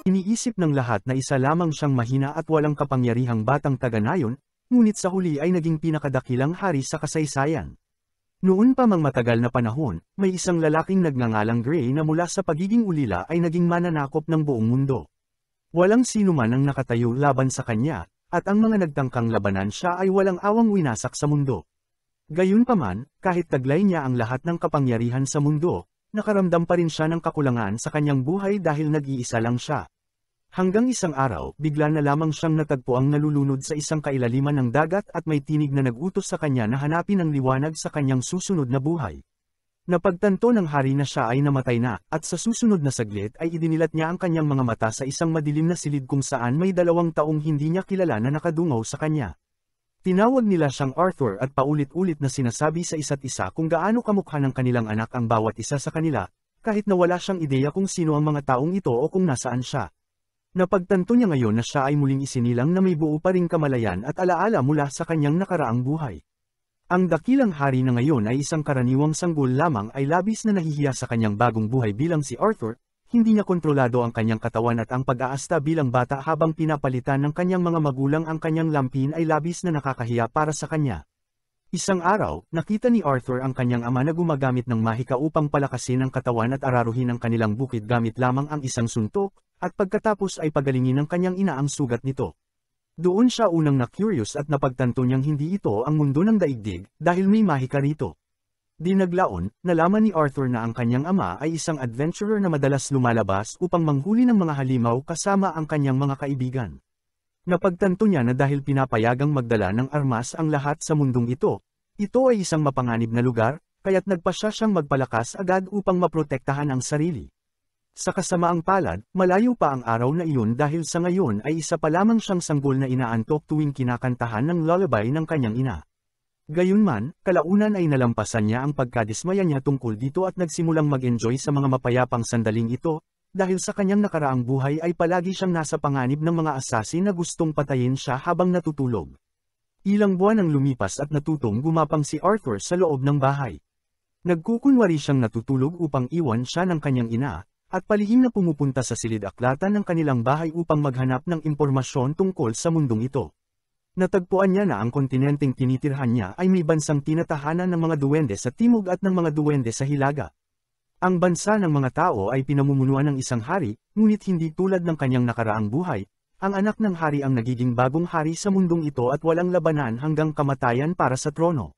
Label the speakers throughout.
Speaker 1: Iniisip ng lahat na isa lamang siyang mahina at walang kapangyarihang batang taga-nayon, ngunit sa huli ay naging pinakadakilang hari sa kasaysayan. Noon pa mang matagal na panahon, may isang lalaking nagngangalang Gray na mula sa pagiging ulila ay naging mananakop ng buong mundo. Walang sino man ang nakatayo laban sa kanya, at ang mga nagtangkang labanan siya ay walang awang winasak sa mundo. Gayunpaman, kahit taglay niya ang lahat ng kapangyarihan sa mundo, nakaramdam pa rin siya ng kakulangan sa kanyang buhay dahil nag-iisa lang siya. Hanggang isang araw, bigla na lamang siyang natagpuang nalulunod sa isang kailaliman ng dagat at may tinig na nag-utos sa kanya na hanapin ang liwanag sa kanyang susunod na buhay. Napagtanto ng hari na siya ay namatay na, at sa susunod na saglit ay idinilat niya ang kanyang mga mata sa isang madilim na silid kung saan may 2 taong hindi niya kilala na nakadungaw sa kanya. Tinawag nila siyang Arthur at paulit-ulit na sinasabi sa isa't isa kung gaano kamukha ng kanilang anak ang bawat isa sa kanila, kahit na wala siyang ideya kung sino ang mga taong ito o kung nasaan siya. Napagtanto niya ngayon na siya ay muling isinilang na may buo pa ring kamalayan at alaala mula sa kanyang nakaraang buhay. Ang dakilang hari na ngayon ay isang karaniwang sanggol lamang ay labis na nahihiya sa kanyang bagong buhay bilang si Arthur. Hindi niya kontrolado ang kanyang katawan at ang pag-aasta bilang bata habang pinapalitan ng kanyang mga magulang ang kanyang lampin ay labis na nakakahiya para sa kanya. Isang araw, nakita ni Arthur ang kanyang ama na gumagamit ng mahika upang palakasin ang katawan at araruhin ang kanilang bukid gamit lamang ang isang suntok, at pagkatapos ay pagalingin ng kanyang ina ang sugat nito. Doon siya unang na-curious at napagtanto niyang hindi ito ang mundo ng daigdig dahil may mahika rito. Di naglaon, nalaman ni Arthur na ang kanyang ama ay isang adventurer na madalas lumalabas upang manghuli ng mga halimaw kasama ang kanyang mga kaibigan. Napagtanto niya na dahil pinapayagang magdala ng armas ang lahat sa mundong ito ay isang mapanganib na lugar, kaya't nagpasya siyang magpalakas agad upang maprotektahan ang sarili. Sa kasamaang palad, malayo pa ang araw na iyon dahil sa ngayon ay isa pa lamang siyang sanggol na inaantok tuwing kinakantahan ng lullaby ng kanyang ina. Gayunman, kalaunan ay nalampasan niya ang pagkadismaya niya tungkol dito at nagsimulang mag-enjoy sa mga mapayapang sandaling ito, dahil sa kanyang nakaraang buhay ay palagi siyang nasa panganib ng mga asasin na gustong patayin siya habang natutulog. Ilang buwan ang lumipas at natutong gumapang si Arthur sa loob ng bahay. Nagkukunwari siyang natutulog upang iwan siya ng kanyang ina, at palihim na pumupunta sa silid-aklatan ng kanilang bahay upang maghanap ng impormasyon tungkol sa mundong ito. Natagpuan niya na ang kontinenteng tinitirhan niya ay may bansang tinatahanan ng mga duwende sa timog at ng mga duwende sa hilaga. Ang bansa ng mga tao ay pinamumunuan ng isang hari, ngunit hindi tulad ng kanyang nakaraang buhay. Ang anak ng hari ang nagiging bagong hari sa mundong ito at walang labanan hanggang kamatayan para sa trono.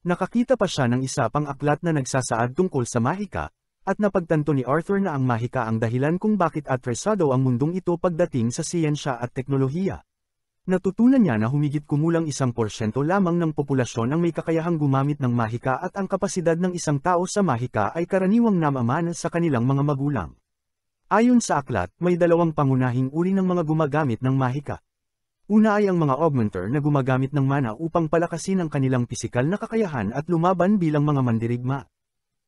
Speaker 1: Nakakita pa siya ng isa pang aklat na nagsasaad tungkol sa mahika, at napagtanto ni Arthur na ang mahika ang dahilan kung bakit atresado ang mundong ito pagdating sa siyensya at teknolohiya. Natutunan niya na humigit kumulang 1% lamang ng populasyon ang may kakayahang gumamit ng mahika at ang kapasidad ng isang tao sa mahika ay karaniwang namamana sa kanilang mga magulang. Ayon sa aklat, may 2 pangunahing uri ng mga gumagamit ng mahika. Una ay ang mga augmenter na gumagamit ng mana upang palakasin ang kanilang pisikal na kakayahan at lumaban bilang mga mandirigma.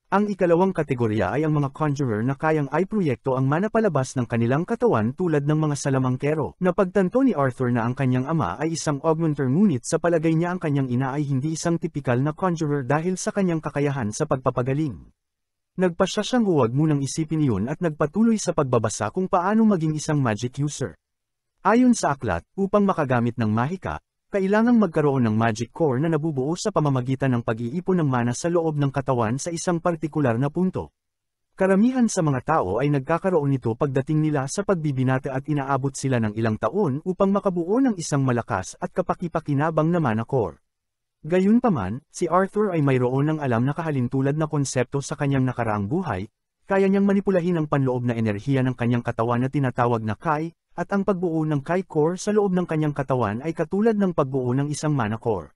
Speaker 1: Ang ikalawang kategorya ay ang mga conjurer na kayang i-proyekto ang mana palabas ng kanilang katawan tulad ng mga salamangkero. Napagtanto ni Arthur na ang kanyang ama ay isang augmenter ngunit sa palagay niya ang kanyang ina ay hindi isang tipikal na conjurer dahil sa kanyang kakayahan sa pagpapagaling. Nagpasya siyang huwag munang isipin iyon at nagpatuloy sa pagbabasa kung paano maging isang magic user. Ayon sa aklat, upang makagamit ng mahika, kailangang magkaroon ng magic core na nabubuo sa pamamagitan ng pag-iipon ng mana sa loob ng katawan sa isang partikular na punto. Karamihan sa mga tao ay nagkakaroon nito pagdating nila sa pagbibinata at inaabot sila ng ilang taon upang makabuo ng isang malakas at kapakipakinabang na mana core. Gayunpaman, si Arthur ay mayroon ng alam na kahalintulad na konsepto sa kanyang nakaraang buhay, kaya niyang manipulahin ang panloob na enerhiya ng kanyang katawan na tinatawag na Kai, at ang pagbuo ng Kai core sa loob ng kanyang katawan ay katulad ng pagbuo ng isang mana core.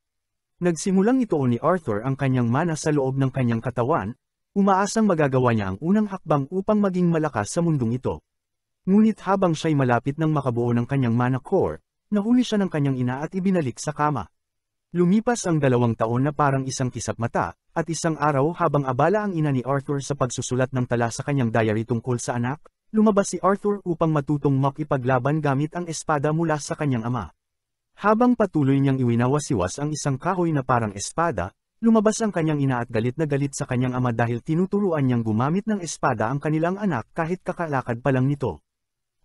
Speaker 1: Nagsimulang ituon ni Arthur ang kanyang mana sa loob ng kanyang katawan, umaasang magagawa niya ang unang hakbang upang maging malakas sa mundong ito. Ngunit habang siya'y malapit ng makabuo ng kanyang mana core, nahuli siya ng kanyang ina at ibinalik sa kama. Lumipas ang 2 taon na parang isang kisap mata, at isang araw habang abala ang ina ni Arthur sa pagsusulat ng tala sa kanyang diary tungkol sa anak, lumabas si Arthur upang matutong makipaglaban gamit ang espada mula sa kanyang ama. Habang patuloy niyang iwinawasiwas ang isang kahoy na parang espada, lumabas ang kanyang ina at galit na galit sa kanyang ama dahil tinuturuan niyang gumamit ng espada ang kanilang anak kahit kakalakad pa lang nito.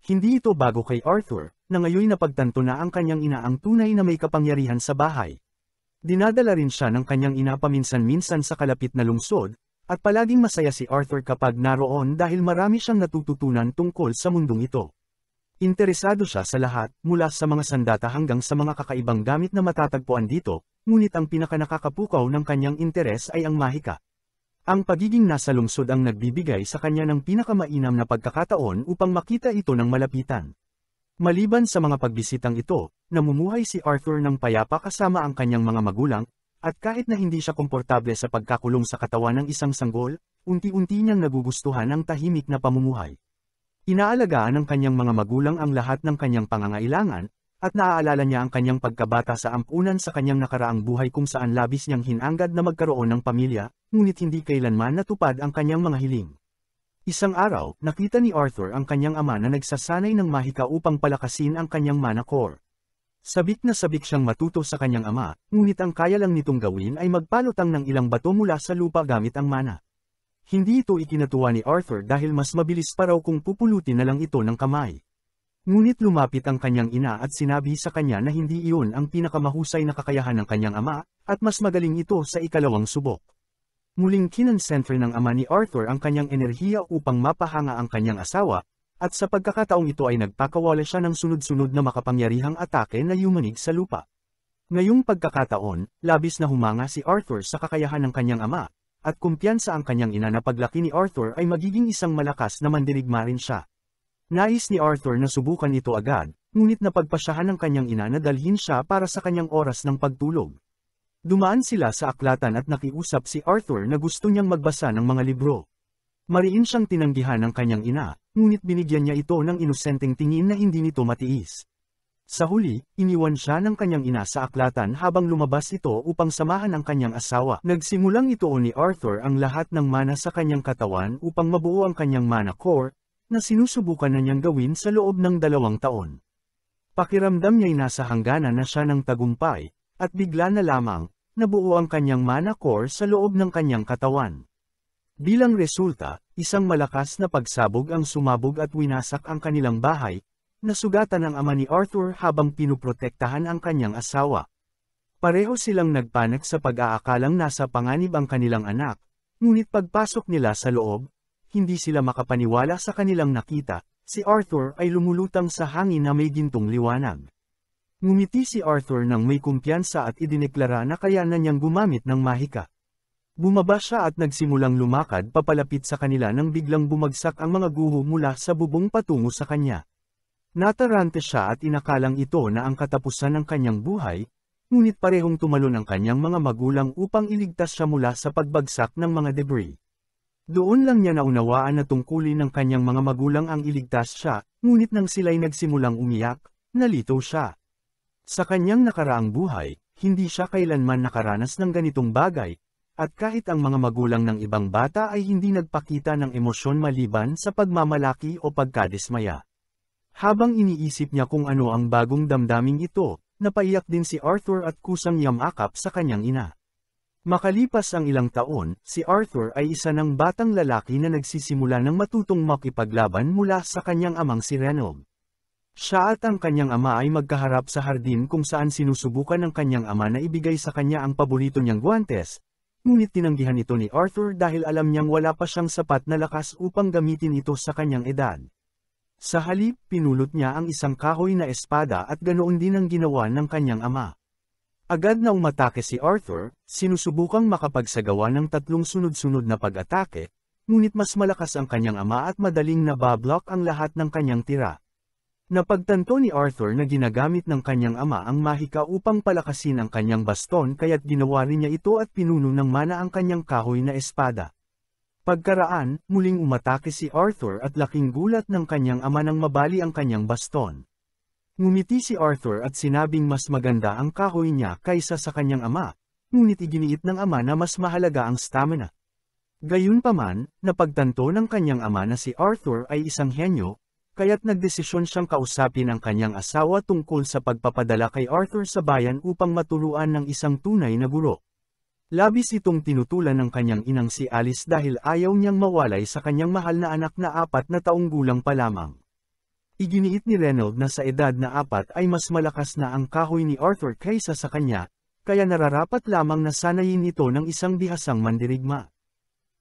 Speaker 1: Hindi ito bago kay Arthur, na ngayon napagtanto na ang kanyang ina ang tunay na may kapangyarihan sa bahay. Dinadala rin siya ng kanyang ina paminsan-minsan sa kalapit na lungsod, at palaging masaya si Arthur kapag naroon dahil marami siyang natututunan tungkol sa mundong ito. Interesado siya sa lahat, mula sa mga sandata hanggang sa mga kakaibang gamit na matatagpuan dito, ngunit ang pinakanakakapukaw ng kanyang interes ay ang mahika. Ang pagiging nasa lungsod ang nagbibigay sa kanya ng pinakamainam na pagkakataon upang makita ito ng malapitan. Maliban sa mga pagbisitang ito, namumuhay si Arthur ng payapa kasama ang kanyang mga magulang, at kahit na hindi siya komportable sa pagkakulong sa katawan ng isang sanggol, unti-unti niyang nagugustuhan ang tahimik na pamumuhay. Inaalagaan ng kanyang mga magulang ang lahat ng kanyang pangangailangan, at naaalala niya ang kanyang pagkabata sa ampunan sa kanyang nakaraang buhay kung saan labis niyang hinanggad na magkaroon ng pamilya, ngunit hindi kailanman natupad ang kanyang mga hiling. Isang araw, nakita ni Arthur ang kanyang ama na nagsasanay ng mahika upang palakasin ang kanyang mana core. Sabik na sabik siyang matuto sa kanyang ama, ngunit ang kaya lang nitong gawin ay magpalutang ng ilang bato mula sa lupa gamit ang mana. Hindi ito ikinatuwa ni Arthur dahil mas mabilis pa raw kung pupulutin na lang ito ng kamay. Ngunit lumapit ang kanyang ina at sinabi sa kanya na hindi iyon ang pinakamahusay na kakayahan ng kanyang ama, at mas magaling ito sa ikalawang subok. Muling kinonsentre ng ama ni Arthur ang kanyang enerhiya upang mapahanga ang kanyang asawa, at sa pagkakataong ito ay nagpakawala siya ng sunod-sunod na makapangyarihang atake na yumanig sa lupa. Ngayong pagkakataon, labis na humanga si Arthur sa kakayahan ng kanyang ama, at kumpiyansa ang kanyang ina na paglaki ni Arthur ay magiging isang malakas na mandirigma rin siya. Nais ni Arthur na subukan ito agad, ngunit napagpasyahan ng kanyang ina na dalhin siya para sa kanyang oras ng pagtulog. Dumaan sila sa aklatan at nakiusap si Arthur na gusto niyang magbasa ng mga libro. Mariin siyang tinanggihan ng kanyang ina, ngunit binigyan niya ito ng inosenteng tingin na hindi nito matiis. Sa huli, iniwan siya ng kanyang ina sa aklatan habang lumabas ito upang samahan ang kanyang asawa. Nagsimulang ituon ni Arthur ang lahat ng mana sa kanyang katawan upang mabuo ang kanyang mana core, na sinusubukan na niyang gawin sa loob ng 2 taon. Pakiramdam niya'y nasa hangganan na siya ng tagumpay, at bigla na lamang, nabuo ang kanyang mana core sa loob ng kanyang katawan. Bilang resulta, isang malakas na pagsabog ang sumabog at winasak ang kanilang bahay, nasugatan ng ama ni Arthur habang pinuprotektahan ang kanyang asawa. Pareho silang nagpanik sa pag-aakalang nasa panganib ang kanilang anak, ngunit pagpasok nila sa loob, hindi sila makapaniwala sa kanilang nakita, si Arthur ay lumulutang sa hangin na may gintong liwanag. Ngumiti si Arthur nang may kumpiyansa at idineklara na kaya na niyang gumamit ng mahika. Bumaba siya at nagsimulang lumakad papalapit sa kanila nang biglang bumagsak ang mga guho mula sa bubong patungo sa kanya. Natarante siya at inakalang ito na ang katapusan ng kanyang buhay, ngunit parehong tumalon ang kanyang mga magulang upang iligtas siya mula sa pagbagsak ng mga debris. Doon lang niya naunawaan na tungkulin ng kanyang mga magulang ang iligtas siya, ngunit nang sila'y nagsimulang umiyak, nalito siya. Sa kanyang nakaraang buhay, hindi siya kailanman nakaranas ng ganitong bagay, at kahit ang mga magulang ng ibang bata ay hindi nagpakita ng emosyon maliban sa pagmamalaki o pagkadismaya. Habang iniisip niya kung ano ang bagong damdaming ito, napaiyak din si Arthur at kusang yamakap sa kanyang ina. Makalipas ang ilang taon, si Arthur ay isa ng batang lalaki na nagsisimula ng matutong makipaglaban mula sa kanyang amang si Reynold. Siya at ang kanyang ama ay magkaharap sa hardin kung saan sinusubukan ng kanyang ama na ibigay sa kanya ang paborito niyang guwantes, ngunit tinanggihan ito ni Arthur dahil alam niyang wala pa siyang sapat na lakas upang gamitin ito sa kanyang edad. Sa halip, pinulot niya ang isang kahoy na espada at ganoon din ang ginawa ng kanyang ama. Agad na umatake si Arthur, sinusubukang makapagsagawa ng 3 sunod-sunod na pag-atake, ngunit mas malakas ang kanyang ama at madaling nabablock ang lahat ng kanyang tira. Napagtanto ni Arthur na ginagamit ng kanyang ama ang mahika upang palakasin ang kanyang baston kaya't ginawa rin niya ito at pinuno ng mana ang kanyang kahoy na espada. Pagkaraan, muling umatake si Arthur at laking gulat ng kanyang ama nang mabali ang kanyang baston. Ngumiti si Arthur at sinabing mas maganda ang kahoy niya kaysa sa kanyang ama, ngunit iginiit ng ama na mas mahalaga ang stamina. Gayunpaman, napagtanto ng kanyang ama na si Arthur ay isang henyo, kaya't nagdesisyon siyang kausapin ang kanyang asawa tungkol sa pagpapadala kay Arthur sa bayan upang maturuan ng isang tunay na guro. Labis itong tinutulan ng kanyang inang si Alice dahil ayaw niyang mawalay sa kanyang mahal na anak na 4 na taong gulang pa lamang. Iginiit ni Reynold na sa edad na 4 ay mas malakas na ang kahoy ni Arthur kaysa sa kanya, kaya nararapat lamang na sanayin ito ng isang bihasang mandirigma.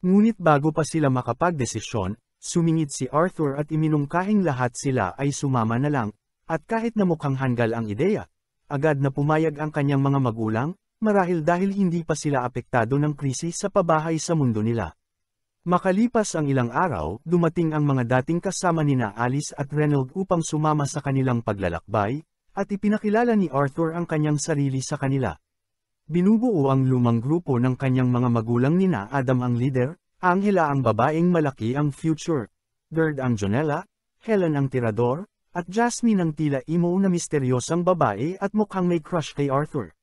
Speaker 1: Ngunit bago pa sila makapagdesisyon, sumingit si Arthur at iminungkahing lahat sila ay sumama na lang, at kahit na mukhang hanggal ang ideya, agad na pumayag ang kanyang mga magulang, marahil dahil hindi pa sila apektado ng krisis sa pabahay sa mundo nila. Makalipas ang ilang araw, dumating ang mga dating kasama nina Alice at Reynold upang sumama sa kanilang paglalakbay, at ipinakilala ni Arthur ang kanyang sarili sa kanila. Binubuo ang lumang grupo ng kanyang mga magulang nina Adam ang leader, Angela ang babaeng malaki ang future, Gerd ang Jonella, Helen ang tirador, at Jasmine ang tila emo na misteryosang babae at mukhang may crush kay Arthur.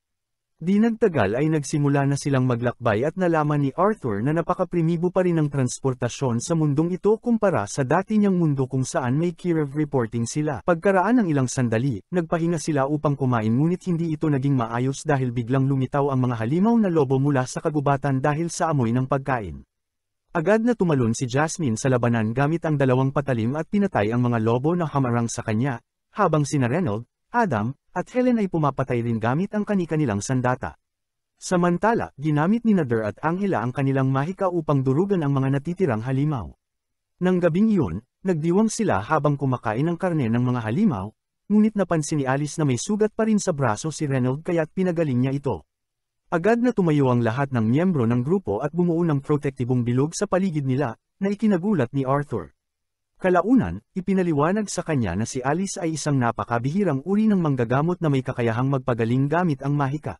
Speaker 1: Di nagtagal ay nagsimula na silang maglakbay at nalaman ni Arthur na napakaprimibo pa rin ang transportasyon sa mundong ito kumpara sa dati niyang mundo kung saan may Kiev reporting sila. Pagkaraan ng ilang sandali, nagpahinga sila upang kumain ngunit hindi ito naging maayos dahil biglang lumitaw ang mga halimaw na lobo mula sa kagubatan dahil sa amoy ng pagkain. Agad na tumalon si Jasmine sa labanan gamit ang dalawang patalim at pinatay ang mga lobo na hamarang sa kanya, habang sina Reynold, Adam, at Helen ay pumapatay rin gamit ang kani-kanilang sandata. Samantala, ginamit ni Nader at Angela ang kanilang mahika upang durugan ang mga natitirang halimaw. Nang gabing iyon, nagdiwang sila habang kumakain ng karne ng mga halimaw, ngunit napansin ni Alice na may sugat pa rin sa braso si Reynold kaya't pinagaling niya ito. Agad na tumayo ang lahat ng miyembro ng grupo at bumuo ng protektibong bilog sa paligid nila, na ikinagulat ni Arthur. Kalaunan, ipinaliwanag sa kanya na si Alice ay isang napakabihirang uri ng manggagamot na may kakayahang magpagaling gamit ang mahika.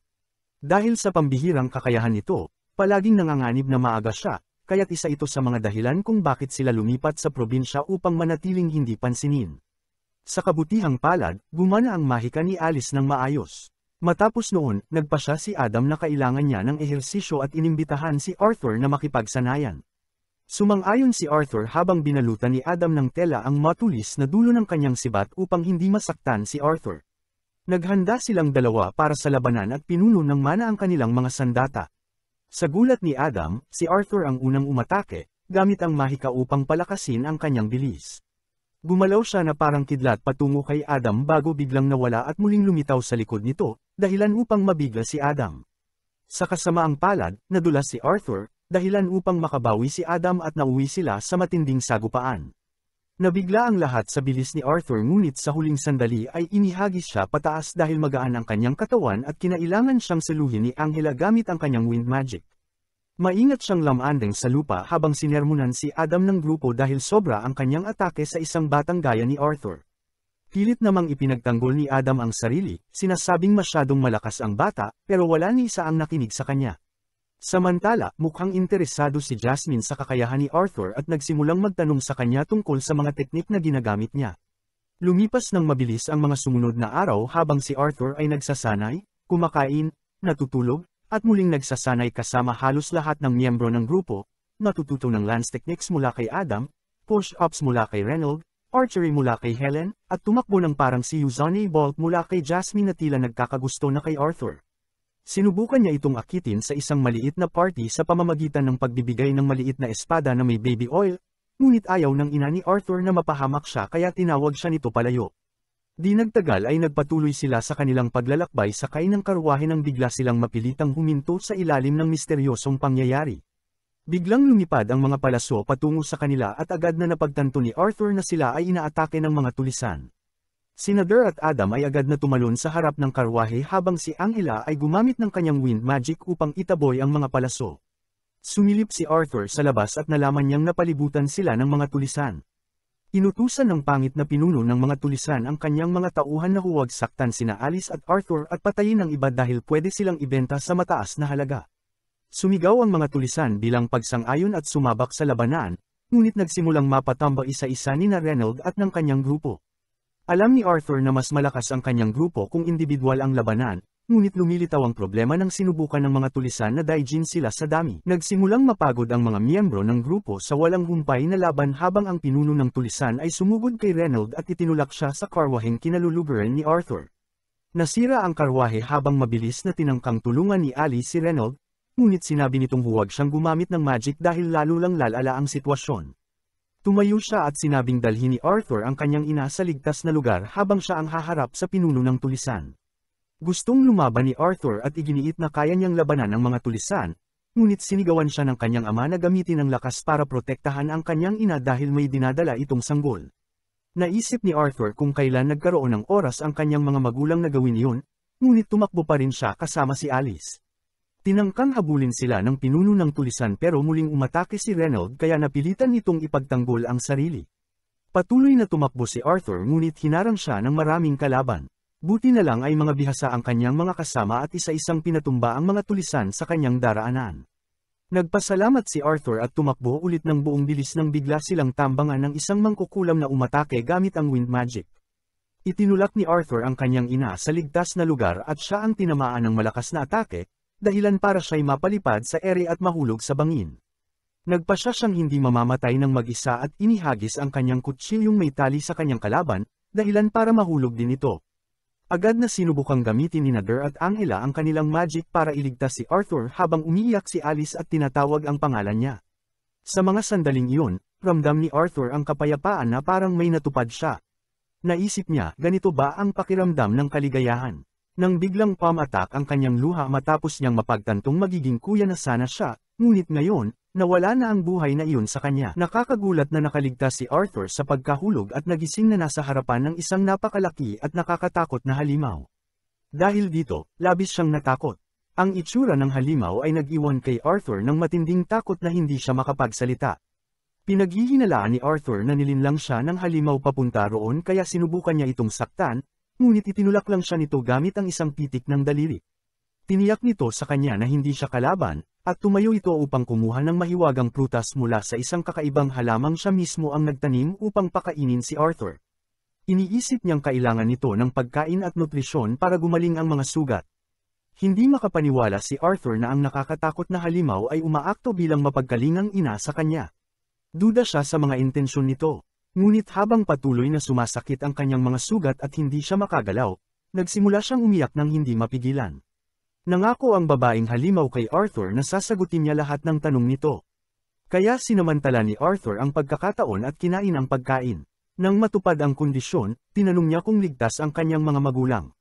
Speaker 1: Dahil sa pambihirang kakayahan nito, palaging nanganganib na maaga siya, kaya't isa ito sa mga dahilan kung bakit sila lumipat sa probinsya upang manatiling hindi pansinin. Sa kabutihang palad, gumana ang mahika ni Alice ng maayos. Matapos noon, nagpasya si Adam na kailangan niya ng ehersisyo at inimbitahan si Arthur na makipagsanayan. Sumang-ayon si Arthur habang binalutan ni Adam ng tela ang matulis na dulo ng kanyang sibat upang hindi masaktan si Arthur. Naghanda silang dalawa para sa labanan at pinuno ng mana ang kanilang mga sandata. Sa gulat ni Adam, si Arthur ang unang umatake, gamit ang mahika upang palakasin ang kanyang bilis. Gumalaw siya na parang kidlat patungo kay Adam bago biglang nawala at muling lumitaw sa likod nito, dahilan upang mabigla si Adam. Sa kasamaang palad, nadulas si Arthur, dahilan upang makabawi si Adam at nauwi sila sa matinding sagupaan. Nabigla ang lahat sa bilis ni Arthur ngunit sa huling sandali ay inihagis siya pataas dahil magaan ang kanyang katawan at kinailangan siyang saluhin ni Angela gamit ang kanyang wind magic. Maingat siyang lamandeng sa lupa habang sinermonan si Adam ng grupo dahil sobra ang kanyang atake sa isang batang gaya ni Arthur. Pilit namang ipinagtanggol ni Adam ang sarili, sinasabing masyadong malakas ang bata, pero wala ni isa ang nakinig sa kanya. Samantala, mukhang interesado si Jasmine sa kakayahan ni Arthur at nagsimulang magtanong sa kanya tungkol sa mga teknik na ginagamit niya. Lumipas ng mabilis ang mga sumunod na araw habang si Arthur ay nagsasanay, kumakain, natutulog, at muling nagsasanay kasama halos lahat ng miyembro ng grupo, natututo ng lance techniques mula kay Adam, push-ups mula kay Reynold, archery mula kay Helen, at tumakbo ng parang si Usain Bolt mula kay Jasmine na tila nagkakagusto na kay Arthur. Sinubukan niya itong akitin sa isang maliit na party sa pamamagitan ng pagbibigay ng maliit na espada na may baby oil, ngunit ayaw ng ina ni Arthur na mapahamak siya kaya tinawag siya nito palayo. Di nagtagal ay nagpatuloy sila sa kanilang paglalakbay sakay ng karwahe nang bigla silang mapilitang huminto sa ilalim ng misteryosong pangyayari. Biglang lumipad ang mga palaso patungo sa kanila at agad na napagtanto ni Arthur na sila ay inaatake ng mga tulisan. Si Nader at Adam ay agad na tumalon sa harap ng karwahe habang si Angela ay gumamit ng kanyang wind magic upang itaboy ang mga palaso. Sumilip si Arthur sa labas at nalaman niyang napalibutan sila ng mga tulisan. Inutusan ng pangit na pinuno ng mga tulisan ang kanyang mga tauhan na huwag saktan sina Alice at Arthur at patayin ang iba dahil pwede silang ibenta sa mataas na halaga. Sumigaw ang mga tulisan bilang pagsang-ayon at sumabak sa labanan, ngunit nagsimulang mapatamba isa-isa ni Reynold at ng kanyang grupo. Alam ni Arthur na mas malakas ang kanyang grupo kung individual ang labanan, ngunit lumilitaw ang problema nang sinubukan ng mga tulisan na daijin sila sa dami. Nagsimulang mapagod ang mga miyembro ng grupo sa walang humpay na laban habang ang pinuno ng tulisan ay sumugod kay Reynold at itinulak siya sa karwaheng kinaluluguran ni Arthur. Nasira ang karwahe habang mabilis na tinangkang tulungan ni Ali si Reynold, ngunit sinabi nitong huwag siyang gumamit ng magic dahil lalo lang lalala ang sitwasyon. Tumayo siya at sinabing dalhin ni Arthur ang kanyang ina sa ligtas na lugar habang siya ang haharap sa pinuno ng tulisan. Gustong lumaban ni Arthur at iginiit na kaya niyang labanan ang mga tulisan, ngunit sinigawan siya ng kanyang ama na gamitin ang lakas para protektahan ang kanyang ina dahil may dinadala itong sanggol. Naisip ni Arthur kung kailan nagkaroon ng oras ang kanyang mga magulang na gawin iyon, ngunit tumakbo pa rin siya kasama si Alice. Tinangkang habulin sila ng pinuno ng tulisan pero muling umatake si Reynolds kaya napilitan nitong ipagtanggol ang sarili. Patuloy na tumakbo si Arthur ngunit hinarang siya ng maraming kalaban. Buti na lang ay mga bihasa ang kanyang mga kasama at isa-isang pinatumba ang mga tulisan sa kanyang daraanan. Nagpasalamat si Arthur at tumakbo ulit ng buong bilis nang bigla silang tambangan ng isang mangkukulam na umatake gamit ang wind magic. Itinulak ni Arthur ang kanyang ina sa ligtas na lugar at siya ang tinamaan ng malakas na atake, dahilan para siya'y mapalipad sa ere at mahulog sa bangin. Nagpasya siyang hindi mamamatay ng mag-isa at inihagis ang kanyang kutsilyong may tali sa kanyang kalaban, dahilan para mahulog din ito. Agad na sinubukang gamitin ni Nader at Angela ang kanilang magic para iligtas si Arthur habang umiiyak si Alice at tinatawag ang pangalan niya. Sa mga sandaling iyon, ramdam ni Arthur ang kapayapaan na parang may natupad siya. Naisip niya, ganito ba ang pakiramdam ng kaligayahan? Nang biglang pamatak ang kanyang luha matapos niyang mapagtantong magiging kuya na sana siya, ngunit ngayon, nawala na ang buhay na iyon sa kanya. Nakakagulat na nakaligtas si Arthur sa pagkahulog at nagising na nasa harapan ng isang napakalaki at nakakatakot na halimaw. Dahil dito, labis siyang natakot. Ang itsura ng halimaw ay nag-iwan kay Arthur ng matinding takot na hindi siya makapagsalita. Pinaghihinalaan ni Arthur na nilinlang siya ng halimaw papunta roon kaya sinubukan niya itong saktan, ngunit itinulak lang siya nito gamit ang isang pitik ng daliri. Tiniyak nito sa kanya na hindi siya kalaban, at tumayo ito upang kumuha ng mahiwagang prutas mula sa isang kakaibang halamang siya mismo ang nagtanim upang pakainin si Arthur. Iniisip niyang kailangan nito ng pagkain at nutrisyon para gumaling ang mga sugat. Hindi makapaniwala si Arthur na ang nakakatakot na halimaw ay umaakto bilang mapagkalingang ina sa kanya. Duda siya sa mga intensyon nito. Ngunit habang patuloy na sumasakit ang kanyang mga sugat at hindi siya makagalaw, nagsimula siyang umiyak ng hindi mapigilan. Nangako ang babaeng halimaw kay Arthur na sasagutin niya lahat ng tanong nito. Kaya sinamantala ni Arthur ang pagkakataon at kinain ang pagkain. Nang matupad ang kondisyon, tinanong niya kung ligtas ang kanyang mga magulang.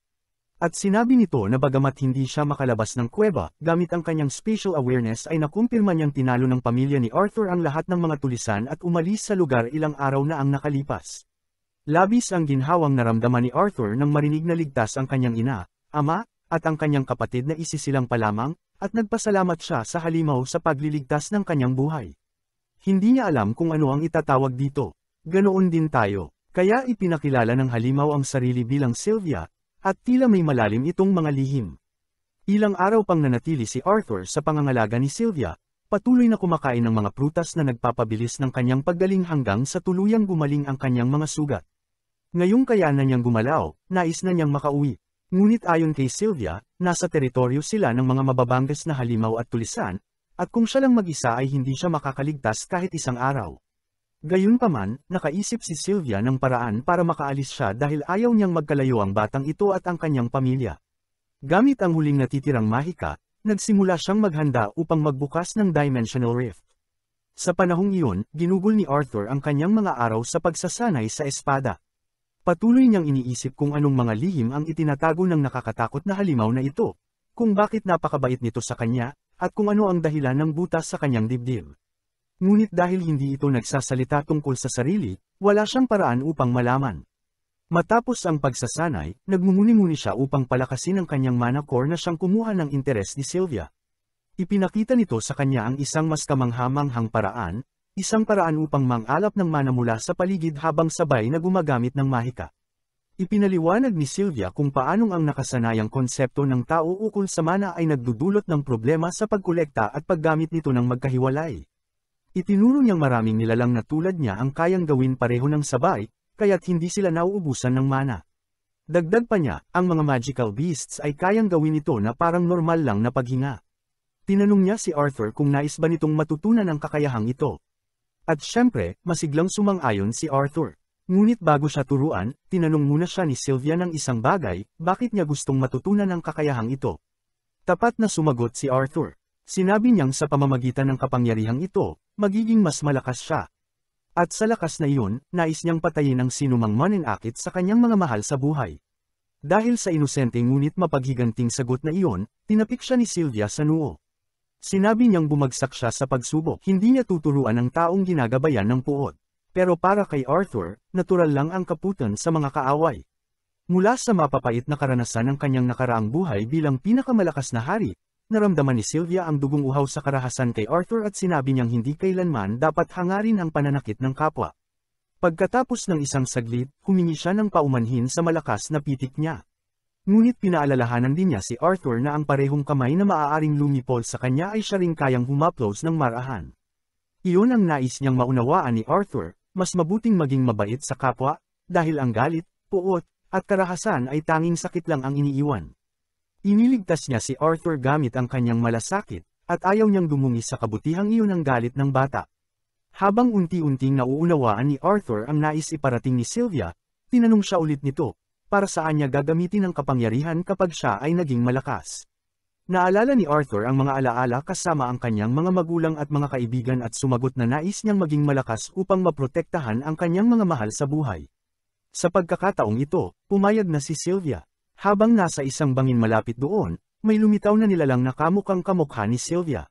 Speaker 1: At sinabi nito na bagamat hindi siya makalabas ng kuweba, gamit ang kanyang spatial awareness ay nakumpirma niyang tinalo ng pamilya ni Arthur ang lahat ng mga tulisan at umalis sa lugar ilang araw na ang nakalipas. Labis ang ginhawang naramdaman ni Arthur nang marinig na ligtas ang kanyang ina, ama, at ang kanyang kapatid na isisilang pa lamang, at nagpasalamat siya sa halimaw sa pagliligtas ng kanyang buhay. Hindi niya alam kung ano ang itatawag dito. Ganoon din tayo. Kaya ipinakilala ng halimaw ang sarili bilang Sylvia, at tila may malalim itong mga lihim. Ilang araw pang nanatili si Arthur sa pangangalaga ni Sylvia, patuloy na kumakain ng mga prutas na nagpapabilis ng kanyang paggaling hanggang sa tuluyang gumaling ang kanyang mga sugat. Ngayong kaya na niyang gumalaw, nais na niyang makauwi. Ngunit ayon kay Sylvia, nasa teritoryo sila ng mga mababangas na halimaw at tulisan, at kung siya lang mag-isa ay hindi siya makakaligtas kahit isang araw. Gayunpaman, nakaisip si Sylvia ng paraan para makaalis siya dahil ayaw niyang magkalayo ang batang ito at ang kanyang pamilya. Gamit ang huling natitirang mahika, nagsimula siyang maghanda upang magbukas ng Dimensional Rift. Sa panahong iyon, ginugol ni Arthur ang kanyang mga araw sa pagsasanay sa espada. Patuloy niyang iniisip kung anong mga lihim ang itinatago ng nakakatakot na halimaw na ito, kung bakit napakabait nito sa kanya, at kung ano ang dahilan ng butas sa kanyang dibdib. Ngunit dahil hindi ito nagsasalita tungkol sa sarili, wala siyang paraan upang malaman. Matapos ang pagsasanay, nagmumuni-muni siya upang palakasin ang kanyang mana core na siyang kumuha ng interes ni Sylvia. Ipinakita nito sa kanya ang isang mas kamangha-manghang paraan, isang paraan upang mangalap ng mana mula sa paligid habang sabay na gumagamit ng mahika. Ipinaliwanag ni Sylvia kung paanong ang nakasanayang konsepto ng tao ukol sa mana ay nagdudulot ng problema sa pagkolekta at paggamit nito ng magkahiwalay. Itinuro niyang maraming nilalang na tulad niya ang kayang gawin pareho ng sabay, kaya't hindi sila nauubusan ng mana. Dagdag pa niya, ang mga magical beasts ay kayang gawin ito na parang normal lang na paghinga. Tinanong niya si Arthur kung nais ba nitong matutunan ang kakayahang ito. At syempre, masiglang sumang-ayon si Arthur. Ngunit bago siya turuan, tinanong muna siya ni Sylvia ng isang bagay, bakit niya gustong matutunan ang kakayahang ito. Tapat na sumagot si Arthur. Sinabi niyang sa pamamagitan ng kapangyarihang ito, magiging mas malakas siya. At sa lakas na iyon, nais niyang patayin ang sinumang mananakit sa kanyang mga mahal sa buhay. Dahil sa inosente ngunit mapaghiganting sagot na iyon, tinapik siya ni Sylvia sa noo. Sinabi niyang bumagsak siya sa pagsubok. Hindi niya tuturuan ang taong ginagabayan ng puot. Pero para kay Arthur, natural lang ang kaputan sa mga kaaway. Mula sa mapapait na karanasan ng kanyang nakaraang buhay bilang pinakamalakas na hari, naramdaman ni Sylvia ang dugong uhaw sa karahasan kay Arthur at sinabi niyang hindi kailanman dapat hangarin ang pananakit ng kapwa. Pagkatapos ng isang saglit, humingi siya ng paumanhin sa malakas na pitik niya. Ngunit pinaalalahanan din niya si Arthur na ang parehong kamay na maaaring lumipol sa kanya ay siya ring kayang humaplos ng marahan. Iyon ang nais niyang maunawaan ni Arthur, mas mabuting maging mabait sa kapwa, dahil ang galit, puot, at karahasan ay tanging sakit lang ang iniiwan. Iniligtas niya si Arthur gamit ang kanyang malasakit, at ayaw niyang dumungis sa kabutihang iyon ng galit ng bata. Habang unti-unting nauunawaan ni Arthur ang nais iparating ni Sylvia, tinanong siya ulit nito, para saan niya gagamitin ang kapangyarihan kapag siya ay naging malakas. Naalala ni Arthur ang mga alaala kasama ang kanyang mga magulang at mga kaibigan at sumagot na nais niyang maging malakas upang maprotektahan ang kanyang mga mahal sa buhay. Sa pagkakataong ito, pumayag na si Sylvia. Habang nasa isang bangin malapit doon, may lumitaw na nilalang na kamukhang kamukha ni Sylvia.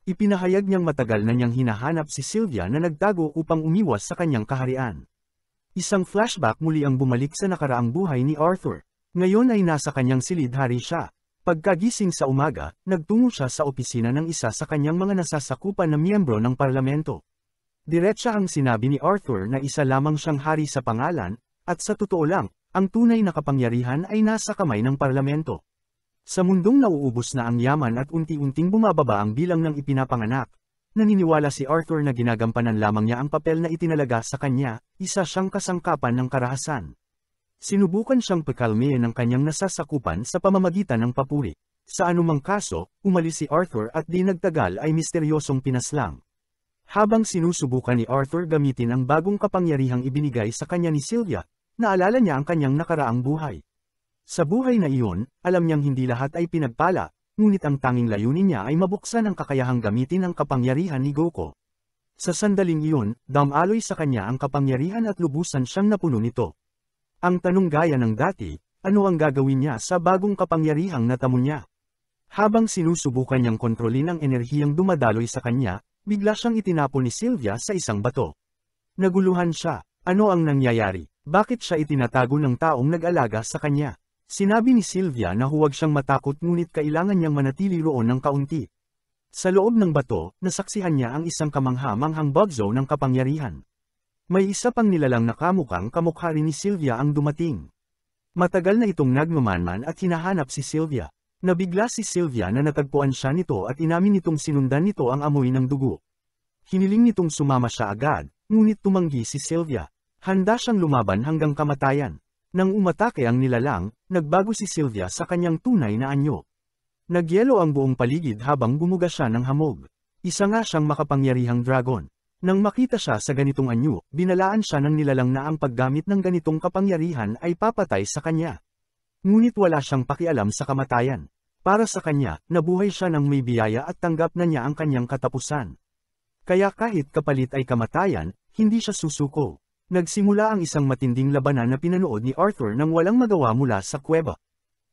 Speaker 1: Ipinahayag niyang matagal na niyang hinahanap si Sylvia na nagtago upang umiwas sa kanyang kaharian. Isang flashback muli ang bumalik sa nakaraang buhay ni Arthur. Ngayon ay nasa kanyang silid-hari siya. Pagkagising sa umaga, nagtungo siya sa opisina ng isa sa kanyang mga nasasakupan na miyembro ng parlamento. Diretsa ang sinabi ni Arthur na isa lamang siyang hari sa pangalan, at sa totoo lang, ang tunay na kapangyarihan ay nasa kamay ng parlamento. Sa mundong nauubos na ang yaman at unti-unting bumababa ang bilang ng ipinapanganak, naniniwala si Arthur na ginagampanan lamang niya ang papel na itinalaga sa kanya, isa siyang kasangkapan ng karahasan. Sinubukan siyang pakalmayan ng kanyang nasasakupan sa pamamagitan ng papuri. Sa anumang kaso, umalis si Arthur at di nagtagal ay misteryosong pinaslang. Habang sinusubukan ni Arthur gamitin ang bagong kapangyarihang ibinigay sa kanya ni Sylvia, naalala niya ang kanyang nakaraang buhay. Sa buhay na iyon, alam niyang hindi lahat ay pinagpala, ngunit ang tanging layunin niya ay mabuksan ang kakayahang gamitin ang kapangyarihan ni Goku. Sa sandaling iyon, damaloy sa kanya ang kapangyarihan at lubusan siyang napuno nito. Ang tanong gaya ng dati, ano ang gagawin niya sa bagong kapangyarihang natamo niya? Habang sinusubukan niyang kontrolin ang enerhiyang dumadaloy sa kanya, bigla siyang itinapon ni Sylvia sa isang bato. Naguluhan siya, ano ang nangyayari? Bakit siya itinatago ng taong nag-alaga sa kanya? Sinabi ni Sylvia na huwag siyang matakot ngunit kailangan niyang manatili roon ng kaunti. Sa loob ng bato, nasaksihan niya ang isang kamangha-manghang bugzo ng kapangyarihan. May isa pang nilalang na kamukhang kamukha rin ni Sylvia ang dumating. Matagal na itong nagmamanman at hinahanap si Sylvia. Nabigla si Sylvia na natagpuan siya nito at inamin nitong sinundan nito ang amoy ng dugo. Hiniling nitong sumama siya agad, ngunit tumanggi si Sylvia. Handa siyang lumaban hanggang kamatayan. Nang umatake ang nilalang, nagbago si Sylvia sa kanyang tunay na anyo. Nagyelo ang buong paligid habang bumuga siya ng hamog. Isa nga siyang makapangyarihang dragon. Nang makita siya sa ganitong anyo, binalaan siya ng nilalang na ang paggamit ng ganitong kapangyarihan ay papatay sa kanya. Ngunit wala siyang pakialam sa kamatayan. Para sa kanya, nabuhay siya ng may biyaya at tanggap na niya ang kanyang katapusan. Kaya kahit kapalit ay kamatayan, hindi siya susuko. Nagsimula ang isang matinding labanan na pinanood ni Arthur nang walang magawa mula sa kuweba.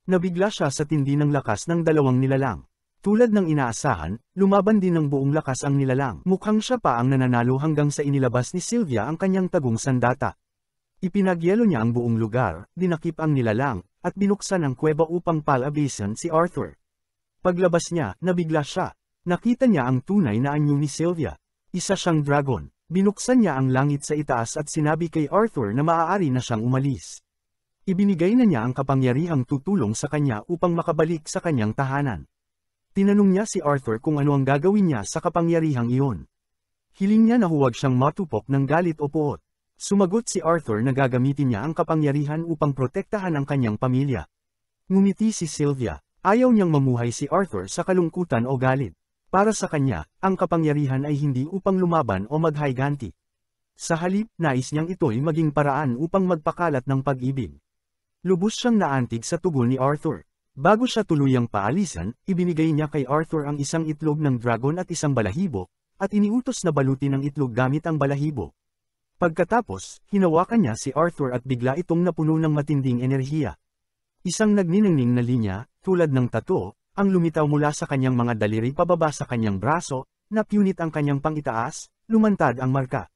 Speaker 1: Nabigla siya sa tindi ng lakas ng dalawang nilalang. Tulad ng inaasahan, lumaban din ng buong lakas ang nilalang. Mukhang siya pa ang nananalo hanggang sa inilabas ni Sylvia ang kanyang tagong sandata. Ipinagyelo niya ang buong lugar, dinakip ang nilalang, at binuksan ang kuweba upang palabasin si Arthur. Paglabas niya, nabigla siya. Nakita niya ang tunay na anyo ni Sylvia. Isa siyang dragon. Binuksan niya ang langit sa itaas at sinabi kay Arthur na maaari na siyang umalis. Ibinigay na niya ang kapangyarihang tutulong sa kanya upang makabalik sa kanyang tahanan. Tinanong niya si Arthur kung ano ang gagawin niya sa kapangyarihang iyon. Hiling niya na huwag siyang matupok ng galit o puot. Sumagot si Arthur na gagamitin niya ang kapangyarihan upang protektahan ang kanyang pamilya. Ngumiti si Sylvia. Ayaw niyang mamuhay si Arthur sa kalungkutan o galit. Para sa kanya, ang kapangyarihan ay hindi upang lumaban o maghayganti. Sa halip, nais niyang ito'y maging paraan upang magpakalat ng pag-ibig. Lubos siyang naantig sa tugon ni Arthur. Bago siya tuluyang paalisan, ibinigay niya kay Arthur ang isang itlog ng dragon at isang balahibo, at iniutos na balutin ang itlog gamit ang balahibo. Pagkatapos, hinawakan niya si Arthur at bigla itong napuno ng matinding enerhiya. Isang nagniningning na linya, tulad ng tattoo, ang lumitaw mula sa kanyang mga daliri pababa sa kanyang braso, napunit ang kanyang pangitaas, lumantad ang marka.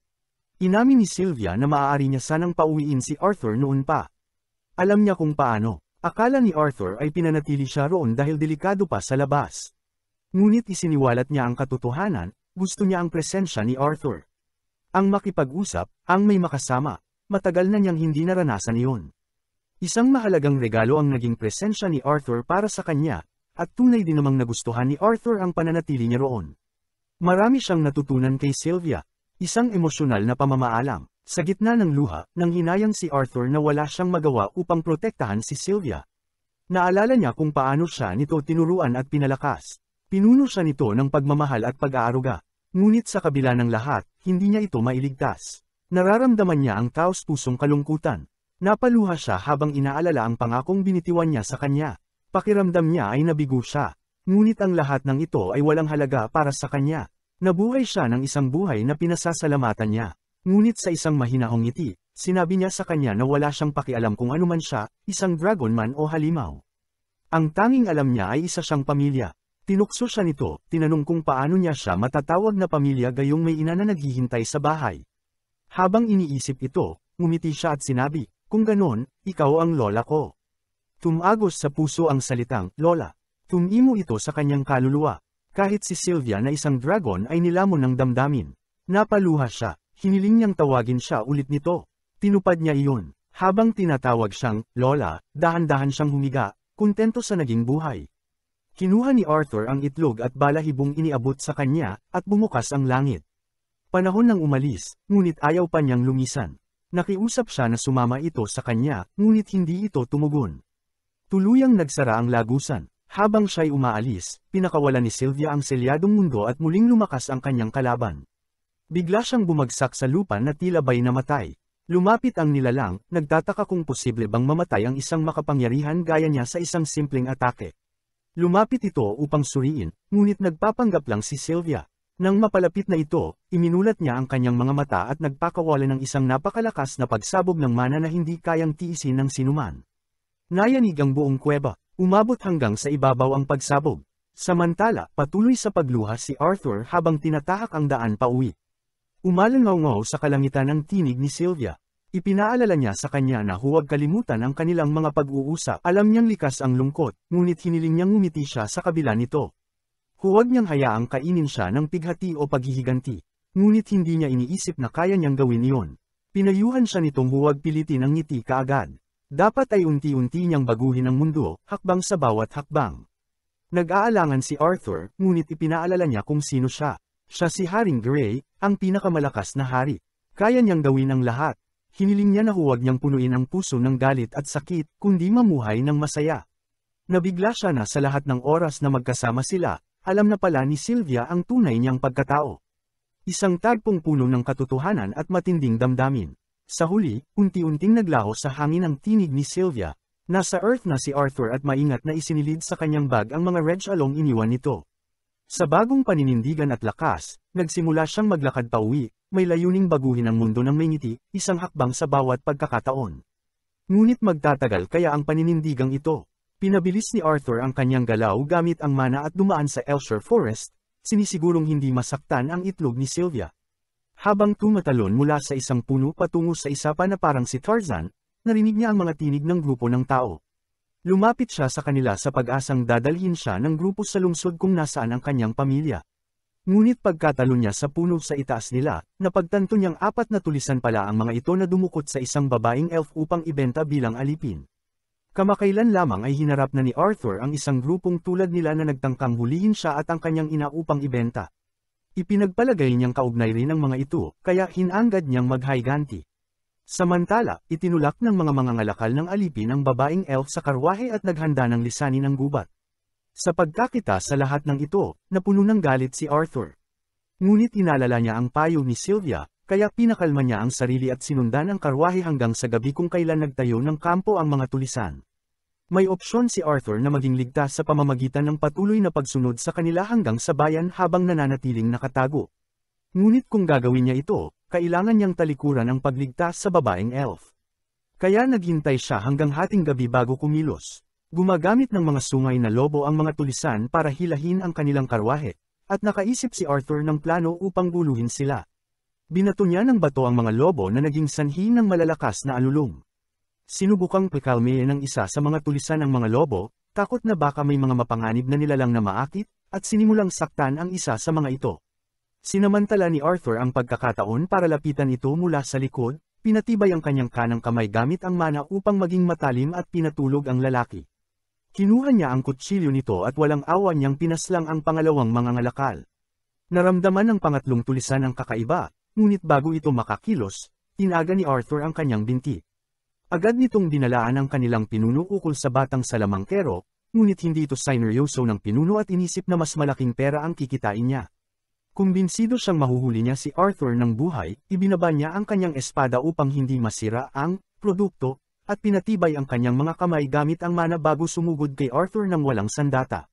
Speaker 1: Inamin ni Sylvia na maaari niya sanang pauwiin si Arthur noon pa. Alam niya kung paano. Akala ni Arthur ay pinanatili siya roon dahil delikado pa sa labas. Ngunit isiniwalat niya ang katotohanan, gusto niya ang presensya ni Arthur. Ang makipag-usap, ang may makasama, matagal na niyang hindi naranasan iyon. Isang mahalagang regalo ang naging presensya ni Arthur para sa kanya, at tunay din namang nagustuhan ni Arthur ang pananatili niya roon. Marami siyang natutunan kay Sylvia, isang emosyonal na pamamaalam. Sa gitna ng luha, nang hinayang si Arthur na wala siyang magawa upang protektahan si Sylvia. Naalala niya kung paano siya nito tinuruan at pinalakas. Pinuno siya nito ng pagmamahal at pag-aaruga. Ngunit sa kabila ng lahat, hindi niya ito mailigtas. Nararamdaman niya ang taos-pusong kalungkutan. Napaluha siya habang inaalala ang pangakong binitiwan niya sa kanya. Pakiramdam niya ay nabigo siya. Ngunit ang lahat ng ito ay walang halaga para sa kanya. Nabuhay siya ng isang buhay na pinasasalamatan niya. Ngunit sa isang mahinahong ngiti, sinabi niya sa kanya na wala siyang pakialam kung anuman siya, isang dragon man o halimaw. Ang tanging alam niya ay isa siyang pamilya. Tinukso siya nito, tinanong kung paano niya siya matatawag na pamilya gayong may ina na naghihintay sa bahay. Habang iniisip ito, ngumiti siya at sinabi, kung ganon, ikaw ang lola ko. Tumagos sa puso ang salitang, lola. Tumimo ito sa kanyang kaluluwa. Kahit si Sylvia na isang dragon ay nilamon ng damdamin. Napaluha siya. Hiniling niyang tawagin siya ulit nito. Tinupad niya iyon. Habang tinatawag siyang, Lola, dahan-dahan siyang humiga, kontento sa naging buhay. Kinuha ni Arthur ang itlog at balahibong iniabot sa kanya, at bumukas ang langit. Panahon ng umalis, ngunit ayaw pa niyang lumisan. Nakiusap siya na sumama ito sa kanya, ngunit hindi ito tumugon. Tuluyang nagsara ang lagusan. Habang siya'y umaalis, pinakawalan ni Sylvia ang selyadong mundo at muling lumakas ang kanyang kalaban. Bigla siyang bumagsak sa lupa na tila ba'y namatay. Lumapit ang nilalang, nagtataka kung posible bang mamatay ang isang makapangyarihan gaya niya sa isang simpleng atake. Lumapit ito upang suriin, ngunit nagpapanggap lang si Sylvia. Nang mapalapit na ito, iminulat niya ang kanyang mga mata at nagpakawalan ng isang napakalakas na pagsabog ng mana na hindi kayang tiisin ng sinuman. Nayanig ang buong kuweba, umabot hanggang sa ibabaw ang pagsabog. Samantala, patuloy sa pagluha si Arthur habang tinatahak ang daan pauwi. Umalangaw-ngaw sa kalangitan ang tinig ni Sylvia. Ipinaalala niya sa kanya na huwag kalimutan ang kanilang mga pag-uusap. Alam niyang likas ang lungkot, ngunit hiniling niyang ngumiti siya sa kabila nito. Huwag niyang hayaang kainin siya ng pighati o paghihiganti. Ngunit hindi niya iniisip na kaya niyang gawin iyon. Pinayuhan siya nitong huwag pilitin ang ngiti kaagad. Dapat ay unti-unti niyang baguhin ang mundo, hakbang sa bawat hakbang. Nag-aalangan si Arthur, ngunit ipinaalala niya kung sino siya. Siya si Haring Gray, ang pinakamalakas na hari. Kaya niyang gawin ang lahat. Hiniling niya na huwag niyang punuin ang puso ng galit at sakit, kundi mamuhay ng masaya. Nabigla siya na sa lahat ng oras na magkasama sila, alam na pala ni Sylvia ang tunay niyang pagkatao. Isang tagpong puno ng katotohanan at matinding damdamin. Sa huli, unti-unting naglaho sa hangin ang tinig ni Sylvia. Nasa Earth na si Arthur at maingat na isinilid sa kanyang bag ang mga Reg Along iniwan nito. Sa bagong paninindigan at lakas, nagsimula siyang maglakad pauwi, may layuning baguhin ang mundo ng may ngiti, isang hakbang sa bawat pagkakataon. Ngunit magtatagal kaya ang paninindigang ito. Pinabilis ni Arthur ang kanyang galaw gamit ang mana at dumaan sa Elshire Forest, sinisigurong hindi masaktan ang itlog ni Sylvia. Habang tumatalon mula sa isang puno patungo sa isa pa na parang si Tarzan, narinig niya ang mga tinig ng grupo ng tao. Lumapit siya sa kanila sa pag-asang dadalhin siya ng grupo sa lungsod kung nasaan ang kanyang pamilya. Ngunit pagkatalon niya sa puno sa itaas nila, napagtanto niyang 4 na tulisan pala ang mga ito na dumukot sa isang babaeng elf upang ibenta bilang alipin. Kamakailan lamang ay hinarap na ni Arthur ang isang grupong tulad nila na nagtangkang hulihin siya at ang kanyang ina upang ibenta. Ipinagpalagay niyang kaugnay rin ang mga ito, kaya hinanggad niyang maghayganti. Samantala, itinulak ng mga mangangalakal ng alipin ang babaeng elf sa karwahe at naghanda ng lisanin ang gubat. Sa pagkakita sa lahat ng ito, napuno ng galit si Arthur. Ngunit inalala niya ang payo ni Sylvia, kaya pinakalma niya ang sarili at sinundan ang karwahe hanggang sa gabi kung kailan nagtayo ng kampo ang mga tulisan. May opsyon si Arthur na maging ligtas sa pamamagitan ng patuloy na pagsunod sa kanila hanggang sa bayan habang nananatiling nakatago. Ngunit kung gagawin niya ito, kailangan niyang talikuran ang pagligtas sa babaeng elf. Kaya naghintay siya hanggang hating gabi bago kumilos. Gumagamit ng mga sungay na lobo ang mga tulisan para hilahin ang kanilang karwahe, at nakaisip si Arthur ng plano upang guluhin sila. Binato niya ng bato ang mga lobo na naging sanhi ng malalakas na alulong. Sinubukang pakalmayin ng isa sa mga tulisan ng mga lobo, takot na baka may mga mapanganib na nilalang na maakit, at sinimulang saktan ang isa sa mga ito. Sinamantala ni Arthur ang pagkakataon para lapitan ito mula sa likod, pinatibay ang kanyang kanang kamay gamit ang mana upang maging matalim at pinatulog ang lalaki. Kinuha niya ang kutsilyo nito at walang awa niyang pinaslang ang pangalawang mangangalakal. Naramdaman ng pangatlong tulisan ang kakaiba, ngunit bago ito makakilos, tinaga ni Arthur ang kanyang binti. Agad nitong dinalaan ang kanilang pinuno ukol sa batang salamangkero, ngunit hindi ito sineryoso ng pinuno at inisip na mas malaking pera ang kikitain niya. Kumbinsido siyang mahuhuli niya si Arthur ng buhay, ibinaba niya ang kanyang espada upang hindi masira ang produkto, at pinatibay ang kanyang mga kamay gamit ang mana bago sumugod kay Arthur ng walang sandata.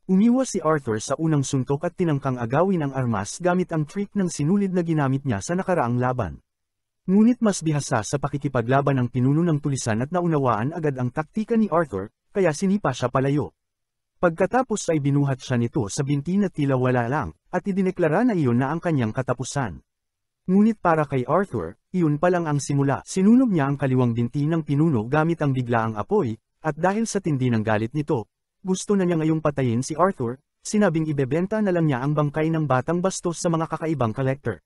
Speaker 1: Umiwas si Arthur sa unang suntok at tinangkang agawin ang armas gamit ang trick ng sinulid na ginamit niya sa nakaraang laban. Ngunit mas bihasa sa pakikipaglaban ang pinuno ng tulisan at naunawaan agad ang taktika ni Arthur, kaya sinipa siya palayo. Pagkatapos ay binuhat siya nito sa binti na tila wala lang, at idineklara na iyon na ang kanyang katapusan. Ngunit para kay Arthur, iyon pa lang ang simula. Sinunog niya ang kaliwang binti ng pinuno gamit ang biglaang apoy, at dahil sa tindi ng galit nito, gusto na niya ngayong patayin si Arthur, sinabing ibebenta na lang niya ang bangkay ng batang bastos sa mga kakaibang collector.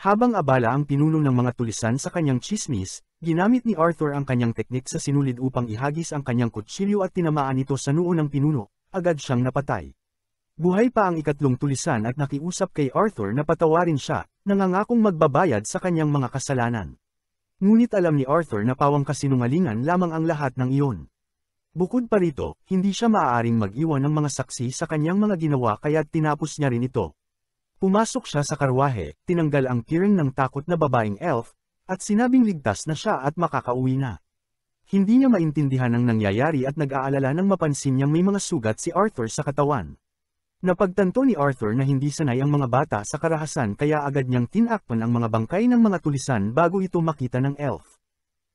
Speaker 1: Habang abala ang pinuno ng mga tulisan sa kanyang chismis, ginamit ni Arthur ang kanyang teknik sa sinulid upang ihagis ang kanyang kutsilyo at tinamaan ito sa noo ng pinuno. Agad siyang napatay. Buhay pa ang ikatlong tulisan at nakiusap kay Arthur na patawarin siya, nangangakong magbabayad sa kanyang mga kasalanan. Ngunit alam ni Arthur na pawang kasinungalingan lamang ang lahat ng iyon. Bukod pa rito, hindi siya maaaring mag-iwan ng mga saksi sa kanyang mga ginawa kaya tinapos niya rin ito. Pumasok siya sa karwahe, tinanggal ang piring ng takot na babaeng elf, at sinabing ligtas na siya at makakauwi na. Hindi niya maintindihan ang nangyayari at nag-aalala nang mapansin niyang may mga sugat si Arthur sa katawan. Napagtanto ni Arthur na hindi sanay ang mga bata sa karahasan kaya agad niyang tinakpan ang mga bangkay ng mga tulisan bago ito makita ng elf.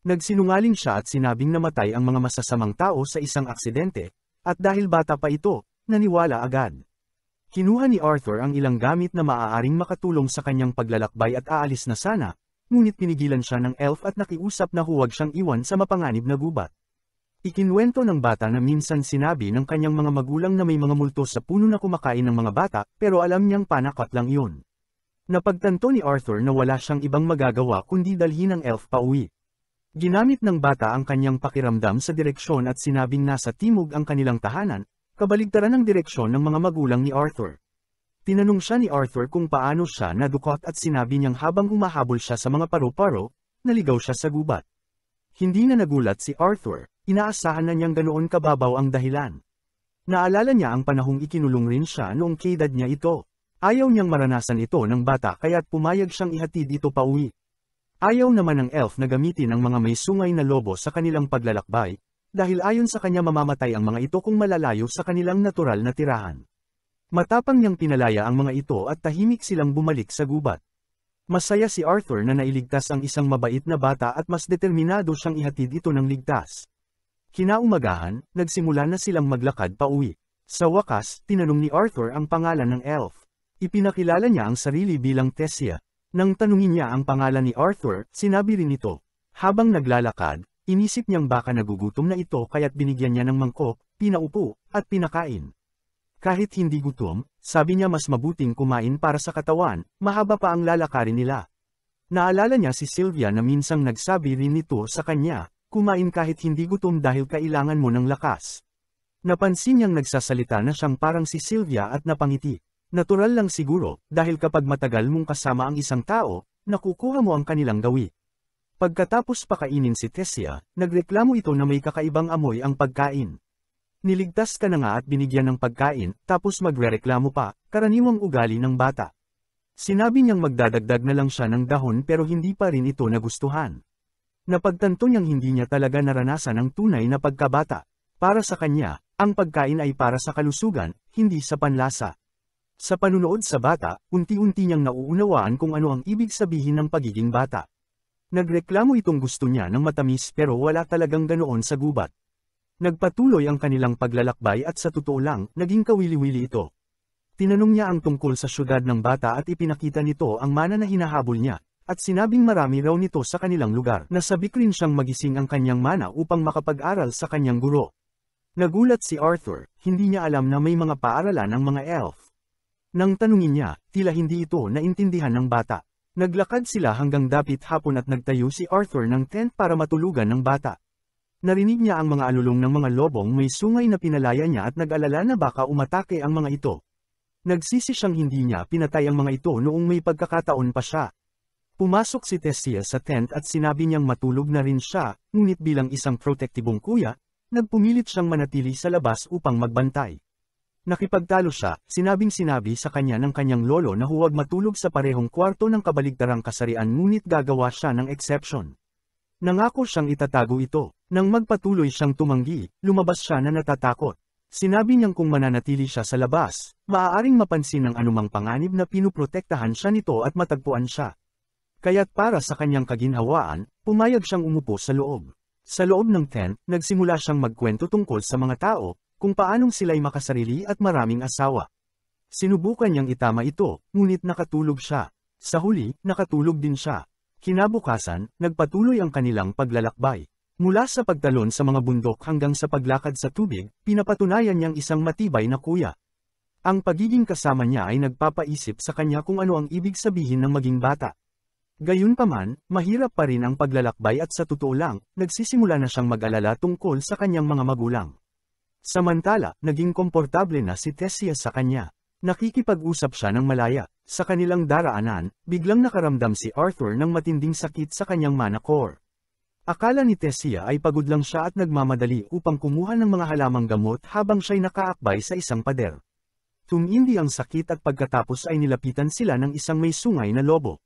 Speaker 1: Nagsinungaling siya at sinabing namatay ang mga masasamang tao sa isang aksidente, at dahil bata pa ito, naniwala agad. Kinuha ni Arthur ang ilang gamit na maaaring makatulong sa kanyang paglalakbay at aalis na sana, ngunit pinigilan siya ng elf at nakiusap na huwag siyang iwan sa mapanganib na gubat. Ikinwento ng bata na minsan sinabi ng kanyang mga magulang na may mga multo sa puno na kumakain ng mga bata, pero alam niyang panakot lang iyon. Napagtanto ni Arthur na wala siyang ibang magagawa kundi dalhin ang elf pauwi. Ginamit ng bata ang kanyang pakiramdam sa direksyon at sinabing nasa timog ang kanilang tahanan, kabaligtaran ng direksyon ng mga magulang ni Arthur. Tinanong siya ni Arthur kung paano siya nadukot at sinabi niyang habang humahabol siya sa mga paro-paro, naligaw siya sa gubat. Hindi na nagulat si Arthur, inaasahan na niyang ganoon kababaw ang dahilan. Naalala niya ang panahong ikinulong rin siya noong kaedad niya ito. Ayaw niyang maranasan ito ng bata kaya't pumayag siyang ihatid ito pauwi. Ayaw naman ng elf na gamitin ang mga may sungay na lobo sa kanilang paglalakbay, dahil ayon sa kanya mamamatay ang mga ito kung malalayo sa kanilang natural na tirahan. Matapang niyang pinalaya ang mga ito at tahimik silang bumalik sa gubat. Masaya si Arthur na nailigtas ang isang mabait na bata at mas determinado siyang ihatid ito ng ligtas. Kinaumagahan, nagsimula na silang maglakad pauwi. Sa wakas, tinanong ni Arthur ang pangalan ng elf. Ipinakilala niya ang sarili bilang Tessia. Nang tanungin niya ang pangalan ni Arthur, sinabi rin ito. Habang naglalakad, inisip niyang baka nagugutom na ito kaya't binigyan niya ng mangkok, pinaupo, at pinakain. Kahit hindi gutom, sabi niya mas mabuting kumain para sa katawan, mahaba pa ang lalakarin nila. Naalala niya si Sylvia na minsang nagsabi rin nito sa kanya, kumain kahit hindi gutom dahil kailangan mo ng lakas. Napansin niyang nagsasalita na siyang parang si Sylvia at napangiti. Natural lang siguro, dahil kapag matagal mong kasama ang isang tao, nakukuha mo ang kanilang gawi. Pagkatapos pakainin si Tessia, nagreklamo ito na may kakaibang amoy ang pagkain. Niligtas ka na nga at binigyan ng pagkain, tapos magrereklamo pa, karaniwang ugali ng bata. Sinabi niyang magdadagdag na lang siya ng dahon pero hindi pa rin ito nagustuhan. Napagtanto niyang hindi niya talaga naranasan ang tunay na pagkabata. Para sa kanya, ang pagkain ay para sa kalusugan, hindi sa panlasa. Sa panunood sa bata, unti-unti niyang nauunawaan kung ano ang ibig sabihin ng pagiging bata. Nagreklamo itong gusto niya ng matamis pero wala talagang ganoon sa gubat. Nagpatuloy ang kanilang paglalakbay at sa totoo lang, naging kawili-wili ito. Tinanong niya ang tungkol sa syudad ng bata at ipinakita nito ang mana na hinahabol niya, at sinabing marami raw nito sa kanilang lugar. Nasabik rin siyang magising ang kanyang mana upang makapag-aral sa kanyang guro. Nagulat si Arthur, hindi niya alam na may mga paaralan ang mga elf. Nang tanungin niya, tila hindi ito naintindihan ng bata. Naglakad sila hanggang dapit hapon at nagtayo si Arthur ng tent para matulugan ng bata. Narinig niya ang mga alulong ng mga lobong may sungay na pinalaya niya at nag-alala na baka umatake ang mga ito. Nagsisi siyang hindi niya pinatay ang mga ito noong may pagkakataon pa siya. Pumasok si Tessia sa tent at sinabi niyang matulog na rin siya, ngunit bilang isang protektibong kuya, nagpumilit siyang manatili sa labas upang magbantay. Nakipagtalo siya, sinabing-sinabi sa kanya ng kanyang lolo na huwag matulog sa parehong kwarto ng kabaligtarang kasarian ngunit gagawa siya ng exception. Nangako siyang itatago ito. Nang magpatuloy siyang tumanggi, lumabas siya na natatakot. Sinabi niyang kung mananatili siya sa labas, maaaring mapansin ng anumang panganib na pinuprotektahan siya nito at matagpuan siya. Kaya't para sa kanyang kaginhawaan, pumayag siyang umupo sa loob. Sa loob ng tent, nagsimula siyang magkwento tungkol sa mga tao, kung paanong sila'y makasarili at maraming asawa. Sinubukan niyang itama ito, ngunit nakatulog siya. Sa huli, nakatulog din siya. Kinabukasan, nagpatuloy ang kanilang paglalakbay. Mula sa pagtalon sa mga bundok hanggang sa paglakad sa tubig, pinapatunayan niyang isang matibay na kuya. Ang pagiging kasama niya ay nagpapaisip sa kanya kung ano ang ibig sabihin ng maging bata. Gayunpaman, mahirap pa rin ang paglalakbay at sa totoo lang, nagsisimula na siyang mag-alala tungkol sa kanyang mga magulang. Samantala, naging komportable na si Tessia sa kanya. Nakikipag-usap siya ng malaya. Sa kanilang daraanan, biglang nakaramdam si Arthur ng matinding sakit sa kanyang mana core. Akala ni Tessia ay pagod lang siya at nagmamadali upang kumuha ng mga halamang gamot habang siya'y nakaakbay sa isang pader. Tumindi ang sakit at pagkatapos ay nilapitan sila ng isang may sungay na lobo.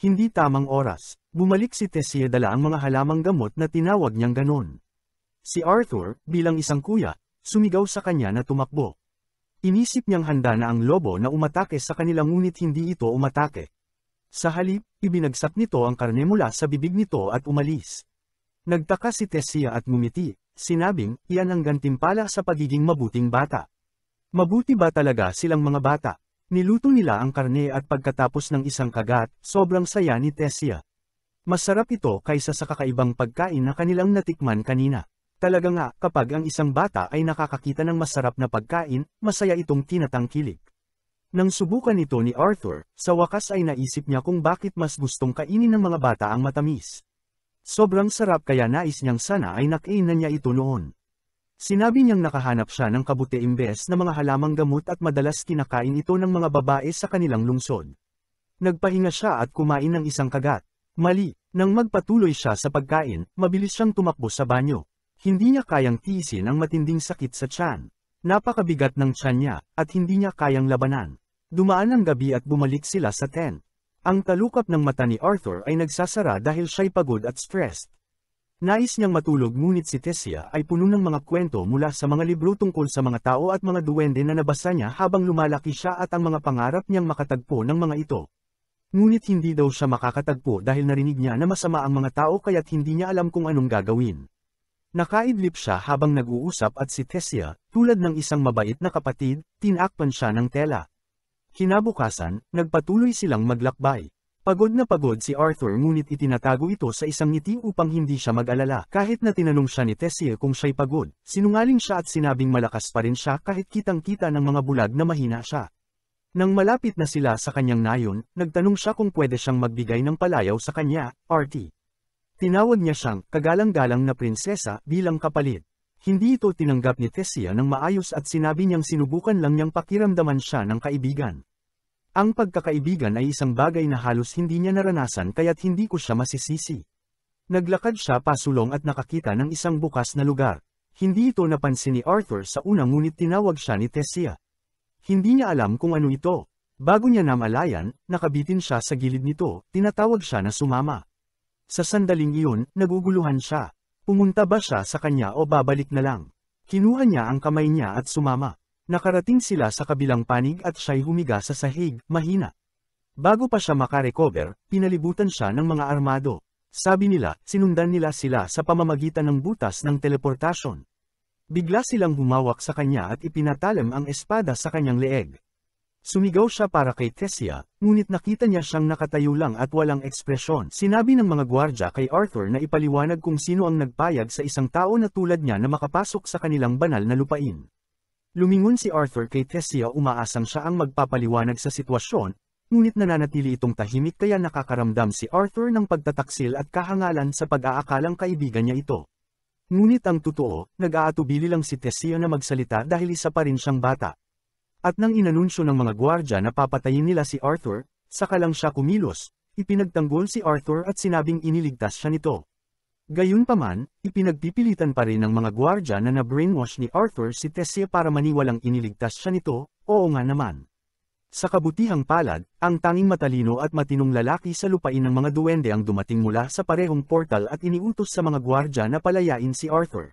Speaker 1: Hindi tamang oras, bumalik si Tessia dala ang mga halamang gamot na tinawag niyang ganon. Si Arthur, bilang isang kuya, sumigaw sa kanya na tumakbo. Inisip niyang handa na ang lobo na umatake sa kanila ngunit hindi ito umatake. Sa halip, ibinagsak nito ang karne mula sa bibig nito at umalis. Nagtaka si Tessia at ngumiti, sinabing, iyan ang gantimpala sa pagiging mabuting bata. Mabuti ba talaga silang mga bata? Niluto nila ang karne at pagkatapos ng isang kagat, sobrang saya ni Tessia. Masarap ito kaysa sa kakaibang pagkain na kanilang natikman kanina. Talaga nga, kapag ang isang bata ay nakakakita ng masarap na pagkain, masaya itong tinatangkilik. Nang subukan ito ni Arthur, sa wakas ay naisip niya kung bakit mas gustong kainin ng mga bata ang matamis. Sobrang sarap kaya nais niyang sana ay nakain na niya ito noon. Sinabi niyang nakahanap siya ng kabute imbes na mga halamang gamot at madalas kinakain ito ng mga babae sa kanilang lungsod. Nagpahinga siya at kumain ng isang kagat. Mali, nang magpatuloy siya sa pagkain, mabilis siyang tumakbo sa banyo. Hindi niya kayang tiisin ang matinding sakit sa tiyan. Napakabigat ng tiyan niya, at hindi niya kayang labanan. Dumaan ang gabi at bumalik sila sa tent. Ang talukap ng mata ni Arthur ay nagsasara dahil siya'y pagod at stressed. Nais niyang matulog ngunit si Tessia ay puno ng mga kwento mula sa mga libro tungkol sa mga tao at mga duwende na nabasa niya habang lumalaki siya at ang mga pangarap niyang makatagpo ng mga ito. Ngunit hindi daw siya makakatagpo dahil narinig niya na masama ang mga tao kaya't hindi niya alam kung anong gagawin. Nakaidlip siya habang nag-uusap at si Tessia, tulad ng isang mabait na kapatid, tinakpan siya ng tela. Kinabukasan, nagpatuloy silang maglakbay. Pagod na pagod si Arthur ngunit itinatago ito sa isang ngiti upang hindi siya mag-alala. Kahit na tinanong siya ni Tessia kung siya'y pagod, sinungaling siya at sinabing malakas pa rin siya kahit kitang-kita ng mga bulag na mahina siya. Nang malapit na sila sa kanyang nayon, nagtanong siya kung pwede siyang magbigay ng palayaw sa kanya, Artie. Tinawag niya siyang kagalang-galang na prinsesa bilang kapalit. Hindi ito tinanggap ni Tessia ng maayos at sinabi niyang sinubukan lang niyang pakiramdaman siya ng kaibigan. Ang pagkakaibigan ay isang bagay na halos hindi niya naranasan kaya't hindi ko siya masisisi. Naglakad siya pasulong at nakakita ng isang bukas na lugar. Hindi ito napansin ni Arthur sa una ngunit tinawag siya ni Tessia. Hindi niya alam kung ano ito. Bago niya namalayan, nakabitin siya sa gilid nito, tinatawag siya na sumama. Sa sandaling iyon, naguguluhan siya. Pumunta ba siya sa kanya o babalik na lang? Kinuha niya ang kamay niya at sumama. Nakarating sila sa kabilang panig at siya'y humiga sa sahig, mahina. Bago pa siya makarecover, pinalibutan siya ng mga armado. Sabi nila, sinundan nila sila sa pamamagitan ng butas ng teleportasyon. Bigla silang humawak sa kanya at ipinatalim ang espada sa kanyang leeg. Sumigaw siya para kay Tessia, ngunit nakita niya siyang nakatayo lang at walang ekspresyon. Sinabi ng mga gwardya kay Arthur na ipaliwanag kung sino ang nagpayag sa isang tao na tulad niya na makapasok sa kanilang banal na lupain. Lumingon si Arthur kay Tessia, umaasang siya ang magpapaliwanag sa sitwasyon, ngunit nananatili itong tahimik kaya nakakaramdam si Arthur ng pagtataksil at kahangalan sa pag-aakalang kaibigan niya ito. Ngunit ang totoo, nag-aatubili lang si Tessia na magsalita dahil isa pa rin siyang bata. At nang inanunsyo ng mga gwardya na papatayin nila si Arthur, saka lang siya kumilos, ipinagtanggol si Arthur at sinabing iniligtas siya nito. Gayunpaman, ipinagpipilitan pa rin ng mga gwardya na na-brainwash ni Arthur si Tessia para maniwalang iniligtas siya nito, oo nga naman. Sa kabutihang palad, ang tanging matalino at matinong lalaki sa lupain ng mga duwende ang dumating mula sa parehong portal at iniutos sa mga gwardya na palayain si Arthur.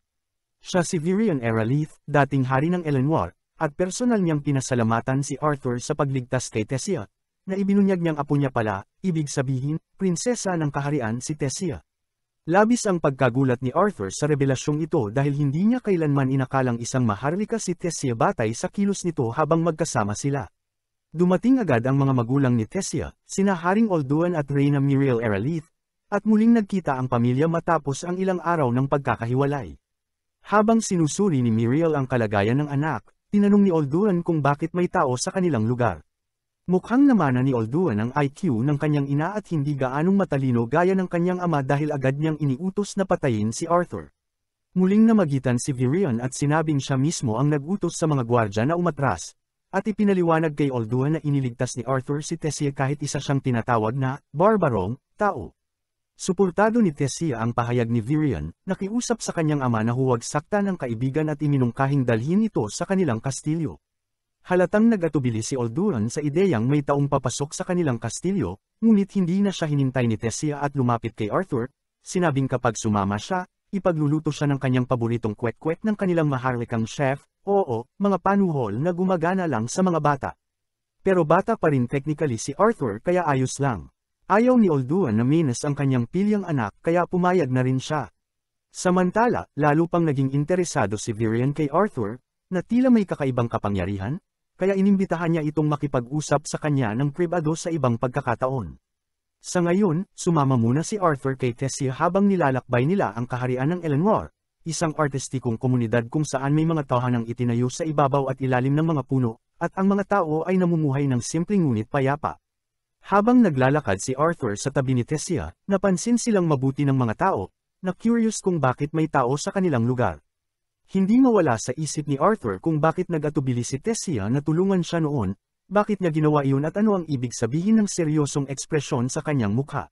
Speaker 1: Siya si Virion Eralith, dating hari ng Eleanor, at personal niyang pinasalamatan si Arthur sa pagligtas kay Tessia, na ibinunyag niyang apo niya pala, ibig sabihin, prinsesa ng kaharian si Tessia. Labis ang pagkagulat ni Arthur sa revelasyong ito dahil hindi niya kailanman inakalang isang maharlika si Tessia batay sa kilos nito habang magkasama sila. Dumating agad ang mga magulang ni Tessia, sina Haring Olduan at Reyna Miriel Eralith, at muling nagkita ang pamilya matapos ang ilang araw ng pagkakahiwalay. Habang sinusuri ni Miriel ang kalagayan ng anak, tinanong ni Olduan kung bakit may tao sa kanilang lugar. Mukhang namana ni Olduan ang IQ ng kanyang ina at hindi gaanong matalino gaya ng kanyang ama dahil agad niyang iniutos na patayin si Arthur. Muling namagitan si Virion at sinabing siya mismo ang nag-utos sa mga gwardya na umatras, at ipinaliwanag kay Olduan na iniligtas ni Arthur si Tessia kahit isa siyang tinatawag na barbarong tao. Suportado ni Tessia ang pahayag ni Virion, nakiusap sa kanyang ama na huwag saktan ng kaibigan at iminungkahing dalhin ito sa kanilang kastilyo. Halatang nag-atubili si Olduan sa ideyang may taong papasok sa kanilang kastilyo, ngunit hindi na siya hinintay ni Tessia at lumapit kay Arthur, sinabing kapag sumama siya, ipagluluto siya ng kanyang paboritong kwek-kwek ng kanilang maharlikang chef, oo, mga panuhol na gumagana lang sa mga bata. Pero bata pa rin technically si Arthur kaya ayos lang. Ayaw ni Olduan na minas ang kanyang pilyang anak kaya pumayag na rin siya. Samantala, lalo pang naging interesado si Virion kay Arthur, na tila may kakaibang kapangyarihan, kaya inimbitahan niya itong makipag-usap sa kanya ng pribado sa ibang pagkakataon. Sa ngayon, sumama muna si Arthur kay Tessia habang nilalakbay nila ang kaharian ng Eleanor, isang artistikong komunidad kung saan may mga tahanang itinayo sa ibabaw at ilalim ng mga puno, at ang mga tao ay namumuhay ng simpleng ngunit payapa. Habang naglalakad si Arthur sa tabi ni Tessia, napansin silang mabuti ng mga tao, na curious kung bakit may tao sa kanilang lugar. Hindi mawala sa isip ni Arthur kung bakit nag-atubili si Tessia na tulungan siya noon, bakit niya ginawa iyon at ano ang ibig sabihin ng seryosong ekspresyon sa kanyang mukha.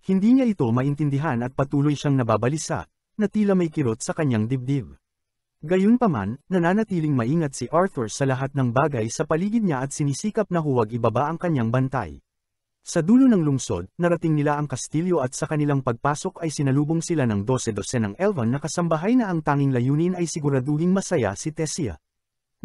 Speaker 1: Hindi niya ito maintindihan at patuloy siyang nababalisa, na tila may kirot sa kanyang dibdib. Gayunpaman, nananatiling maingat si Arthur sa lahat ng bagay sa paligid niya at sinisikap na huwag ibaba ang kanyang bantay. Sa dulo ng lungsod, narating nila ang kastilyo at sa kanilang pagpasok ay sinalubong sila ng 12 ng Elvan na kasambahay na ang tanging layunin ay siguraduhing masaya si Tessia.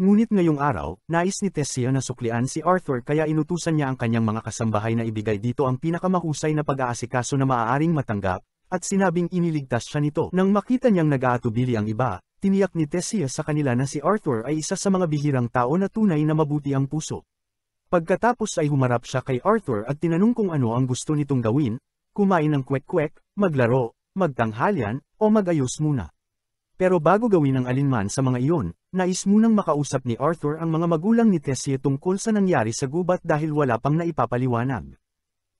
Speaker 1: Ngunit ngayong araw, nais ni Tessia na suklian si Arthur kaya inutusan niya ang kanyang mga kasambahay na ibigay dito ang pinakamahusay na pag-aasikaso na maaaring matanggap, at sinabing iniligtas siya nito. Nang makita niyang nag-aatubili ang iba, tiniyak ni Tessia sa kanila na si Arthur ay isa sa mga bihirang tao na tunay na mabuti ang puso. Pagkatapos ay humarap siya kay Arthur at tinanong kung ano ang gusto nitong gawin, kumain ng kwek-kwek, maglaro, magtanghalian, o magayos muna. Pero bago gawin ang alinman sa mga iyon, nais munang makausap ni Arthur ang mga magulang ni Tessia tungkol sa nangyari sa gubat dahil wala pang naipapaliwanag.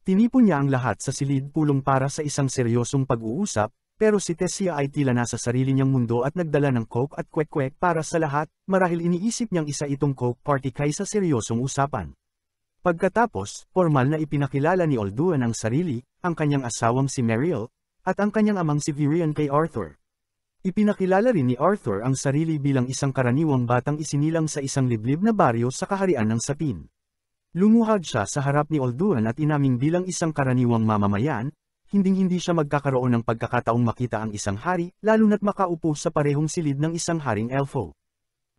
Speaker 1: Tinipon niya ang lahat sa silid pulong para sa isang seryosong pag-uusap, pero si Tessia ay tila nasa sarili niyang mundo at nagdala ng coke at kwek-kwek para sa lahat, marahil iniisip niyang isa itong coke party kaysa seryosong usapan. Pagkatapos, formal na ipinakilala ni Olduan ang sarili, ang kanyang asawang si Miriel, at ang kanyang amang si Virion kay Arthur. Ipinakilala rin ni Arthur ang sarili bilang isang karaniwang batang isinilang sa isang liblib na baryo sa kaharian ng Sapin. Lumuhad siya sa harap ni Olduan at inaming bilang isang karaniwang mamamayan, hinding-hindi siya magkakaroon ng pagkakataong makita ang isang hari, lalo na't makaupo sa parehong silid ng isang haring elfo.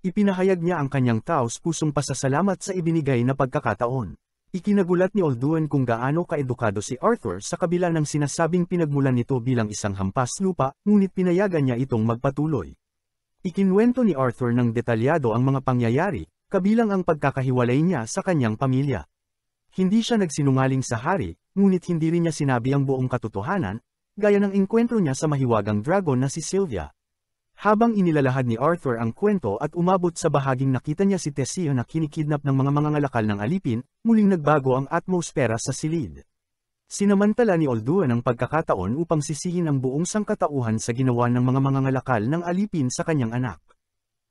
Speaker 1: Ipinahayag niya ang kanyang taos-pusong pasasalamat sa ibinigay na pagkakataon. Ikinagulat ni Olduan kung gaano kaedukado si Arthur sa kabila ng sinasabing pinagmulan nito bilang isang hampas lupa, ngunit pinayagan niya itong magpatuloy. Ikinwento ni Arthur ng detalyado ang mga pangyayari, kabilang ang pagkakahiwalay niya sa kanyang pamilya. Hindi siya nagsinungaling sa hari, ngunit hindi rin niya sinabi ang buong katotohanan, gaya ng engkwentro niya sa mahiwagang dragon na si Sylvia. Habang inilalahad ni Arthur ang kwento at umabot sa bahaging nakita niya si Tessia na kinikidnap ng mga mangangalakal ng alipin, muling nagbago ang atmosfera sa silid. Sinamantala ni Olduan ang pagkakataon upang sisihin ang buong sangkatauhan sa ginawa ng mga mangangalakal ng alipin sa kanyang anak.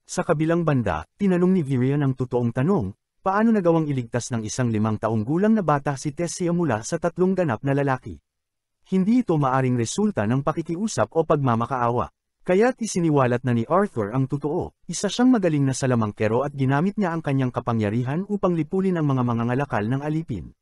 Speaker 1: Sa kabilang banda, tinanong ni Virion ang totoong tanong, paano nagawang iligtas ng isang 5 taong gulang na bata si Tessia mula sa 3 ganap na lalaki? Hindi ito maaring resulta ng pakikiusap o pagmamakaawa. Kaya't isiniwalat na ni Arthur ang totoo, isa siyang magaling na salamangkero at ginamit niya ang kanyang kapangyarihan upang lipulin ang mga mangangalakal ng alipin.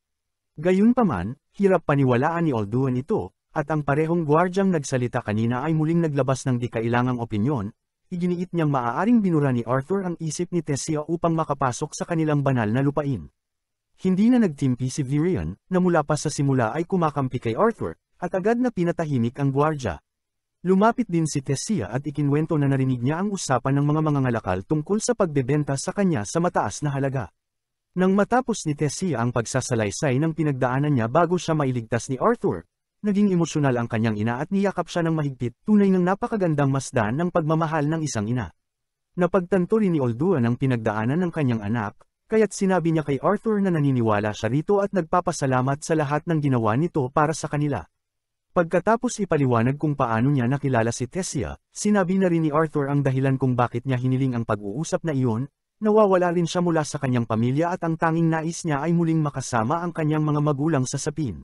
Speaker 1: Gayunpaman, hirap paniwalaan ni Olduan ito, at ang parehong gwardyang nagsalita kanina ay muling naglabas ng di kailangang opinyon, iginiit niyang maaaring binura ni Arthur ang isip ni Tessia upang makapasok sa kanilang banal na lupain. Hindi na nagtimpi si Virion, na mula pa sa simula ay kumakampi kay Arthur, at agad na pinatahimik ang gwardya. Lumapit din si Tessia at ikinwento na narinig niya ang usapan ng mga mangangalakal tungkol sa pagbebenta sa kanya sa mataas na halaga. Nang matapos ni Tessia ang pagsasalaysay ng pinagdaanan niya bago siya mailigtas ni Arthur, naging emosyonal ang kanyang ina at niyakap siya ng mahigpit, tunay ng napakagandang masdan ng pagmamahal ng isang ina. Napagtanto rin ni Olduan ang pinagdaanan ng kanyang anak, kaya't sinabi niya kay Arthur na naniniwala siya rito at nagpapasalamat sa lahat ng ginawa nito para sa kanila. Pagkatapos ipaliwanag kung paano niya nakilala si Tessia, sinabi na rin ni Arthur ang dahilan kung bakit niya hiniling ang pag-uusap na iyon, nawawala rin siya mula sa kanyang pamilya at ang tanging nais niya ay muling makasama ang kanyang mga magulang sa sapin.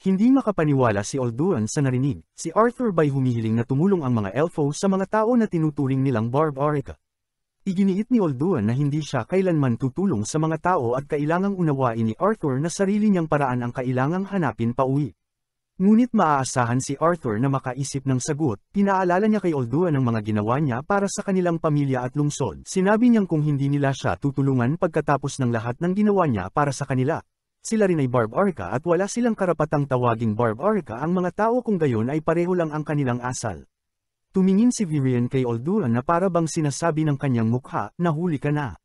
Speaker 1: Hindi makapaniwala si Olduan sa narinig, si Arthur ba'y humihiling na tumulong ang mga elfo sa mga tao na tinuturing nilang barbaric. Iginiit ni Olduan na hindi siya kailanman tutulong sa mga tao at kailangang unawain ni Arthur na sarili niyang paraan ang kailangang hanapin pauwi. Ngunit maaasahan si Arthur na makaisip ng sagot, pinaalala niya kay Olduan ang mga ginawa niya para sa kanilang pamilya at lungsod. Sinabi niyang kung hindi nila siya tutulungan pagkatapos ng lahat ng ginawa niya para sa kanila, sila rin ay barbarica at wala silang karapatang tawaging barbarica ang mga tao kung gayon ay pareho lang ang kanilang asal. Tumingin si Virion kay Olduan na para bang sinasabi ng kanyang mukha, nahuli ka na.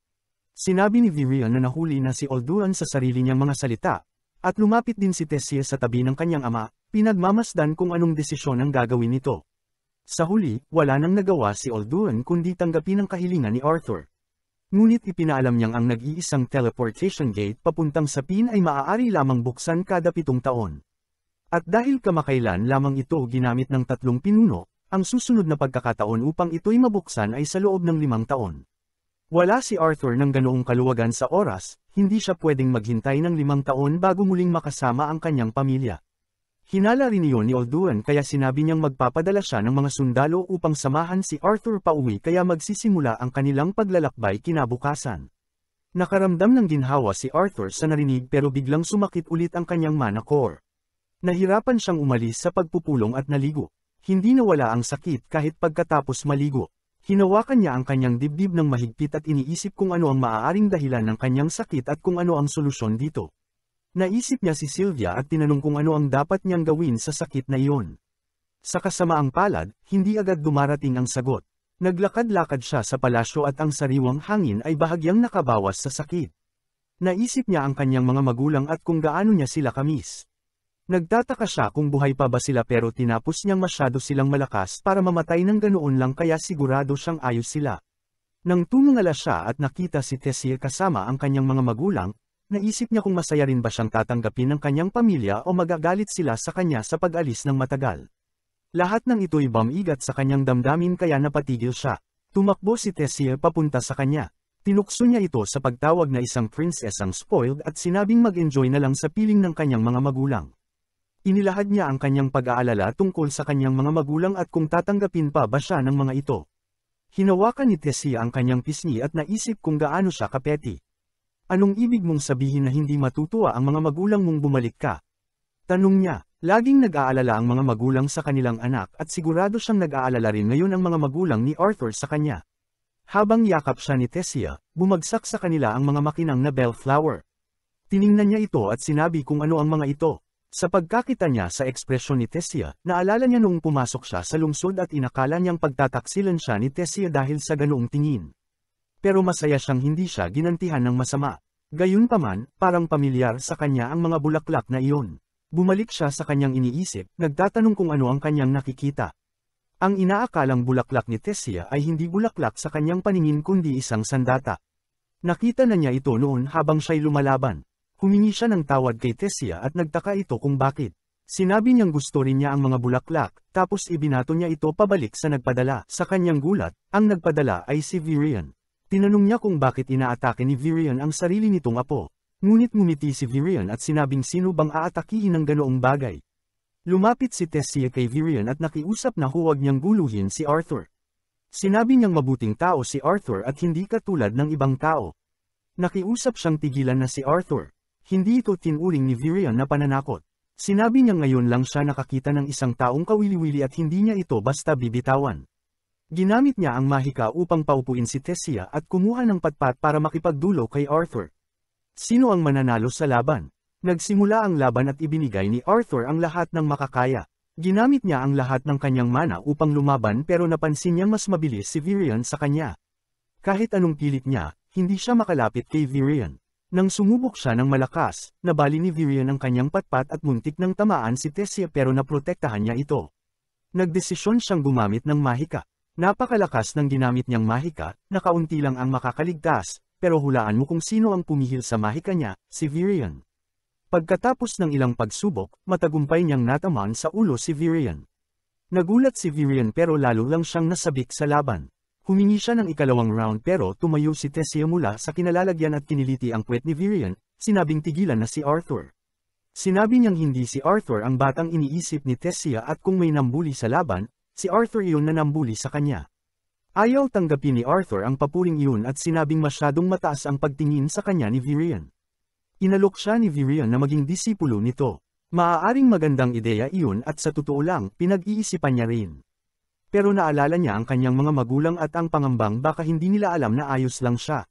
Speaker 1: Sinabi ni Virion na nahuli na si Olduan sa sarili niyang mga salita, at lumapit din si Tessia sa tabi ng kanyang ama, pinagmamasdan kung anong desisyon ang gagawin nito. Sa huli, wala nang nagawa si Olduan kundi tanggapin ang kahilingan ni Arthur. Ngunit ipinaalam niyang ang nag-iisang teleportation gate papuntang sapin ay maaari lamang buksan kada 7 taon. At dahil kamakailan lamang ito ginamit ng 3 pinuno, ang susunod na pagkakataon upang ito'y mabuksan ay sa loob ng 5 taon. Wala si Arthur ng ganoong kaluwagan sa oras, hindi siya pwedeng maghintay ng 5 taon bago muling makasama ang kanyang pamilya. Hinala rin iyon ni Olduan kaya sinabi niyang magpapadala siya ng mga sundalo upang samahan si Arthur pauwi kaya magsisimula ang kanilang paglalakbay kinabukasan. Nakaramdam ng ginhawa si Arthur sa narinig pero biglang sumakit ulit ang kanyang mana core. Nahirapan siyang umalis sa pagpupulong at naligo. Hindi nawala ang sakit kahit pagkatapos maligo. Hinawakan niya ang kanyang dibdib ng mahigpit at iniisip kung ano ang maaaring dahilan ng kanyang sakit at kung ano ang solusyon dito. Naisip niya si Sylvia at tinanong kung ano ang dapat niyang gawin sa sakit na iyon. Sa kasamaang palad, hindi agad dumarating ang sagot. Naglakad-lakad siya sa palasyo at ang sariwang hangin ay bahagyang nakabawas sa sakit. Naisip niya ang kanyang mga magulang at kung gaano niya sila kamiss. Nagtataka siya kung buhay pa ba sila pero tinapos niyang masyado silang malakas para mamatay ng ganoon lang kaya sigurado siyang ayos sila. Nang tumingala siya at nakita si Tessia kasama ang kanyang mga magulang, naisip niya kung masaya rin ba siyang tatanggapin ng kanyang pamilya o magagalit sila sa kanya sa pag-alis ng matagal. Lahat ng ito'y bumigat sa kanyang damdamin kaya napatigil siya. Tumakbo si Tessia papunta sa kanya. Tinukso niya ito sa pagtawag na isang princess ang spoiled at sinabing mag-enjoy na lang sa piling ng kanyang mga magulang. Inilahad niya ang kanyang pag-aalala tungkol sa kanyang mga magulang at kung tatanggapin pa ba siya ng mga ito. Hinawakan ni Tessia ang kanyang pisngi at naisip kung gaano siya kapeti. Anong ibig mong sabihin na hindi matutuwa ang mga magulang mong bumalik ka? Tanong niya, laging nag-aalala ang mga magulang sa kanilang anak at sigurado siyang nag-aalala rin ngayon ang mga magulang ni Arthur sa kanya. Habang yakap siya ni Tessia, bumagsak sa kanila ang mga makinang na bellflower. Tiningnan niya ito at sinabi kung ano ang mga ito. Sa pagkakita niya sa ekspresyon ni Tessia, naalala niya noong pumasok siya sa lungsod at inakala niyang pagtataksilan siya ni Tessia dahil sa ganoong tingin. Pero masaya siyang hindi siya ginantihan ng masama. Gayunpaman, parang pamilyar sa kanya ang mga bulaklak na iyon. Bumalik siya sa kanyang iniisip, nagtatanong kung ano ang kanyang nakikita. Ang inaakalang bulaklak ni Tessia ay hindi bulaklak sa kanyang paningin kundi isang sandata. Nakita na niya ito noon habang siya'y lumalaban. Humingi siya ng tawad kay Tessia at nagtaka ito kung bakit. Sinabi niyang gusto rin niya ang mga bulaklak, tapos ibinato niya ito pabalik sa nagpadala. Sa kanyang gulat, ang nagpadala ay si Virion. Tinanong niya kung bakit inaatake ni Virion ang sarili nitong apo. Ngunit ngumiti si Virion at sinabing sino bang aatakihin ng ganoong bagay. Lumapit si Tessia kay Virion at nakiusap na huwag niyang guluhin si Arthur. Sinabi niyang mabuting tao si Arthur at hindi katulad ng ibang tao. Nakiusap siyang tigilan na si Arthur. Hindi ito tinuring ni Virion na pananakot. Sinabi niya ngayon lang siya nakakita ng isang taong kawili-wili at hindi niya ito basta bibitawan. Ginamit niya ang mahika upang paupuin si Tessia at kumuha ng patpat para makipagdulo kay Arthur. Sino ang mananalo sa laban? Nagsimula ang laban at ibinigay ni Arthur ang lahat ng makakaya. Ginamit niya ang lahat ng kanyang mana upang lumaban pero napansin niyang mas mabilis si Virion sa kanya. Kahit anong pilit niya, hindi siya makalapit kay Virion. Nang sumubok siya ng malakas, nabali ni Virion ang kanyang patpat at muntik ng tamaan si Tessia pero naprotektahan niya ito. Nagdesisyon siyang gumamit ng mahika. Napakalakas ng ginamit niyang mahika, nakaunti lang ang makakaligtas, pero hulaan mo kung sino ang pumihil sa mahika niya, si Virion. Pagkatapos ng ilang pagsubok, matagumpay niyang natamaan sa ulo si Virion. Nagulat si Virion pero lalo lang siyang nasabik sa laban. Humingi siya ng ikalawang round pero tumayo si Tessia mula sa kinalalagyan at kiniliti ang puwet ni Virion, sinabing tigilan na si Arthur. Sinabi niyang hindi si Arthur ang batang iniisip ni Tessia at kung may nambuli sa laban, si Arthur iyon na nambuli sa kanya. Ayaw tanggapin ni Arthur ang papuring iyon at sinabing masyadong mataas ang pagtingin sa kanya ni Virion. Inalok siya ni Virion na maging disipulo nito. Maaaring magandang ideya iyon at sa totoo lang, pinag-iisipan niya rin. Pero naalala niya ang kanyang mga magulang at ang pangambang baka hindi nila alam na ayos lang siya.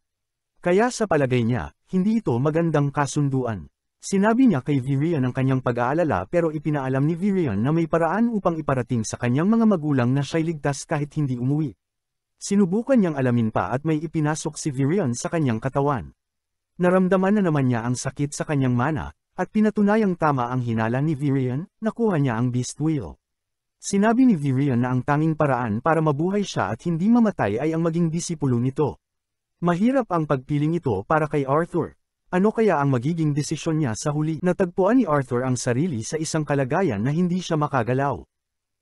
Speaker 1: Kaya sa palagay niya, hindi ito magandang kasunduan. Sinabi niya kay Virion ang kanyang pag-aalala pero ipinaalam ni Virion na may paraan upang iparating sa kanyang mga magulang na siya'y ligtas kahit hindi umuwi. Sinubukan niyang alamin pa at may ipinasok si Virion sa kanyang katawan. Naramdaman na naman niya ang sakit sa kanyang mana, at pinatunayang tama ang hinala ni Virion, nakuha niya ang Beast Wheel. Sinabi ni Virion na ang tanging paraan para mabuhay siya at hindi mamatay ay ang maging disipulo nito. Mahirap ang pagpiling ito para kay Arthur. Ano kaya ang magiging desisyon niya sa huli? Natagpuan ni Arthur ang sarili sa isang kalagayan na hindi siya makagalaw.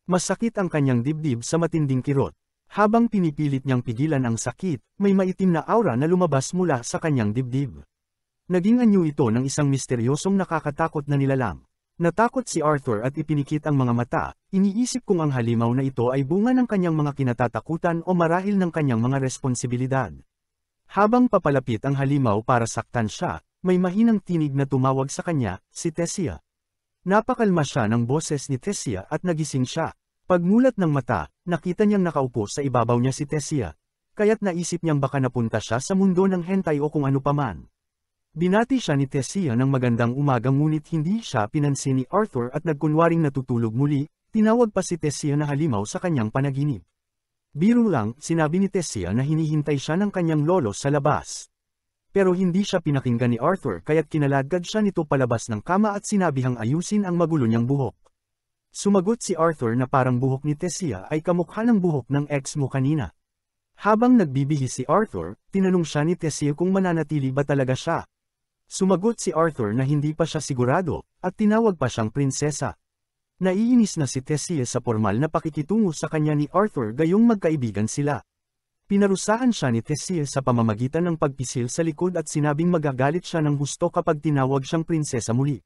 Speaker 1: Masakit ang kanyang dibdib sa matinding kirot. Habang pinipilit niyang pigilan ang sakit, may maitim na aura na lumabas mula sa kanyang dibdib. Naging anyo ito ng isang misteryosong nakakatakot na nilalang. Natakot si Arthur at ipinikit ang mga mata, iniisip kung ang halimaw na ito ay bunga ng kanyang mga kinatatakutan o marahil ng kanyang mga responsibilidad. Habang papalapit ang halimaw para saktan siya, may mahinang tinig na tumawag sa kanya, si Tessia. Napakalma siya ng boses ni Tessia at nagising siya. Pagmulat ng mata, nakita niyang nakaupo sa ibabaw niya si Tessia. Kaya't naisip niyang baka napunta siya sa mundo ng hentai o kung ano paman. Binati siya ni Tessia ng magandang umaga ngunit hindi siya pinansin ni Arthur at nagkunwaring natutulog muli, tinawag pa si Tessia na halimaw sa kanyang panaginip. Biro lang, sinabi ni Tessia na hinihintay siya ng kanyang lolo sa labas. Pero hindi siya pinakinggan ni Arthur kaya't kinaladkad siya nito palabas ng kama at sinabihang ayusin ang magulo niyang buhok. Sumagot si Arthur na parang buhok ni Tessia ay kamukha ng buhok ng ex mo kanina. Habang nagbibihis si Arthur, tinanong siya ni Tessia kung mananatili ba talaga siya. Sumagot si Arthur na hindi pa siya sigurado, at tinawag pa siyang prinsesa. Naiinis na si Tessia sa formal na pakikitungo sa kanya ni Arthur gayong magkaibigan sila. Pinarusahan siya ni Tessia sa pamamagitan ng pagpisil sa likod at sinabing magagalit siya ng husto kapag tinawag siyang prinsesa muli.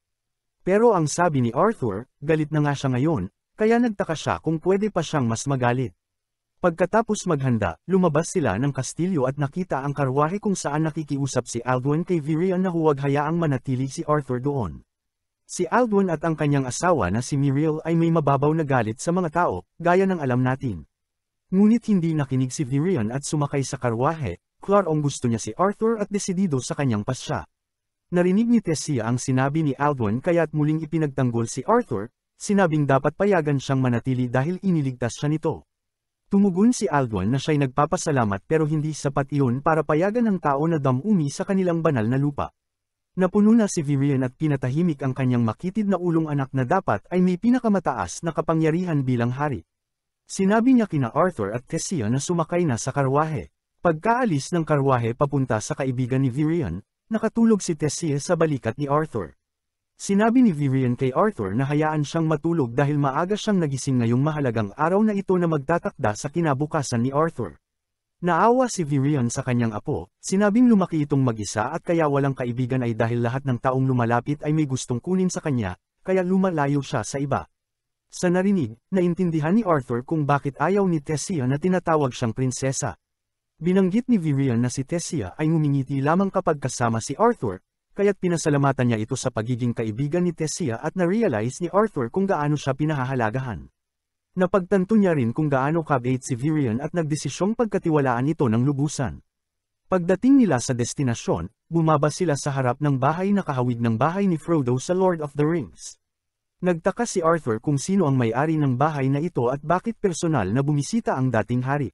Speaker 1: Pero ang sabi ni Arthur, galit na nga siya ngayon, kaya nagtaka siya kung pwede pa siyang mas magalit. Pagkatapos maghanda, lumabas sila ng kastilyo at nakita ang karwahe kung saan nakikiusap si Aldwin kay Virion na huwag hayaang manatili si Arthur doon. Si Aldwin at ang kanyang asawa na si Miriel ay may mababaw na galit sa mga tao, gaya ng alam natin. Ngunit hindi nakinig si Virion at sumakay sa karwahe, klarong gusto niya si Arthur at desidido sa kanyang pasya. Narinig ni Tessia ang sinabi ni Alduin kaya't muling ipinagtanggol si Arthur, sinabing dapat payagan siyang manatili dahil iniligtas siya nito. Tumugon si Alduin na siya'y nagpapasalamat pero hindi sapat iyon para payagan ng tao na damumi sa kanilang banal na lupa. Napuno na si Virion at pinatahimik ang kanyang makitid na ulong anak na dapat ay may pinakamataas na kapangyarihan bilang hari. Sinabi niya kina Arthur at Tessia na sumakay na sa karwahe. Pagkaalis ng karwahe papunta sa kaibigan ni Virion, nakatulog si Tessia sa balikat ni Arthur. Sinabi ni Virion kay Arthur na hayaan siyang matulog dahil maaga siyang nagising ngayong mahalagang araw na ito na magtatakda sa kinabukasan ni Arthur. Naawa si Virion sa kanyang apo, sinabing lumaki itong mag-isa at kaya walang kaibigan ay dahil lahat ng taong lumalapit ay may gustong kunin sa kanya, kaya lumalayo siya sa iba. Sa narinig, naintindihan ni Arthur kung bakit ayaw ni Tessia na tinatawag siyang prinsesa. Binanggit ni Virion na si Tessia ay ngumingiti lamang kapag kasama si Arthur, kaya't pinasalamatan niya ito sa pagiging kaibigan ni Tessia at na-realize ni Arthur kung gaano siya pinahahalagahan. Napagtanto niya rin kung gaano kabait si Virion at nagdesisyong pagkatiwalaan ito ng lubusan. Pagdating nila sa destinasyon, bumaba sila sa harap ng bahay na kahawig ng bahay ni Frodo sa Lord of the Rings. Nagtaka si Arthur kung sino ang may-ari ng bahay na ito at bakit personal na bumisita ang dating hari.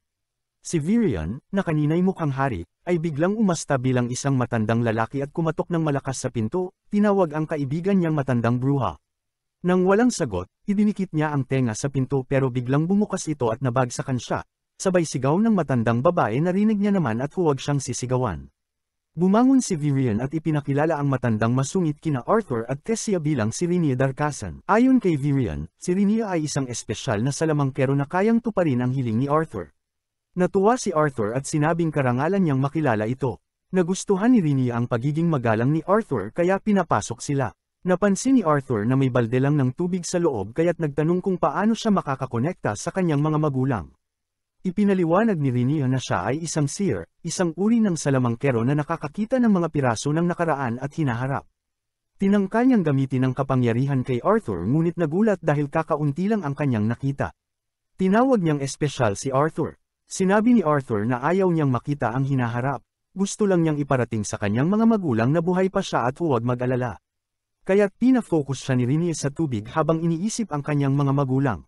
Speaker 1: Si Virion, na kanina'y mukhang hari, ay biglang umasta bilang isang matandang lalaki at kumatok ng malakas sa pinto, tinawag ang kaibigan niyang matandang bruha. Nang walang sagot, idinikit niya ang tenga sa pinto pero biglang bumukas ito at nabagsakan siya. Sabay sigaw ng matandang babae narinig niya naman at huwag siyang sisigawan. Bumangon si Virion at ipinakilala ang matandang masungit kina Arthur at Tessia bilang si Rhaenyra Darkazan. Ayon kay Virion, si Rhaenyra ay isang espesyal na salamangkero na kayang tuparin ang hiling ni Arthur. Natuwa si Arthur at sinabing karangalan niyang makilala ito. Nagustuhan ni Rhaenyra ang pagiging magalang ni Arthur kaya pinapasok sila. Napansin ni Arthur na may balde lang ng tubig sa loob kaya't nagtanong kung paano siya makakakonekta sa kanyang mga magulang. Ipinaliwanag ni Rhaenyra na siya ay isang seer, isang uri ng salamangkero na nakakakita ng mga piraso ng nakaraan at hinaharap. Tinangka niyang gamitin ang kapangyarihan kay Arthur ngunit nagulat dahil kakaunti lang ang kanyang nakita. Tinawag niyang espesyal si Arthur. Sinabi ni Arthur na ayaw niyang makita ang hinaharap. Gusto lang niyang iparating sa kanyang mga magulang na buhay pa siya at huwag mag-alala. Kaya't pina-focus siya ni Rhaenyra sa tubig habang iniisip ang kanyang mga magulang.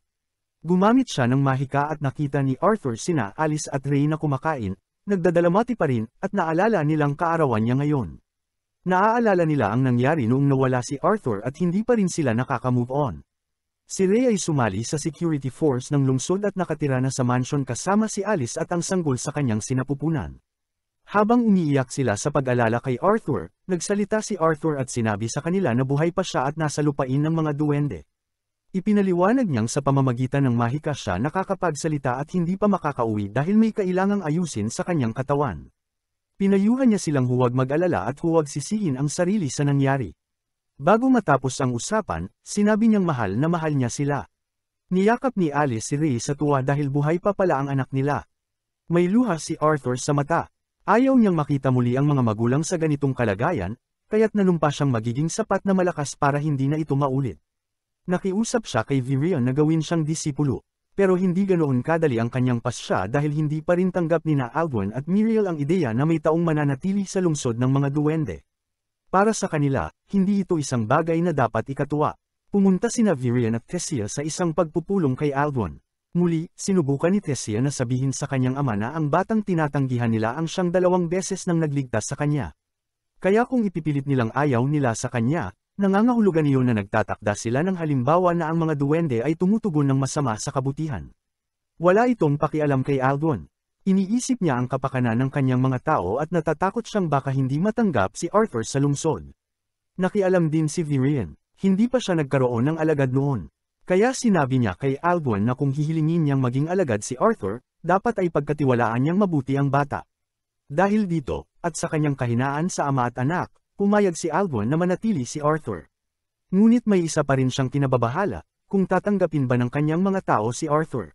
Speaker 1: Gumamit siya ng mahika at nakita ni Arthur sina Alice at Ray na kumakain, nagdadalamati pa rin, at naalala nilang kaarawan niya ngayon. Naaalala nila ang nangyari noong nawala si Arthur at hindi pa rin sila nakaka-move on. Si Ray ay sumali sa security force ng lungsod at nakatira na sa mansion kasama si Alice at ang sanggol sa kanyang sinapupunan. Habang umiiyak sila sa pag-alala kay Arthur, nagsalita si Arthur at sinabi sa kanila na buhay pa siya at nasa lupain ng mga duwende. Ipinaliwanag niyang sa pamamagitan ng mahika siya nakakapagsalita at hindi pa makakauwi dahil may kailangang ayusin sa kanyang katawan. Pinayuhan niya silang huwag mag-alala at huwag sisihin ang sarili sa nangyari. Bago matapos ang usapan, sinabi niyang mahal na mahal niya sila. Niyakap ni Alice si Ray sa tuwa dahil buhay pa pala ang anak nila. May luha si Arthur sa mata. Ayaw niyang makita muli ang mga magulang sa ganitong kalagayan, kaya't nanumpa siyang magiging sapat na malakas para hindi na ito maulit. Nakiusap siya kay Virion na gawin siyang disipulo, pero hindi ganoon kadali ang kanyang pasya dahil hindi pa rin tanggap ni Alduin at Miriel ang ideya na may taong mananatili sa lungsod ng mga duwende. Para sa kanila, hindi ito isang bagay na dapat ikatuwa. Pumunta sina Virion at Tessia sa isang pagpupulong kay Alduin. Muli, sinubukan ni Tessia na sabihin sa kanyang ama na ang batang tinatanggihan nila ang siyang 2 beses nang nagligtas sa kanya. Kaya kung ipipilit nilang ayaw nila sa kanya, nangangahulugan iyon na nagtatakda sila ng halimbawa na ang mga duwende ay tumutugon ng masama sa kabutihan. Wala itong pakialam kay Alduin. Iniisip niya ang kapakanan ng kanyang mga tao at natatakot siyang baka hindi matanggap si Arthur sa lungsod. Nakialam din si Virion, hindi pa siya nagkaroon ng alagad noon. Kaya sinabi niya kay Alduin na kung hihilingin niyang maging alagad si Arthur, dapat ay pagkatiwalaan niyang mabuti ang bata. Dahil dito, at sa kanyang kahinaan sa ama at anak, pumayag si Alduin na manatili si Arthur. Ngunit may isa pa rin siyang kinababahala, kung tatanggapin ba ng kanyang mga tao si Arthur.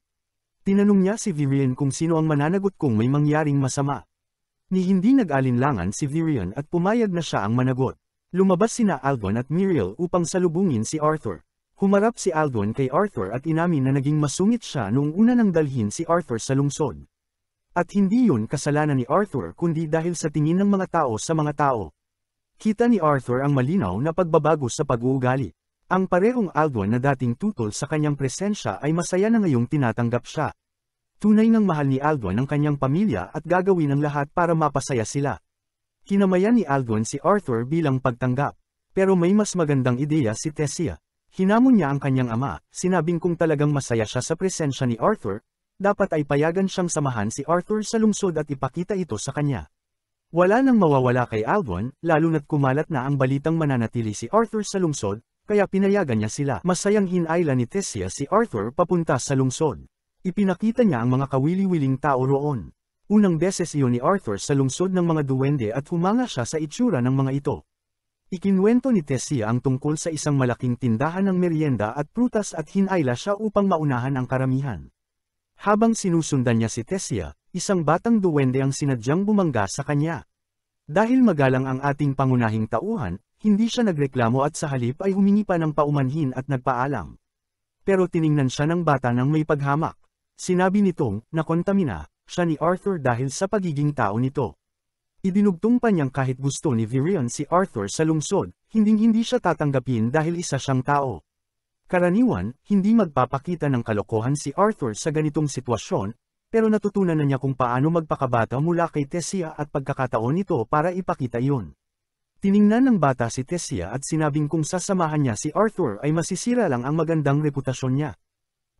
Speaker 1: Tinanong niya si Virion kung sino ang mananagot kung may mangyaring masama. Ni hindi nag-alinlangan si Virion at pumayag na siya ang managot. Lumabas sina Alduin at Miriel upang salubungin si Arthur. Humarap si Alduin kay Arthur at inamin na naging masungit siya noong una nang dalhin si Arthur sa lungsod. At hindi yun kasalanan ni Arthur kundi dahil sa tingin ng mga tao sa mga tao. Kita ni Arthur ang malinaw na pagbabago sa pag-uugali. Ang parehong Alduin na dating tutol sa kanyang presensya ay masaya na ngayong tinatanggap siya. Tunay ng mahal ni Alduin ang kanyang pamilya at gagawin ang lahat para mapasaya sila. Kinamayan ni Alduin si Arthur bilang pagtanggap. Pero may mas magandang ideya si Tessia. Hinamon niya ang kanyang ama, sinabing kung talagang masaya siya sa presensya ni Arthur, dapat ay payagan siyang samahan si Arthur sa lungsod at ipakita ito sa kanya. Wala nang mawawala kay Alduin, lalo na't kumalat na ang balitang mananatili si Arthur sa lungsod, kaya pinayagan niya sila. Masayang hinayla ni Tessia si Arthur papunta sa lungsod. Ipinakita niya ang mga kawili-wiling tao roon. Unang beses iyon ni Arthur sa lungsod ng mga duwende at humanga siya sa itsura ng mga ito. Ikinwento ni Tessia ang tungkol sa isang malaking tindahan ng merienda at prutas at hinayla siya upang maunahan ang karamihan. Habang sinusundan niya si Tessia, isang batang duwende ang sinadyang bumangga sa kanya. Dahil magalang ang ating pangunahing tauhan, hindi siya nagreklamo at sa halip ay humingi pa ng paumanhin at nagpaalam. Pero tiningnan siya ng bata ng may paghamak. Sinabi nitong, nakontamina, siya ni Arthur dahil sa pagiging tao nito. Idinugtong pa niyang kahit gusto ni Virion si Arthur sa lungsod, hinding-hindi siya tatanggapin dahil isa siyang tao. Karaniwan, hindi magpapakita ng kalokohan si Arthur sa ganitong sitwasyon, pero natutunan na niya kung paano magpakabata mula kay Tessia at pagkakataon nito para ipakita iyon. Tiningnan ng bata si Tessia at sinabing kung sasamahan niya si Arthur ay masisira lang ang magandang reputasyon niya.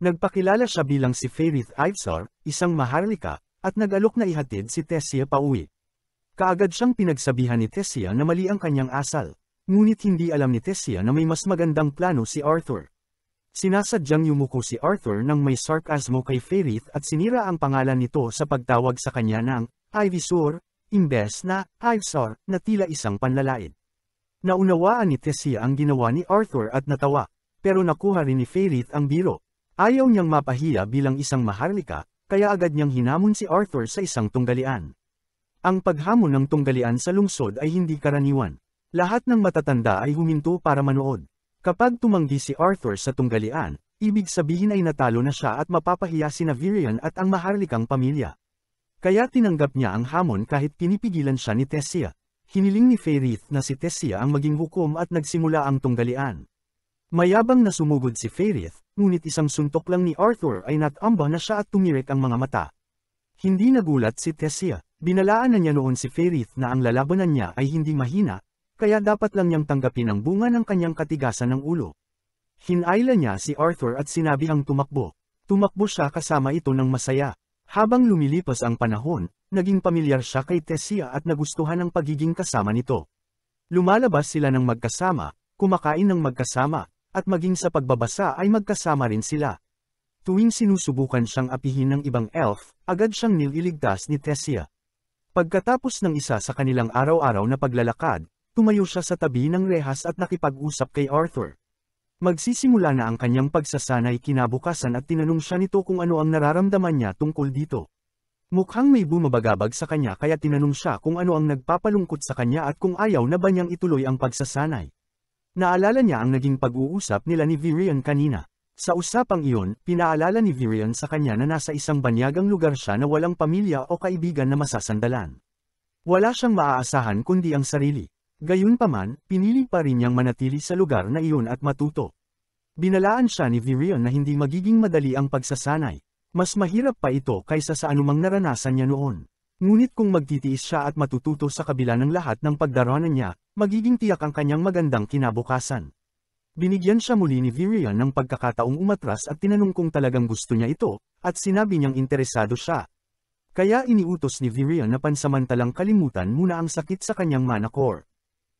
Speaker 1: Nagpakilala siya bilang si Fairith Ivesar, isang maharlika, at nag-alok na ihatid si Tessia pauwi. Kaagad siyang pinagsabihan ni Tessia na mali ang kanyang asal, ngunit hindi alam ni Tessia na may mas magandang plano si Arthur. Sinasadyang yumuko si Arthur nang may sarkasmo kay Fairith at sinira ang pangalan nito sa pagtawag sa kanya ng Ivisor, imbes na Ivesar na tila isang panlalait. Naunawaan ni Tessia ang ginawa ni Arthur at natawa, pero nakuha rin ni Fairith ang biro. Ayaw niyang mapahiya bilang isang maharlika, kaya agad niyang hinamon si Arthur sa isang tunggalian. Ang paghamon ng tunggalian sa lungsod ay hindi karaniwan. Lahat ng matatanda ay huminto para manood. Kapag tumanggi si Arthur sa tunggalian, ibig sabihin ay natalo na siya at mapapahiya sina Virion at ang maharlikang pamilya. Kaya tinanggap niya ang hamon kahit pinipigilan siya ni Tessia. Hiniling ni Fairith na si Tessia ang maging hukom at nagsimula ang tunggalian. Mayabang na sumugod si Fairith, ngunit isang suntok lang ni Arthur ay natamba na siya at tumirik ang mga mata. Hindi nagulat si Tessia. Binalaan na niya noon si Fairith na ang lalabanan niya ay hindi mahina, kaya dapat lang niyang tanggapin ang bunga ng kanyang katigasan ng ulo. Hinayla niya si Arthur at sinabihang tumakbo. Tumakbo siya kasama ito ng masaya. Habang lumilipas ang panahon, naging pamilyar siya kay Tessia at nagustuhan ang pagiging kasama nito. Lumalabas sila ng magkasama, kumakain ng magkasama, at maging sa pagbabasa ay magkasama rin sila. Tuwing sinusubukan siyang apihin ng ibang elf, agad siyang nililigtas ni Tessia. Pagkatapos ng isa sa kanilang araw-araw na paglalakad, tumayo siya sa tabi ng rehas at nakipag-usap kay Arthur. Magsisimula na ang kanyang pagsasanay kinabukasan at tinanong siya nito kung ano ang nararamdaman niya tungkol dito. Mukhang may bumabagabag sa kanya kaya tinanong siya kung ano ang nagpapalungkot sa kanya at kung ayaw na ba niyang ituloy ang pagsasanay. Naalala niya ang naging pag-uusap nila ni Virion kanina. Sa usapang iyon, pinaalala ni Virion sa kanya na nasa isang banyagang lugar siya na walang pamilya o kaibigan na masasandalan. Wala siyang maaasahan kundi ang sarili. Gayunpaman, pinili pa rin niyang manatili sa lugar na iyon at matuto. Binalaan siya ni Virion na hindi magiging madali ang pagsasanay. Mas mahirap pa ito kaysa sa anumang naranasan niya noon. Ngunit kung magtitiis siya at matututo sa kabila ng lahat ng pagdaraanan niya, magiging tiyak ang kanyang magandang kinabukasan. Binigyan siya muli ni Virion ng pagkakataong umatras at tinanong kung talagang gusto niya ito, at sinabi niyang interesado siya. Kaya iniutos ni Virion na pansamantalang kalimutan muna ang sakit sa kanyang manakor.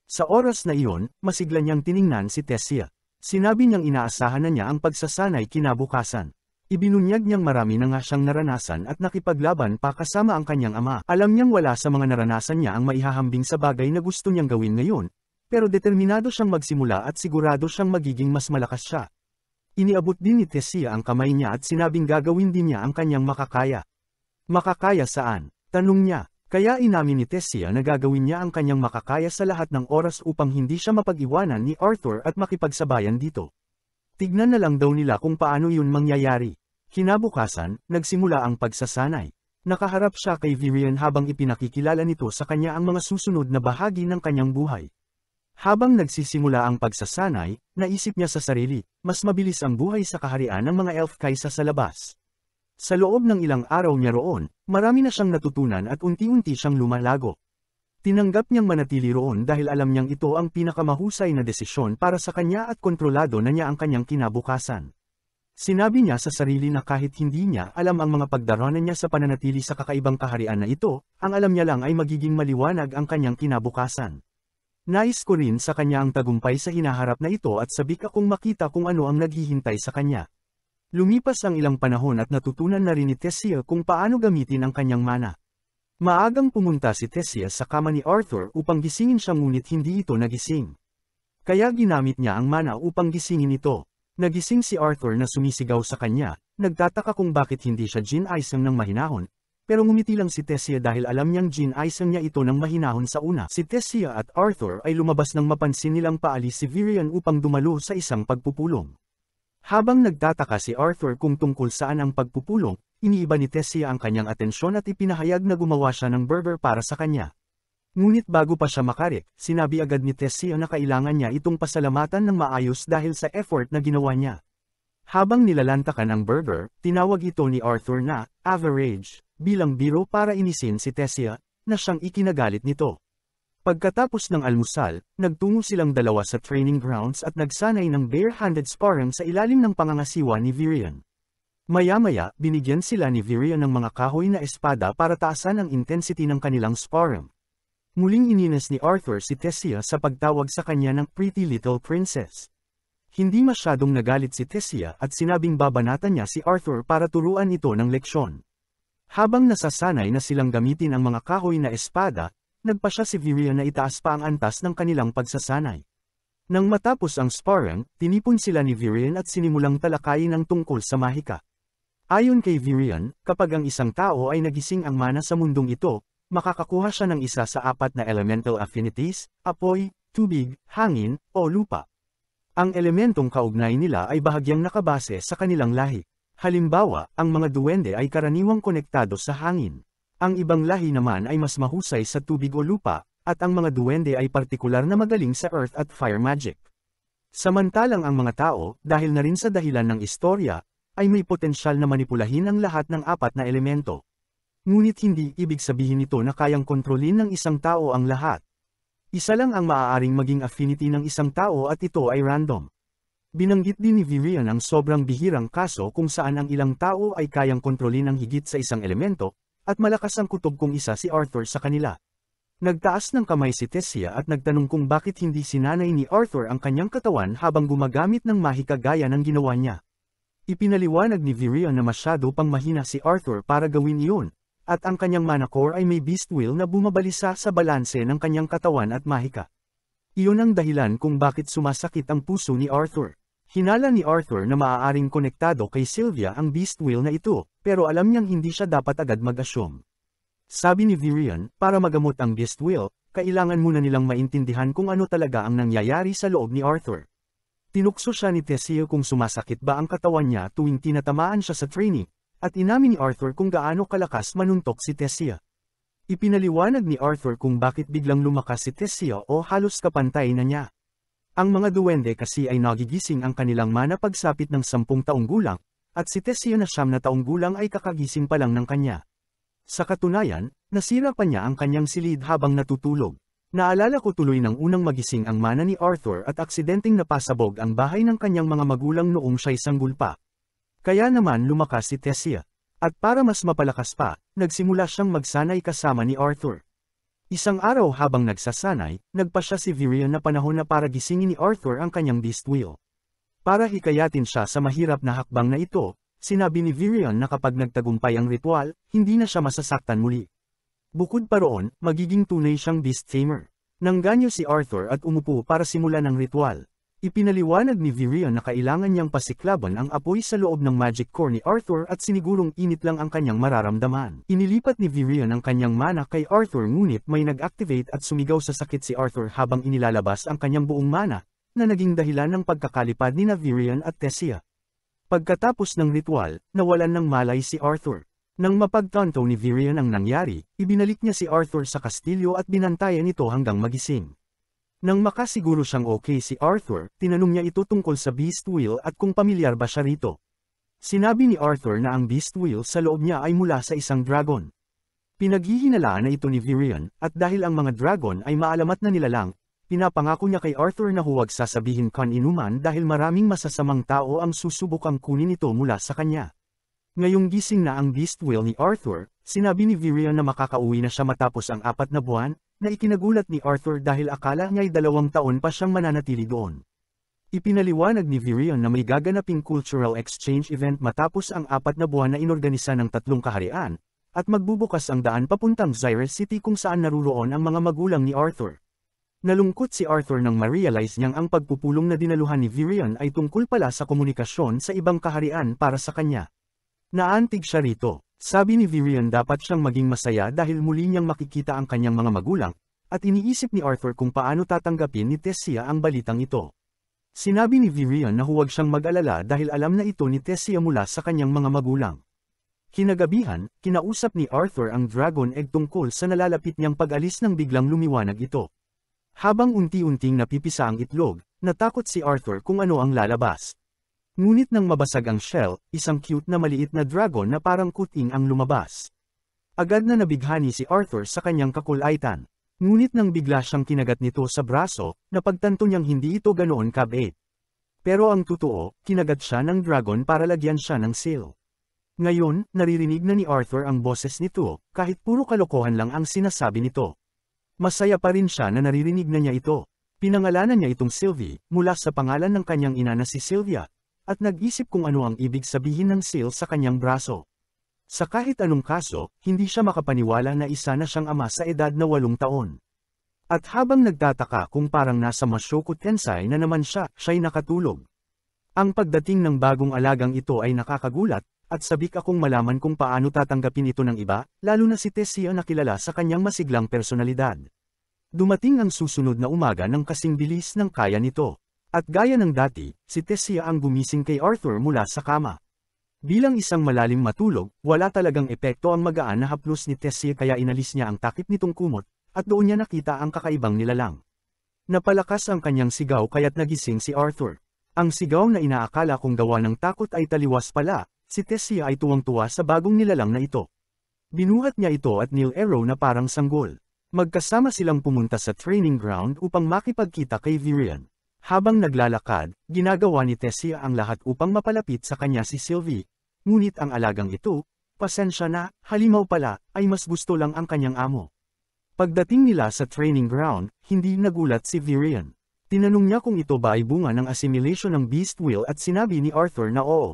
Speaker 1: Sa oras na iyon, masigla niyang tiningnan si Tessia. Sinabi niyang inaasahan na niya ang pagsasanay kinabukasan. Ibinunyag niyang marami na nga siyang naranasan at nakipaglaban pa kasama ang kanyang ama. Alam niyang wala sa mga naranasan niya ang maihahambing sa bagay na gusto niyang gawin ngayon, pero determinado siyang magsimula at sigurado siyang magiging mas malakas siya. Iniabot din ni Tessia ang kamay niya at sinabing gagawin din niya ang kanyang makakaya. Makakaya saan? Tanong niya. Kaya inamin ni Tessia na gagawin niya ang kanyang makakaya sa lahat ng oras upang hindi siya mapag-iwanan ni Arthur at makipagsabayan dito. Tignan na lang daw nila kung paano yun mangyayari. Kinabukasan, nagsimula ang pagsasanay. Nakaharap siya kay Virion habang ipinakikilala nito sa kanya ang mga susunod na bahagi ng kanyang buhay. Habang nagsisimula ang pagsasanay, naisip niya sa sarili, mas mabilis ang buhay sa kaharian ng mga elf kaysa sa labas. Sa loob ng ilang araw niya roon, marami na siyang natutunan at unti-unti siyang lumalago. Tinanggap niyang manatili roon dahil alam niyang ito ang pinakamahusay na desisyon para sa kanya at kontrolado na niya ang kanyang kinabukasan. Sinabi niya sa sarili na kahit hindi niya alam ang mga pagdaraanan niya sa pananatili sa kakaibang kaharian na ito, ang alam niya lang ay magiging maliwanag ang kanyang kinabukasan. Nais ko rin sa kanya ang tagumpay sa hinaharap na ito at sabik akong makita kung ano ang naghihintay sa kanya. Lumipas ang ilang panahon at natutunan na rin ni Tessia kung paano gamitin ang kanyang mana. Maagang pumunta si Tessia sa kama ni Arthur upang gisingin siya ngunit hindi ito nagising. Kaya ginamit niya ang mana upang gisingin ito. Nagising si Arthur na sumisigaw sa kanya, nagtataka kung bakit hindi siya ginaisang ng mahinahon, pero ngumiti lang si Tessia dahil alam niyang ginaisang niya ito ng mahinahon sa una. Si Tessia at Arthur ay lumabas nang mapansin nilang paalis si Virion upang dumalo sa isang pagpupulong. Habang nagtataka si Arthur kung tungkol saan ang pagpupulong, iniiba ni Tessia ang kanyang atensyon at ipinahayag na gumawa siya ng burger para sa kanya. Ngunit bago pa siya makarik, sinabi agad ni Tessia na kailangan niya itong pasalamatan ng maayos dahil sa effort na ginawa niya. Habang nilalantakan ang burger, tinawag ito ni Arthur na average, bilang biro para inisin si Tessia, na siyang ikinagalit nito. Pagkatapos ng almusal, nagtungo silang dalawa sa training grounds at nagsanay ng bare-handed sparring sa ilalim ng pangangasiwa ni Virion. Maya-maya, binigyan sila ni Virion ng mga kahoy na espada para taasan ang intensity ng kanilang sparring. Muling ininas ni Arthur si Tessia sa pagtawag sa kanya ng Pretty Little Princess. Hindi masyadong nagalit si Tessia at sinabing babanatan niya si Arthur para turuan ito ng leksyon. Habang nasasanay na silang gamitin ang mga kahoy na espada, nagpasya si Virion na itaas pa ang antas ng kanilang pagsasanay. Nang matapos ang sparring, tinipon sila ni Virion at sinimulang talakayin ang tungkol sa mahika. Ayon kay Virion, kapag ang isang tao ay nagising ang mana sa mundong ito, makakakuha siya ng isa sa 4 na elemental affinities, apoy, tubig, hangin, o lupa. Ang elementong kaugnay nila ay bahagyang nakabase sa kanilang lahi. Halimbawa, ang mga duwende ay karaniwang konektado sa hangin. Ang ibang lahi naman ay mas mahusay sa tubig o lupa, at ang mga duwende ay partikular na magaling sa earth at fire magic. Samantalang ang mga tao, dahil na rin sa dahilan ng istorya, ay may potensyal na manipulahin ang lahat ng 4 na elemento. Ngunit hindi ibig sabihin nito na kayang kontrolin ng isang tao ang lahat. Isa lang ang maaaring maging affinity ng isang tao at ito ay random. Binanggit din ni Virion ang sobrang bihirang kaso kung saan ang ilang tao ay kayang kontrolin ang higit sa isang elemento, at malakas ang kutob kung isa si Arthur sa kanila. Nagtaas ng kamay si Tessia at nagtanong kung bakit hindi sinanay ni Arthur ang kanyang katawan habang gumagamit ng mahika gaya ng ginawa niya. Ipinaliwanag ni Virion na masyado pang mahina si Arthur para gawin iyon, at ang kanyang mana core ay may beast will na bumabalisa sa balanse ng kanyang katawan at mahika. Iyon ang dahilan kung bakit sumasakit ang puso ni Arthur. Hinala ni Arthur na maaaring konektado kay Sylvia ang beast will na ito, pero alam niyang hindi siya dapat agad mag-assume. Sabi ni Virion, para magamot ang beast will, kailangan muna nilang maintindihan kung ano talaga ang nangyayari sa loob ni Arthur. Tinukso siya ni Tessia kung sumasakit ba ang katawan niya tuwing tinatamaan siya sa training, at inamin ni Arthur kung gaano kalakas manuntok si Tessia. Ipinaliwanag ni Arthur kung bakit biglang lumakas si Tessia o halos kapantay na niya. Ang mga duwende kasi ay nagigising ang kanilang mana pagsapit ng 10 taong gulang, at si Tessia na 9 na taong gulang ay kakagising pa lang ng kanya. Sa katunayan, nasira pa niya ang kanyang silid habang natutulog. Naalala ko tuloy ng unang magising ang mana ni Arthur at aksidenteng napasabog ang bahay ng kanyang mga magulang noong siya'y sanggol pa. Kaya naman lumakas si Tessia. At para mas mapalakas pa, nagsimula siyang magsanay kasama ni Arthur. Isang araw habang nagsasanay, nagpasya si Virion na panahon na para gisingin ni Arthur ang kanyang beast will. Para hikayatin siya sa mahirap na hakbang na ito, sinabi ni Virion na kapag nagtagumpay ang ritual, hindi na siya masasaktan muli. Bukod pa roon, magiging tunay siyang beast tamer. Nangganyo si Arthur at umupo para simulan ang ritual. Ipinaliwanag ni Virion na kailangan niyang pasiklaban ang apoy sa loob ng magic core ni Arthur at sinigurong init lang ang kanyang mararamdaman. Inilipat ni Virion ang kanyang mana kay Arthur ngunit may nag-activate at sumigaw sa sakit si Arthur habang inilalabas ang kanyang buong mana, na naging dahilan ng pagkakalipad ni Virion at Tessia. Pagkatapos ng ritual, nawalan ng malay si Arthur. Nang mapagtanto ni Virion ang nangyari, ibinalik niya si Arthur sa kastilyo at binantayan ito hanggang magising. Nang makasiguro siyang okay si Arthur, tinanong niya ito tungkol sa Beast Wheel at kung pamilyar ba siya rito. Sinabi ni Arthur na ang Beast Wheel sa loob niya ay mula sa isang dragon. Pinaghihinalaan na ito ni Virion, at dahil ang mga dragon ay maalamat na nilalang, pinapangako niya kay Arthur na huwag sasabihin kan-inuman dahil maraming masasamang tao ang susubukang kunin ito mula sa kanya. Ngayong gising na ang Beast Wheel ni Arthur, sinabi ni Virion na makakauwi na siya matapos ang 4 na buwan, na ikinagulat ni Arthur dahil akala niya ay 2 taon pa siyang mananatili doon. Ipinaliwanag ni Virion na may gaganaping cultural exchange event matapos ang 4 na buwan na inorganisa ng 3 kaharian, at magbubukas ang daan papuntang Zyrus City kung saan naruroon ang mga magulang ni Arthur. Nalungkot si Arthur nang ma-realize niyang ang pagpupulong na dinaluhan ni Virion ay tungkol pala sa komunikasyon sa ibang kaharian para sa kanya. Naantig siya rito. Sabi ni Virion dapat siyang maging masaya dahil muli niyang makikita ang kanyang mga magulang, at iniisip ni Arthur kung paano tatanggapin ni Tessia ang balitang ito. Sinabi ni Virion na huwag siyang mag-alala dahil alam na ito ni Tessia mula sa kanyang mga magulang. Kinagabihan, kinausap ni Arthur ang Dragon Egg tungkol sa nalalapit niyang pag-alis nang biglang lumiwanag ito. Habang unti-unting napipisa ang itlog, natakot si Arthur kung ano ang lalabas. Ngunit nang mabasag ang shell, isang cute na maliit na dragon na parang kuting ang lumabas. Agad na nabighani si Arthur sa kanyang kakulaitan. Ngunit nang bigla siyang kinagat nito sa braso, napagtanto niyang hindi ito ganoon kabait. Pero ang totoo, kinagat siya ng dragon para lagyan siya ng seal. Ngayon, naririnig na ni Arthur ang boses nito, kahit puro kalokohan lang ang sinasabi nito. Masaya pa rin siya na naririnig na niya ito. Pinangalanan niya itong Sylvie, mula sa pangalan ng kanyang ina na si Sylvia, at nag-isip kung ano ang ibig sabihin ng seal sa kanyang braso. Sa kahit anong kaso, hindi siya makapaniwala na isa na siyang ama sa edad na 8 taon. At habang nagtataka kung parang nasa Mushoku Tensei na naman siya'y nakatulog. Ang pagdating ng bagong alagang ito ay nakakagulat, at sabik akong malaman kung paano tatanggapin ito ng iba, lalo na si Tessia na kilala sa kanyang masiglang personalidad. Dumating ang susunod na umaga ng kasing bilis ng kaya nito. At gaya ng dati, si Tessia ang gumising kay Arthur mula sa kama. Bilang isang malalim matulog, wala talagang epekto ang magaan na haplos ni Tessia kaya inalis niya ang takip nitong kumot, at doon niya nakita ang kakaibang nilalang. Napalakas ang kanyang sigaw kaya't nagising si Arthur. Ang sigaw na inaakala kong gawa ng takot ay taliwas pala, si Tessia ay tuwang-tuwa sa bagong nilalang na ito. Binuhat niya ito at Neil Arrow na parang sanggol. Magkasama silang pumunta sa training ground upang makipagkita kay Virion. Habang naglalakad, ginagawa ni Tessia ang lahat upang mapalapit sa kanya si Sylvie. Ngunit ang alagang ito, pasensya na, halimaw pala, ay mas gusto lang ang kanyang amo. Pagdating nila sa training ground, hindi nagulat si Virion. Tinanong niya kung ito ba ay bunga ng assimilation ng Beast Wheel at sinabi ni Arthur na oo.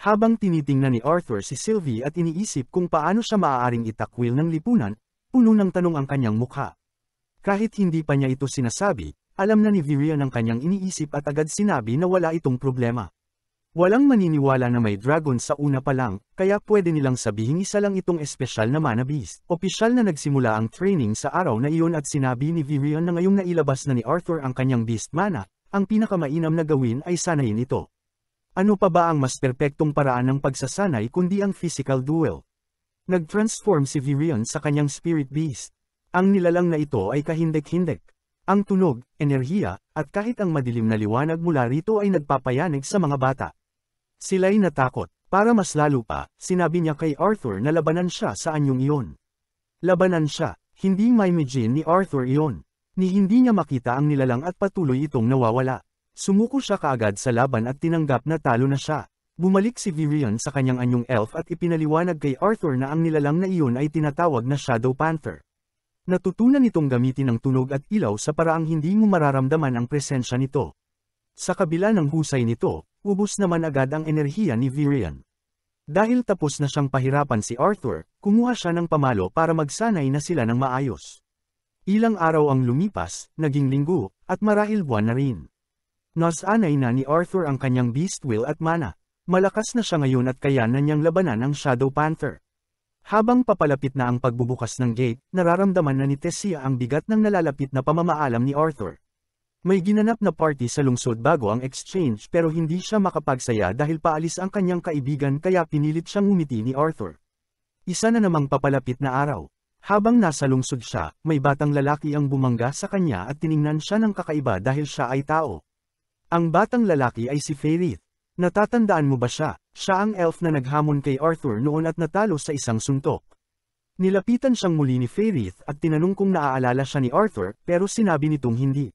Speaker 1: Habang tinitingnan ni Arthur si Sylvie at iniisip kung paano siya maaaring itakwil ng lipunan, puno ng tanong ang kanyang mukha. Kahit hindi pa niya ito sinasabi, alam na ni Virion ang kanyang iniisip at agad sinabi na wala itong problema. Walang maniniwala na may dragon sa una pa lang, kaya pwede nilang sabihin isa lang itong espesyal na mana beast. Opisyal na nagsimula ang training sa araw na iyon at sinabi ni Virion na ngayong nailabas na ni Arthur ang kanyang beast mana, ang pinakamainam na gawin ay sanayin ito. Ano pa ba ang mas perpektong paraan ng pagsasanay kundi ang physical duel? Nag-transform si Virion sa kanyang spirit beast. Ang nilalang na ito ay kahindek-hindek. Ang tunog, enerhiya, at kahit ang madilim na liwanag mula rito ay nagpapayanig sa mga bata. Sila'y natakot. Para mas lalo pa, sinabi niya kay Arthur na labanan siya sa anyong iyon. Labanan siya, hindi maimagine ni Arthur iyon. Ni hindi niya makita ang nilalang at patuloy itong nawawala. Sumuko siya kaagad sa laban at tinanggap na talo na siya. Bumalik si Virion sa kanyang anyong elf at ipinaliwanag kay Arthur na ang nilalang na iyon ay tinatawag na Shadow Panther. Natutunan itong gamitin ang tunog at ilaw sa paraang hindi mo mararamdaman ang presensya nito. Sa kabila ng husay nito, ubos naman agad ang enerhiya ni Virion. Dahil tapos na siyang pahirapan si Arthur, kumuha siya ng pamalo para magsanay na sila ng maayos. Ilang araw ang lumipas, naging linggo, at marahil buwan na rin. Nasanay na ni Arthur ang kanyang beast will at mana. Malakas na siya ngayon at kaya na niyang labanan ang Shadow Panther. Habang papalapit na ang pagbubukas ng gate, nararamdaman na ni Tessia ang bigat ng nalalapit na pamamaalam ni Arthur. May ginanap na party sa lungsod bago ang exchange pero hindi siya makapagsaya dahil paalis ang kanyang kaibigan kaya pinilit siyang ngumiti ni Arthur. Isa na namang papalapit na araw. Habang nasa lungsod siya, may batang lalaki ang bumangga sa kanya at tiningnan siya ng kakaiba dahil siya ay tao. Ang batang lalaki ay si Fairith. Natatandaan mo ba siya? Siya ang elf na naghamon kay Arthur noon at natalo sa isang suntok. Nilapitan siyang muli ni Fairith at tinanong kung naaalala siya ni Arthur pero sinabi nitong hindi.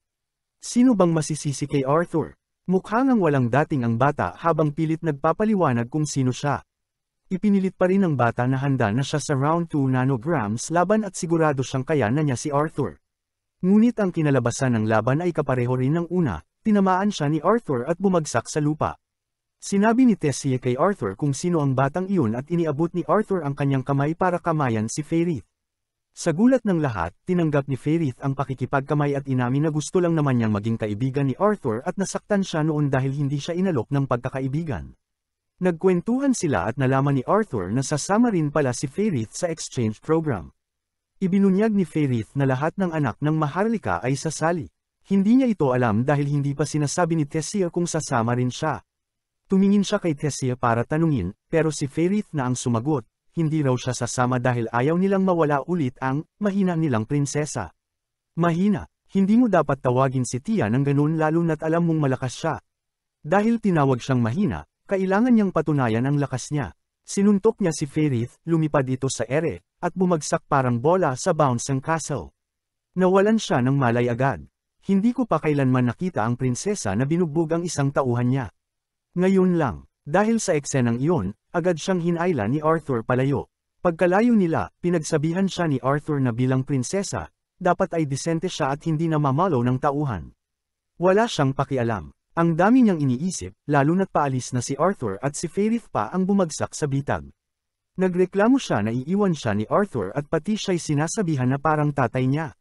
Speaker 1: Sino bang masisisi kay Arthur? Mukha ngang walang dating ang bata habang pilit nagpapaliwanag kung sino siya. Ipinilit pa rin ng bata na handa na siya sa round 2 nanograms laban at sigurado siyang kaya na niya si Arthur. Ngunit ang kinalabasan ng laban ay kapareho rin ng una, tinamaan siya ni Arthur at bumagsak sa lupa. Sinabi ni Tessie kay Arthur kung sino ang batang iyon at iniabot ni Arthur ang kanyang kamay para kamayan si Fairith. Sa gulat ng lahat, tinanggap ni Fairith ang pakikipagkamay at inamin na gusto lang naman niyang maging kaibigan ni Arthur at nasaktan siya noon dahil hindi siya inalok ng pagkakaibigan. Nagkwentuhan sila at nalaman ni Arthur na sasama rin pala si Fairith sa exchange program. Ibinunyag ni Fairith na lahat ng anak ng Maharlika ay sasali. Hindi niya ito alam dahil hindi pa sinasabi ni Tessie kung sasama rin siya. Tumingin siya kay Tessie para tanungin, pero si Fairith na ang sumagot. Hindi raw siya sasama dahil ayaw nilang mawala ulit ang mahina nilang prinsesa. Mahina, hindi mo dapat tawagin si Tia ng ganun lalo na't alam mong malakas siya. Dahil tinawag siyang mahina, kailangan niyang patunayan ang lakas niya. Sinuntok niya si Fairith, lumipad ito sa ere, at bumagsak parang bola sa bouncing castle. Nawalan siya ng malay agad. Hindi ko pa kailanman nakita ang prinsesa na binugbog ang isang tauhan niya. Ngayon lang. Dahil sa eksenang iyon, agad siyang hinayla ni Arthur palayo. Pagkalayo nila, pinagsabihan siya ni Arthur na bilang prinsesa, dapat ay disente siya at hindi na mamalo ng tauhan. Wala siyang pakialam. Ang dami niyang iniisip, lalo na't paalis na si Arthur at si Fairith pa ang bumagsak sa bitag. Nagreklamo siya na iiwan siya ni Arthur at pati siya'y sinasabihan na parang tatay niya.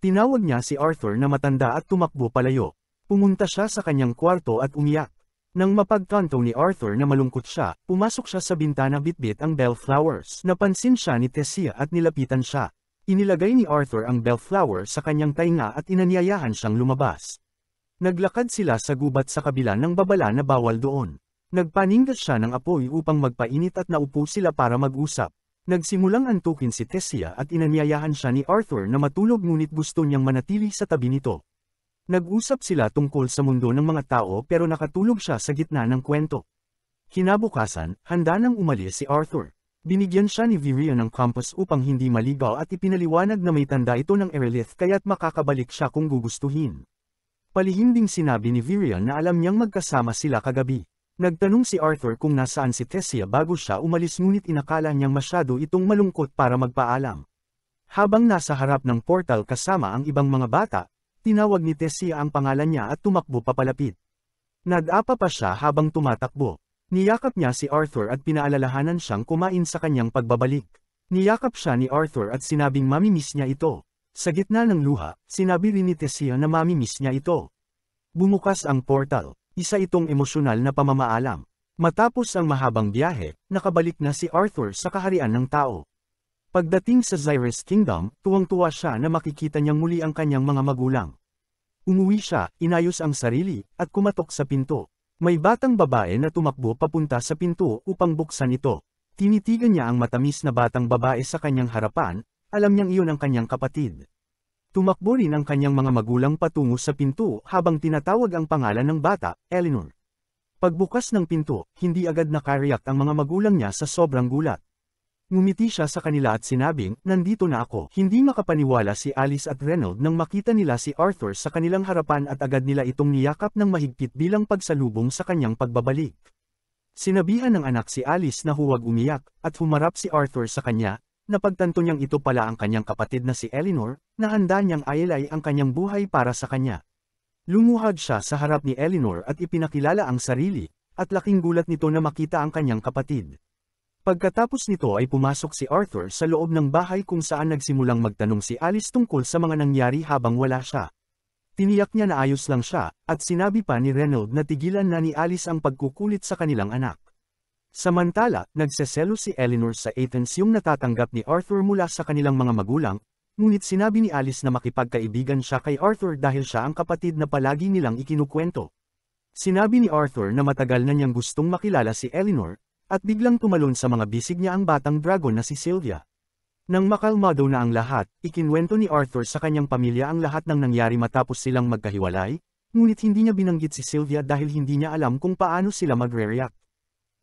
Speaker 1: Tinawag niya si Arthur na matanda at tumakbo palayo. Pumunta siya sa kanyang kwarto at umiyak. Nang mapagtanto ni Arthur na malungkot siya, pumasok siya sa bintana bitbit ang bellflowers. Napansin siya ni Tessie at nilapitan siya. Inilagay ni Arthur ang bellflower sa kanyang tainga at inanyayahan siyang lumabas. Naglakad sila sa gubat sa kabila ng babala na bawal doon. Nagpaningas siya ng apoy upang magpainit at naupo sila para mag-usap. Nagsimulang antukin si Tessie at inanyayahan siya ni Arthur na matulog ngunit gusto niyang manatili sa tabi nito. Nag-usap sila tungkol sa mundo ng mga tao pero nakatulog siya sa gitna ng kwento. Kinabukasan, handa nang umalis si Arthur. Binigyan siya ni Virion ng compass upang hindi maligaw at ipinaliwanag na may tanda ito ng Erelith kaya't makakabalik siya kung gugustuhin. Palihim ding sinabi ni Virion na alam niyang magkasama sila kagabi. Nagtanong si Arthur kung nasaan si Tessie bago siya umalis ngunit inakala niyang masyado itong malungkot para magpaalam. Habang nasa harap ng portal kasama ang ibang mga bata, tinawag ni Tessie ang pangalan niya at tumakbo papalapit. Nag-apa pa siya habang tumatakbo. Niyakap niya si Arthur at pinaalalahanan siyang kumain sa kanyang pagbabalik. Niyakap siya ni Arthur at sinabing mamimiss niya ito. Sa gitna ng luha, sinabi rin ni Tessie na mamimiss niya ito. Bumukas ang portal. Isa itong emosyonal na pamamaalam. Matapos ang mahabang biyahe, nakabalik na si Arthur sa kaharian ng tao. Pagdating sa Zyrus Kingdom, tuwang-tuwa siya na makikita niyang muli ang kanyang mga magulang. Umuwi siya, inayos ang sarili, at kumatok sa pinto. May batang babae na tumakbo papunta sa pinto upang buksan ito. Tinitigan niya ang matamis na batang babae sa kanyang harapan, alam niyang iyon ang kanyang kapatid. Tumakbo rin ang kanyang mga magulang patungo sa pinto habang tinatawag ang pangalan ng bata, Eleanor. Pagbukas ng pinto, hindi agad nakariyak ang mga magulang niya sa sobrang gulat. Ngumiti siya sa kanila at sinabing, nandito na ako. Hindi makapaniwala si Alice at Reynold nang makita nila si Arthur sa kanilang harapan at agad nila itong niyakap ng mahigpit bilang pagsalubong sa kanyang pagbabalik. Sinabihan ng anak si Alice na huwag umiyak, at humarap si Arthur sa kanya, napagtanto niyang ito pala ang kanyang kapatid na si Eleanor, na handa niyang ayalay ang kanyang buhay para sa kanya. Lumuhad siya sa harap ni Eleanor at ipinakilala ang sarili, at laking gulat nito na makita ang kanyang kapatid. Pagkatapos nito ay pumasok si Arthur sa loob ng bahay kung saan nagsimulang magtanong si Alice tungkol sa mga nangyari habang wala siya. Tiniyak niya na ayos lang siya, at sinabi pa ni Reynold na tigilan na ni Alice ang pagkukulit sa kanilang anak. Samantala, nagseselo si Eleanor sa Athens yung natatanggap ni Arthur mula sa kanilang mga magulang, ngunit sinabi ni Alice na makipagkaibigan siya kay Arthur dahil siya ang kapatid na palagi nilang ikinukwento. Sinabi ni Arthur na matagal na niyang gustong makilala si Eleanor, at biglang tumalon sa mga bisig niya ang batang dragon na si Sylvia. Nang makalmado na ang lahat, ikinwento ni Arthur sa kanyang pamilya ang lahat ng nangyari matapos silang magkahiwalay, ngunit hindi niya binanggit si Sylvia dahil hindi niya alam kung paano sila magre-react.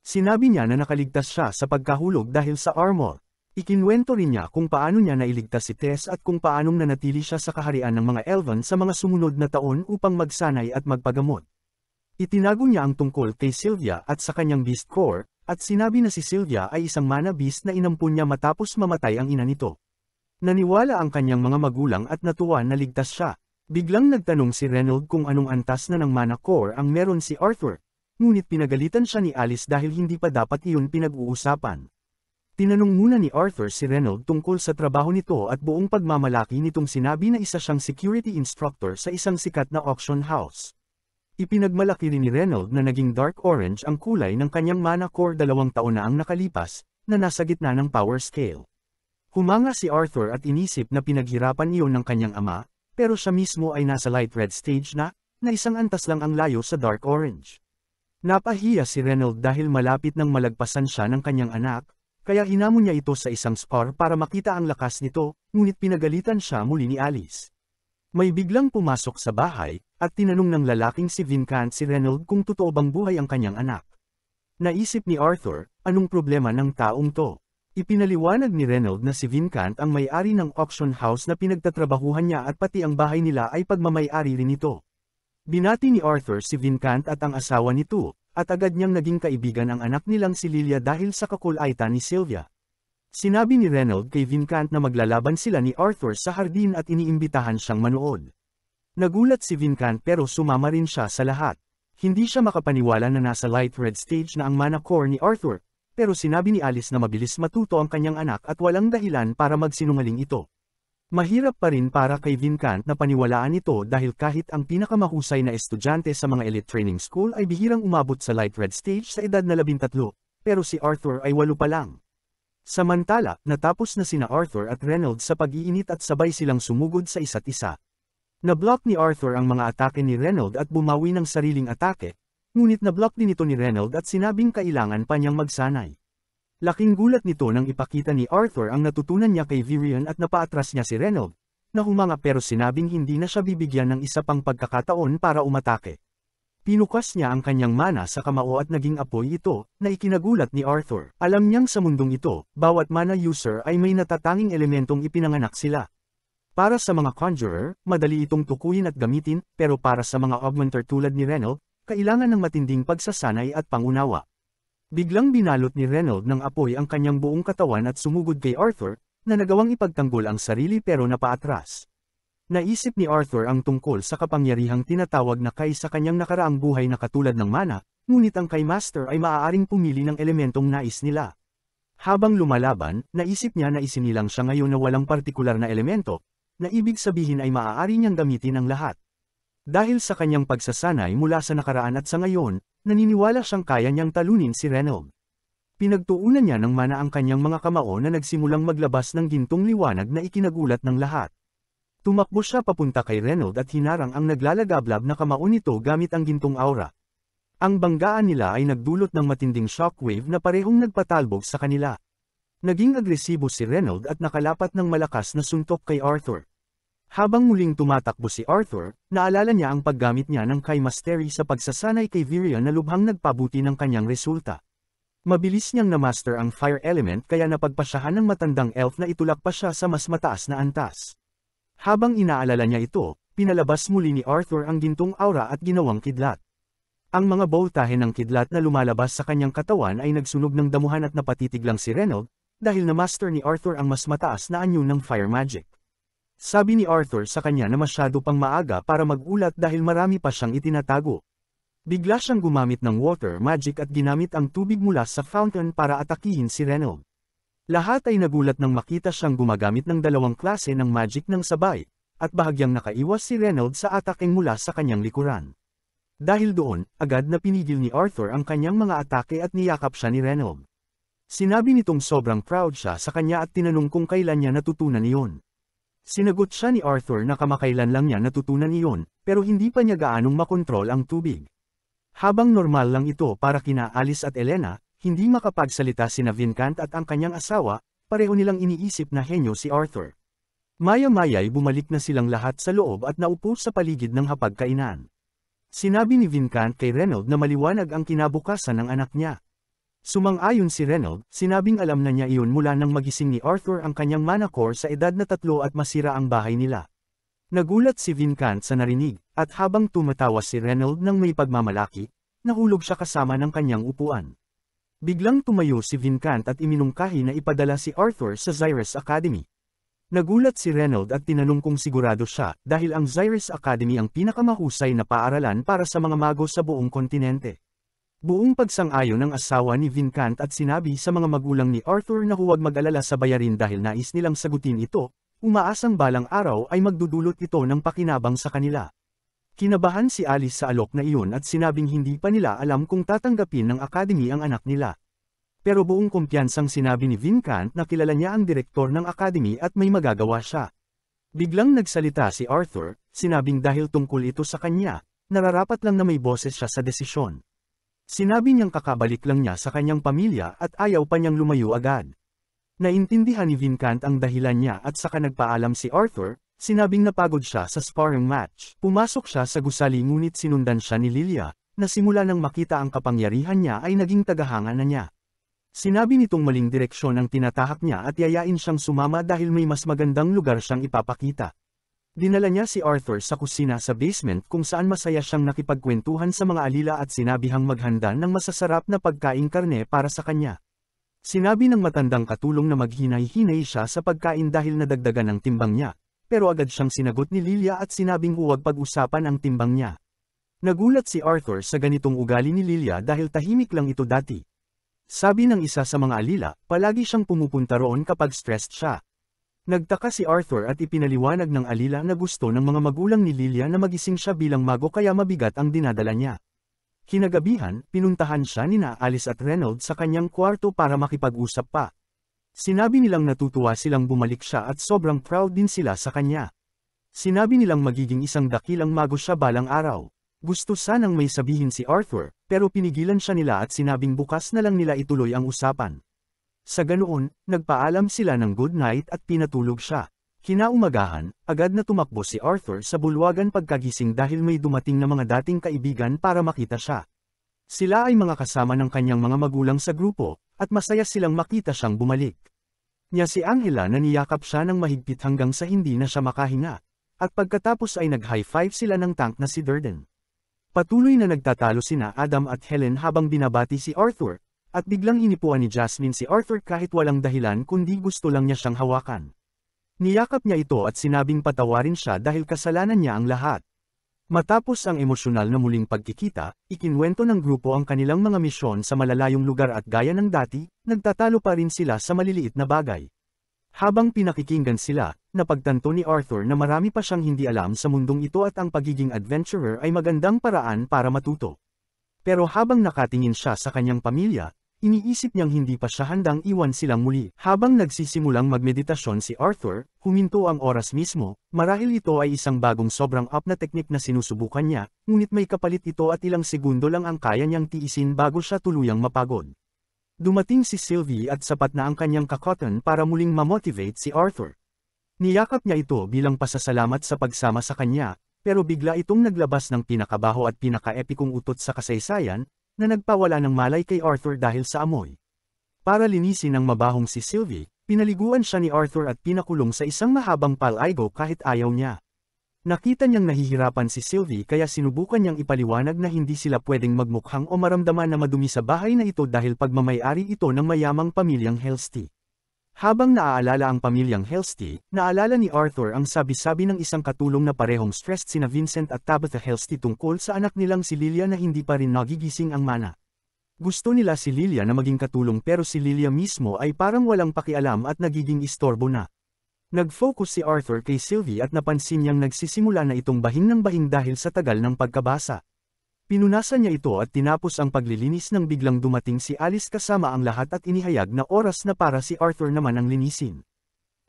Speaker 1: Sinabi niya na nakaligtas siya sa pagkahulog dahil sa armor. Ikinwento rin niya kung paano niya nailigtas si Tess at kung paanong nanatili siya sa kaharian ng mga Elven sa mga sumunod na taon upang magsanay at magpagamot. Itinago niya ang tungkol kay Sylvia at sa kanyang beast core, at sinabi na si Sylvia ay isang mana beast na inampun niya matapos mamatay ang ina nito. Naniwala ang kanyang mga magulang at natuwa na ligtas siya. Biglang nagtanong si Reynold kung anong antas na ng mana core ang meron si Arthur. Ngunit pinagalitan siya ni Alice dahil hindi pa dapat iyon pinag-uusapan. Tinanong muna ni Arthur si Reynold tungkol sa trabaho nito at buong pagmamalaki nitong sinabi na isa siyang security instructor sa isang sikat na auction house. Ipinagmalaki rin ni Reynold na naging dark orange ang kulay ng kanyang mana core 2 taon na ang nakalipas, na nasa gitna ng power scale. Humanga si Arthur at inisip na pinaghirapan iyon ng kanyang ama, pero siya mismo ay nasa light red stage na isang antas lang ang layo sa dark orange. Napahiya si Reynold dahil malapit nang malagpasan siya ng kanyang anak, kaya hinamon niya ito sa isang spar para makita ang lakas nito, ngunit pinagalitan siya muli ni Alice. May biglang pumasok sa bahay, at tinanong ng lalaking si Vincent si Reynold kung totoo bang buhay ang kanyang anak. Naisip ni Arthur, anong problema ng taong to? Ipinaliwanag ni Reynold na si Vincent ang may-ari ng auction house na pinagtatrabahuhan niya at pati ang bahay nila ay pagmamay-ari rin ito. Binati ni Arthur si Vincent at ang asawa nito, at agad niyang naging kaibigan ang anak nilang si Lilia dahil sa kakulaitan ni Sylvia. Sinabi ni Reynold kay Vincent na maglalaban sila ni Arthur sa hardin at iniimbitahan siyang manood. Nagulat si Vincent pero sumama rin siya sa lahat. Hindi siya makapaniwala na nasa light red stage na ang mana core ni Arthur, pero sinabi ni Alice na mabilis matuto ang kanyang anak at walang dahilan para magsinungaling ito. Mahirap pa rin para kay Vincent na paniwalaan ito dahil kahit ang pinakamahusay na estudyante sa mga elite training school ay bihirang umabot sa light red stage sa edad na 13, pero si Arthur ay 8 pa lang. Samantala, natapos na sina Arthur at Reynold sa pag-iinit at sabay silang sumugod sa isa't isa. Nablock ni Arthur ang mga atake ni Reynold at bumawi ng sariling atake, ngunit nablock din ito ni Reynold at sinabing kailangan pa niyang magsanay. Laking gulat nito nang ipakita ni Arthur ang natutunan niya kay Virion at napaatras niya si Reynold, na humanga pero sinabing hindi na siya bibigyan ng isa pang pagkakataon para umatake. Pinukas niya ang kanyang mana sa kamao at naging apoy ito, na ikinagulat ni Arthur. Alam niyang sa mundong ito, bawat mana user ay may natatanging elementong ipinanganak sila. Para sa mga conjurer, madali itong tukuyin at gamitin, pero para sa mga augmenter tulad ni Reynold, kailangan ng matinding pagsasanay at pangunawa. Biglang binalot ni Reynold ng apoy ang kanyang buong katawan at sumugod kay Arthur, na nagawang ipagtanggol ang sarili pero napaatras. Naisip ni Arthur ang tungkol sa kapangyarihang tinatawag na Kai sa kanyang nakaraang buhay na katulad ng mana, ngunit ang Kai Master ay maaaring pumili ng elementong nais nila. Habang lumalaban, naisip niya na isinilang siya ngayon na walang partikular na elemento, na ibig sabihin ay maaari niyang gamitin ang lahat. Dahil sa kanyang pagsasanay mula sa nakaraan at sa ngayon, naniniwala siyang kaya niyang talunin si Reynold. Pinagtuunan niya ng mana ang kanyang mga kamao na nagsimulang maglabas ng gintong liwanag na ikinagulat ng lahat. Tumakbo siya papunta kay Reynold at hinarang ang naglalagablab na kamao nito gamit ang gintong aura. Ang banggaan nila ay nagdulot ng matinding shockwave na parehong nagpatalbog sa kanila. Naging agresibo si Reynold at nakalapat ng malakas na suntok kay Arthur. Habang muling tumatakbo si Arthur, naalala niya ang paggamit niya ng Kai Mastery sa pagsasanay kay Virion na lubhang nagpabuti ng kanyang resulta. Mabilis niyang na-master ang fire element kaya napagpasyahan ng matandang elf na itulak pa siya sa mas mataas na antas. Habang inaalala niya ito, pinalabas muli ni Arthur ang gintong aura at ginawang kidlat. Ang mga boltahe ng kidlat na lumalabas sa kanyang katawan ay nagsunog ng damuhan at napatitig lang si Reynold, dahil na-master ni Arthur ang mas mataas na anyo ng fire magic. Sabi ni Arthur sa kanya na masyado pang maaga para mag-ulat dahil marami pa siyang itinatago. Bigla siyang gumamit ng water magic at ginamit ang tubig mula sa fountain para atakihin si Reynold. Lahat ay nagulat nang makita siyang gumagamit ng dalawang klase ng magic ng sabay, at bahagyang nakaiwas si Reynold sa ataking mula sa kanyang likuran. Dahil doon, agad na pinigil ni Arthur ang kanyang mga atake at niyakap siya ni Reynold. Sinabi nitong sobrang proud siya sa kanya at tinanong kung kailan niya natutunan iyon. Sinagot siya ni Arthur na kamakailan lang niya natutunan iyon, pero hindi pa niya gaanong makontrol ang tubig. Habang normal lang ito para kina Alice at Elena, hindi makapagsalita sina Vincent at ang kanyang asawa, pareho nilang iniisip na henyo si Arthur. Maya-maya'y bumalik na silang lahat sa loob at naupo sa paligid ng hapagkainan. Sinabi ni Vincent kay Reynold na maliwanag ang kinabukasan ng anak niya. Sumang-ayon si Reynold, sinabing alam na niya iyon mula nang magising ni Arthur ang kanyang manacor sa edad na 3 at masira ang bahay nila. Nagulat si Vincent sa narinig, at habang tumatawa si Reynold ng may pagmamalaki, nahulog siya kasama ng kanyang upuan. Biglang tumayo si Vincent at iminungkahi na ipadala si Arthur sa Zyrus Academy. Nagulat si Reynold at tinanong kung sigurado siya, dahil ang Zyrus Academy ang pinakamahusay na paaralan para sa mga mago sa buong kontinente. Buong pagsang-ayon ng asawa ni Vincent at sinabi sa mga magulang ni Arthur na huwag mag-alala sa bayarin dahil nais nilang sagutin ito, umaasang balang araw ay magdudulot ito ng pakinabang sa kanila. Kinabahan si Alice sa alok na iyon at sinabing hindi pa nila alam kung tatanggapin ng Academy ang anak nila. Pero buong kumpiyansang sinabi ni Vincent na kilala niya ang direktor ng Academy at may magagawa siya. Biglang nagsalita si Arthur, sinabing dahil tungkol ito sa kanya, nararapat lang na may boses siya sa desisyon. Sinabi niyang kakabalik lang niya sa kanyang pamilya at ayaw pa niyang lumayo agad. Naintindihan ni Vincent ang dahilan niya at saka nagpaalam si Arthur, sinabing napagod siya sa sparring match. Pumasok siya sa gusali ngunit sinundan siya ni Lilia, na simula nang makita ang kapangyarihan niya ay naging tagahanga na niya. Sinabi nitong maling direksyon ang tinatahak niya at yayain siyang sumama dahil may mas magandang lugar siyang ipapakita. Dinala niya si Arthur sa kusina sa basement kung saan masaya siyang nakipagkwentuhan sa mga alila at sinabihang maghanda ng masasarap na pagkaing karne para sa kanya. Sinabi ng matandang katulong na maghinay-hinay siya sa pagkain dahil nadagdagan ang timbang niya, pero agad siyang sinagot ni Lilia at sinabing huwag pag-usapan ang timbang niya. Nagulat si Arthur sa ganitong ugali ni Lilia dahil tahimik lang ito dati. Sabi ng isa sa mga alila, palagi siyang pumupunta roon kapag stressed siya. Nagtaka si Arthur at ipinaliwanag ng alila na gusto ng mga magulang ni Lilia na magising siya bilang mago kaya mabigat ang dinadala niya. Kinagabihan, pinuntahan siya nina Alice at Reynold sa kanyang kwarto para makipag-usap pa. Sinabi nilang natutuwa silang bumalik siya at sobrang proud din sila sa kanya. Sinabi nilang magiging isang dakilang mago siya balang araw. Gusto sanang may sabihin si Arthur, pero pinigilan siya nila at sinabing bukas na lang nila ituloy ang usapan. Sa ganoon, nagpaalam sila ng good night at pinatulog siya. Kinaumagahan, agad na tumakbo si Arthur sa bulwagan pagkagising dahil may dumating na mga dating kaibigan para makita siya. Sila ay mga kasama ng kanyang mga magulang sa grupo, at masaya silang makita siyang bumalik. Niya si Angela na niyakap siya ng mahigpit hanggang sa hindi na siya makahinga, at pagkatapos ay nag-high five sila ng tank na si Durden. Patuloy na nagtatalo sina Adam at Helen habang binabati si Arthur, at biglang inipuan ni Jasmine si Arthur kahit walang dahilan kundi gusto lang niya siyang hawakan. Niyakap niya ito at sinabing patawarin siya dahil kasalanan niya ang lahat. Matapos ang emosyonal na muling pagkikita, ikinwento ng grupo ang kanilang mga misyon sa malalayong lugar at gaya ng dati, nagtatalo pa rin sila sa maliliit na bagay. Habang pinakikinggan sila, napagtanto ni Arthur na marami pa siyang hindi alam sa mundong ito at ang pagiging adventurer ay magandang paraan para matuto. Pero habang nakatingin siya sa kanyang pamilya, iniisip niyang hindi pa siya handang iwan silang muli. Habang nagsisimulang magmeditasyon si Arthur, huminto ang oras mismo, marahil ito ay isang bagong sobrang up na teknik na sinusubukan niya, ngunit may kapalit ito at ilang segundo lang ang kaya niyang tiisin bago siya tuluyang mapagod. Dumating si Sylvie at sapat na ang kanyang kakoton para muling mamotivate si Arthur. Niyakap niya ito bilang pasasalamat sa pagsama sa kanya, pero bigla itong naglabas ng pinakabaho at pinaka-epikong utot sa kasaysayan, na nagpawala ng malay kay Arthur dahil sa amoy. Para linisin ang mabahong si Sylvie, pinaliguan siya ni Arthur at pinakulong sa isang mahabang palaigo kahit ayaw niya. Nakita niyang nahihirapan si Sylvie kaya sinubukan niyang ipaliwanag na hindi sila pwedeng magmukhang o maramdaman na madumi sa bahay na ito dahil pagmamay-ari ito ng mayamang pamilyang Helsty. Habang naaalala ang pamilyang Helsty, naalala ni Arthur ang sabi-sabi ng isang katulong na parehong stressed sina Vincent at Tabitha Helsty tungkol sa anak nilang si Lilia na hindi pa rin nagigising ang mana. Gusto nila si Lilia na maging katulong pero si Lilia mismo ay parang walang pakialam at nagiging istorbo na. Nag-focus si Arthur kay Sylvie at napansin niyang nagsisimula na itong bahing ng bahing dahil sa tagal ng pagkabasa. Pinunasan niya ito at tinapos ang paglilinis nang biglang dumating si Alice kasama ang lahat at inihayag na oras na para si Arthur naman ang linisin.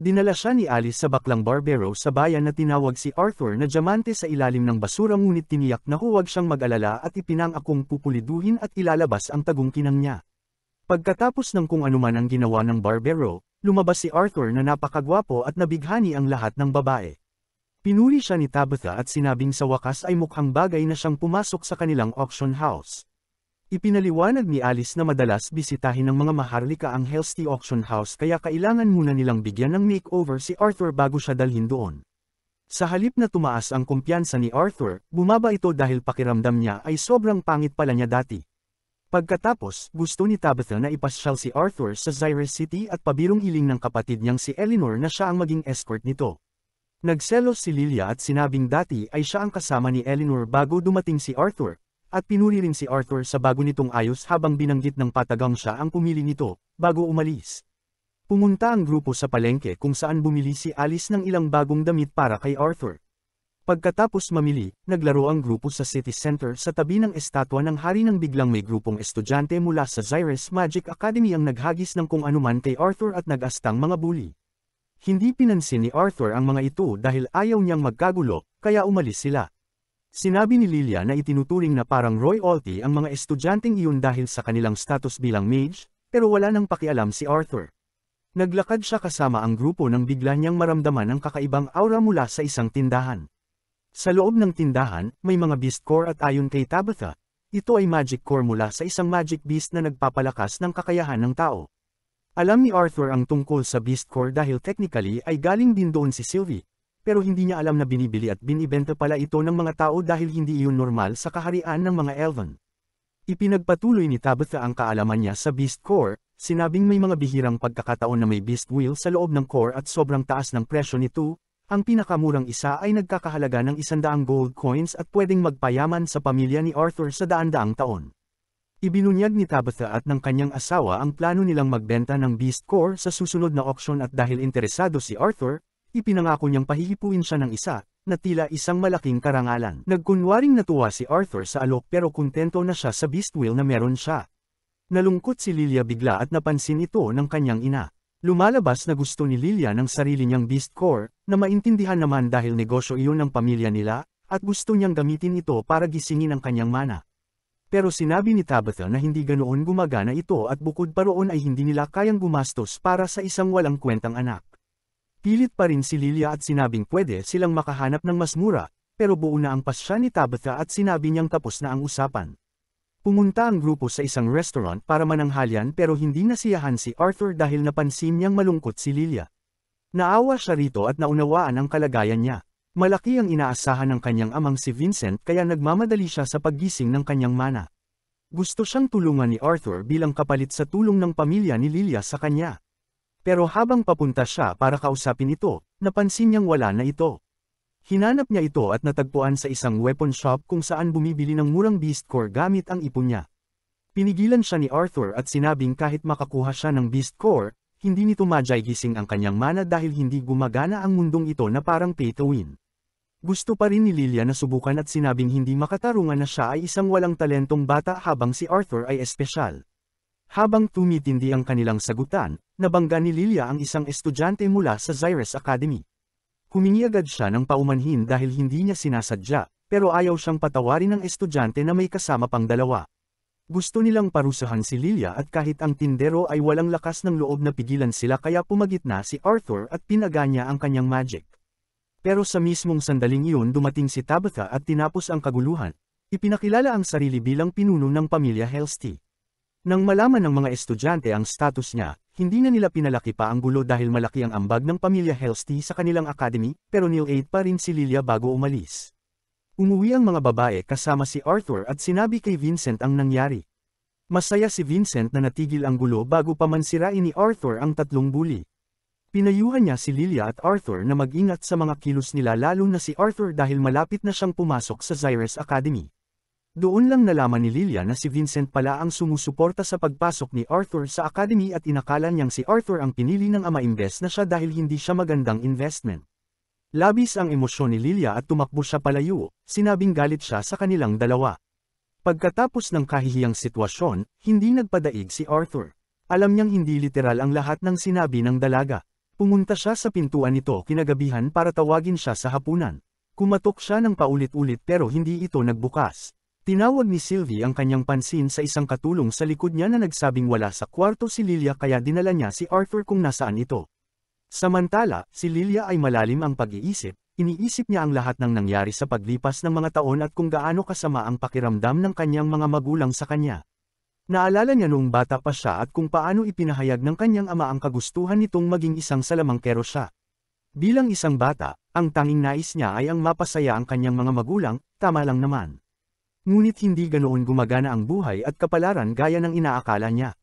Speaker 1: Dinala siya ni Alice sa baklang barbero sa bayan na tinawag si Arthur na diamante sa ilalim ng basura, ngunit tiniyak na huwag siyang mag-alala at ipinangakong pupuliduhin at ilalabas ang tagungkinang niya. Pagkatapos ng kung anuman ang ginawa ng barbero, lumabas si Arthur na napakagwapo at nabighani ang lahat ng babae. Pinuri siya ni Tabitha at sinabing sa wakas ay mukhang bagay na siyang pumasok sa kanilang auction house. Ipinaliwanag ni Alice na madalas bisitahin ng mga maharlika ang Helsty Auction House, kaya kailangan muna nilang bigyan ng makeover si Arthur bago siya dalhin doon. Sa halip na tumaas ang kumpiyansa ni Arthur, bumaba ito dahil pakiramdam niya ay sobrang pangit pala niya dati. Pagkatapos, gusto ni Tabitha na ipasyal si Arthur sa Zyrus City at pabirong hiling ng kapatid niyang si Eleanor na siya ang maging escort nito. Nagselos si Lilia at sinabing dati ay siya ang kasama ni Eleanor bago dumating si Arthur. At pinuri rin si Arthur sa bago nitong ayos habang binanggit ng patagang siya ang pumili nito, bago umalis. Pumunta ang grupo sa palengke kung saan bumili si Alice ng ilang bagong damit para kay Arthur. Pagkatapos mamili, naglaro ang grupo sa city center sa tabi ng estatwa ng hari nang biglang may grupong estudyante mula sa Zyrus Magic Academy ang naghagis ng kung anuman kay Arthur at nag-astang mga bully. Hindi pinansin ni Arthur ang mga ito dahil ayaw niyang magkagulo, kaya umalis sila. Sinabi ni Lilia na itinuturing na parang royalty ang mga estudyanteng iyon dahil sa kanilang status bilang mage, pero wala nang pakialam si Arthur. Naglakad siya kasama ang grupo nang bigla niyang maramdaman ang kakaibang aura mula sa isang tindahan. Sa loob ng tindahan, may mga beast core at ayon kay Tabitha, ito ay magic core mula sa isang magic beast na nagpapalakas ng kakayahan ng tao. Alam ni Arthur ang tungkol sa beast core dahil technically ay galing din doon si Sylvie. Pero hindi niya alam na binibili at binibenta pala ito ng mga tao dahil hindi iyon normal sa kaharian ng mga Elven. Ipinagpatuloy ni Tabitha ang kaalaman niya sa Beast Core, sinabing may mga bihirang pagkakataon na may Beast Wheel sa loob ng core at sobrang taas ng presyo nito, ang pinakamurang isa ay nagkakahalaga ng 100 gold coins at pwedeng magpayaman sa pamilya ni Arthur sa daan-daang taon. Ibinunyag ni Tabitha at ng kanyang asawa ang plano nilang magbenta ng Beast Core sa susunod na auction at dahil interesado si Arthur, ipinangako niyang pahihipuin siya ng isa, na tila isang malaking karangalan. Nagkunwaring natuwa si Arthur sa alok pero kontento na siya sa beast wheel na meron siya. Nalungkot si Lilia bigla at napansin ito ng kanyang ina. Lumalabas na gusto ni Lilia ng sarili niyang beast core, na maintindihan naman dahil negosyo iyon ng pamilya nila, at gusto niyang gamitin ito para gisingin ang kanyang mana. Pero sinabi ni Tabitha na hindi ganoon gumagana ito at bukod pa roon ay hindi nila kayang gumastos para sa isang walang kwentang anak. Pilit pa rin si Lilia at sinabing pwede silang makahanap ng mas mura, pero buo na ang pasya ni Tabitha at sinabi niyang tapos na ang usapan. Pumunta ang grupo sa isang restaurant para mananghalian pero hindi nasiyahan si Arthur dahil napansin niyang malungkot si Lilia. Naawa siya rito at naunawaan ang kalagayan niya. Malaki ang inaasahan ng kanyang amang si Vincent kaya nagmamadali siya sa paggising ng kanyang mana. Gusto siyang tulungan ni Arthur bilang kapalit sa tulong ng pamilya ni Lilia sa kanya. Pero habang papunta siya para kausapin ito, napansin niyang wala na ito. Hinanap niya ito at natagpuan sa isang weapon shop kung saan bumibili ng murang beast core gamit ang ipon niya. Pinigilan siya ni Arthur at sinabing kahit makakuha siya ng beast core, hindi nito gising ang kanyang mana dahil hindi gumagana ang mundong ito na parang pay to win. Gusto pa rin ni Lilia na subukan at sinabing hindi makatarungan na siya ay isang walang talentong bata habang si Arthur ay espesyal. Habang tumitindi ang kanilang sagutan, nabangga ni Lilia ang isang estudyante mula sa Zyrus Academy. Humingi agad siya ng paumanhin dahil hindi niya sinasadya, pero ayaw siyang patawarin ng estudyante na may kasama pang dalawa. Gusto nilang parusahan si Lilia at kahit ang tindero ay walang lakas ng loob na pigilan sila kaya pumagitna si Arthur at pinaga niya ang kanyang magic. Pero sa mismong sandaling iyon dumating si Tabitha at tinapos ang kaguluhan. Ipinakilala ang sarili bilang pinuno ng pamilya Helsty. Nang malaman ng mga estudyante ang status niya, hindi na nila pinalaki pa ang gulo dahil malaki ang ambag ng pamilya Helsty sa kanilang academy, pero nil-8 pa rin si Lilia bago umalis. Umuwi ang mga babae kasama si Arthur at sinabi kay Vincent ang nangyari. Masaya si Vincent na natigil ang gulo bago pa man sirain ni Arthur ang tatlong bully. Pinayuhan niya si Lilia at Arthur na mag-ingat sa mga kilos nila lalo na si Arthur dahil malapit na siyang pumasok sa Zyrus Academy. Doon lang nalaman ni Lilia na si Vincent pala ang sumusuporta sa pagpasok ni Arthur sa academy at inakala niyang si Arthur ang pinili ng ama imbes na siya dahil hindi siya magandang investment. Labis ang emosyon ni Lilia at tumakbo siya palayo, sinabing galit siya sa kanilang dalawa. Pagkatapos ng kahihiyang sitwasyon, hindi nagpadaig si Arthur. Alam niyang hindi literal ang lahat ng sinabi ng dalaga. Pumunta siya sa pintuan nito kinagabihan para tawagin siya sa hapunan. Kumatok siya ng paulit-ulit pero hindi ito nagbukas. Tinawag ni Sylvie ang kanyang pansin sa isang katulong sa likod niya na nagsabing wala sa kwarto si Lilia kaya dinala niya si Arthur kung nasaan ito. Samantala, si Lilia ay malalim ang pag-iisip, iniisip niya ang lahat ng nangyari sa paglipas ng mga taon at kung gaano kasama ang pakiramdam ng kanyang mga magulang sa kanya. Naalala niya noong bata pa siya at kung paano ipinahayag ng kanyang ama ang kagustuhan nitong maging isang salamangkero siya. Bilang isang bata, ang tanging nais niya ay ang mapasaya ang kanyang mga magulang, tama lang naman. Ngunit hindi ganoon gumagana ang buhay at kapalaran gaya ng inaakala niya.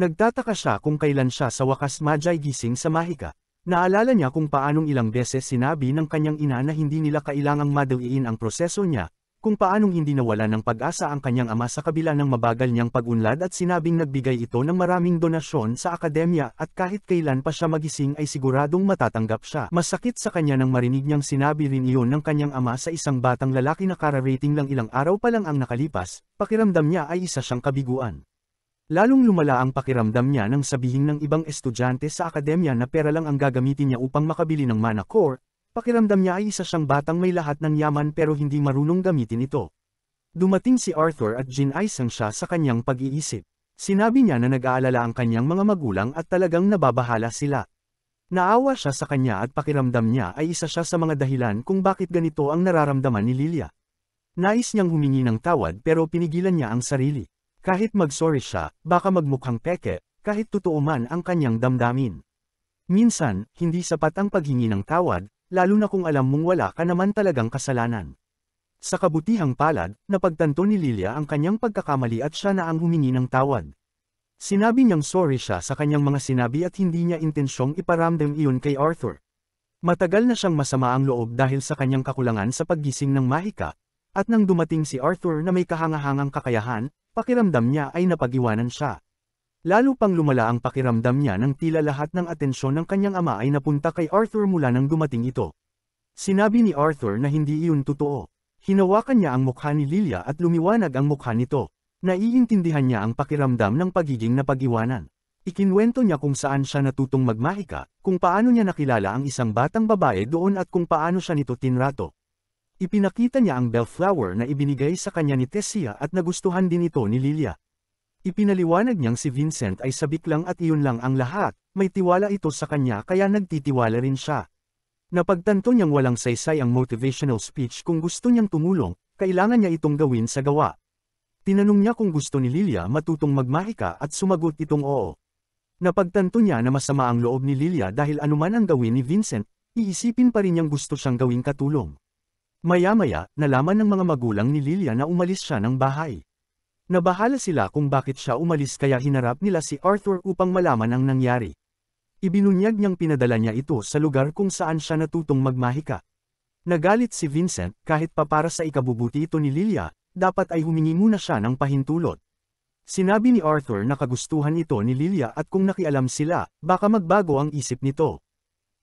Speaker 1: Nagtataka siya kung kailan siya sa wakas gising sa Mahika. Naalala niya kung paanong ilang beses sinabi ng kanyang ina na hindi nila kailangang madaliin ang proseso niya, kung paanong hindi nawala ng pag-asa ang kanyang ama sa kabila ng mabagal niyang pag-unlad at sinabing nagbigay ito ng maraming donasyon sa akademya at kahit kailan pa siya magising ay siguradong matatanggap siya. Masakit sa kanya nang marinig niyang sinabi rin iyon ng kanyang ama sa isang batang lalaki na kararating lang ilang araw pa lang ang nakalipas, pakiramdam niya ay isa siyang kabiguan. Lalong lumala ang pakiramdam niya nang sabihin ng ibang estudyante sa akademya na pera lang ang gagamitin niya upang makabili ng mana core, pakiramdam niya ay isa siyang batang may lahat ng yaman pero hindi marunong gamitin ito. Dumating si Arthur at ginaisang siya sa kanyang pag-iisip. Sinabi niya na nag-aalala ang kanyang mga magulang at talagang nababahala sila. Naawa siya sa kanya at pakiramdam niya ay isa siya sa mga dahilan kung bakit ganito ang nararamdaman ni Lilia. Nais niyang humingi ng tawad pero pinigilan niya ang sarili. Kahit mag-sorry siya, baka magmukhang peke, kahit totoo man ang kanyang damdamin. Minsan, hindi sapat ang paghingi ng tawad, lalo na kung alam mong wala ka naman talagang kasalanan. Sa kabutihang palad, napagtanto ni Lilia ang kanyang pagkakamali at siya na ang humingi ng tawad. Sinabi niyang sorry siya sa kanyang mga sinabi at hindi niya intensyong iparamdam iyon kay Arthur. Matagal na siyang masama ang loob dahil sa kanyang kakulangan sa paggising ng Mahika, at nang dumating si Arthur na may kahangahangang kakayahan, pakiramdam niya ay napag-iwanan siya. Lalo pang lumala ang pakiramdam niya nang tila lahat ng atensyon ng kanyang ama ay napunta kay Arthur mula nang dumating ito. Sinabi ni Arthur na hindi iyon totoo. Hinawakan niya ang mukha ni Lilia at lumiwanag ang mukha nito. Naiintindihan niya ang pakiramdam ng pagiging napag-iwanan. Ikinwento niya kung saan siya natutong magmahika, kung paano niya nakilala ang isang batang babae doon at kung paano siya nito tinrato. Ipinakita niya ang bellflower na ibinigay sa kanya ni Tessia at nagustuhan din ito ni Lilia. Ipinaliwanag niyang si Vincent ay sabik lang at iyon lang ang lahat, may tiwala ito sa kanya kaya nagtitiwala rin siya. Napagtanto niyang walang saysay ang motivational speech kung gusto niyang tumulong, kailangan niya itong gawin sa gawa. Tinanong niya kung gusto ni Lilia matutong magmahika at sumagot itong oo. Napagtanto niya na masama ang loob ni Lilia dahil anuman ang gawin ni Vincent, iisipin pa rin niyang gusto siyang gawing katulong. Maya-maya, nalaman ng mga magulang ni Lilia na umalis siya ng bahay. Nabahala sila kung bakit siya umalis kaya hinarap nila si Arthur upang malaman ang nangyari. Ibinunyag niyang pinadala niya ito sa lugar kung saan siya natutong magmahika. Nagalit si Vincent kahit pa para sa ikabubuti ito ni Lilia, dapat ay humingi muna siya ng pahintulot. Sinabi ni Arthur na kagustuhan ito ni Lilia at kung nakialam sila, baka magbago ang isip nito.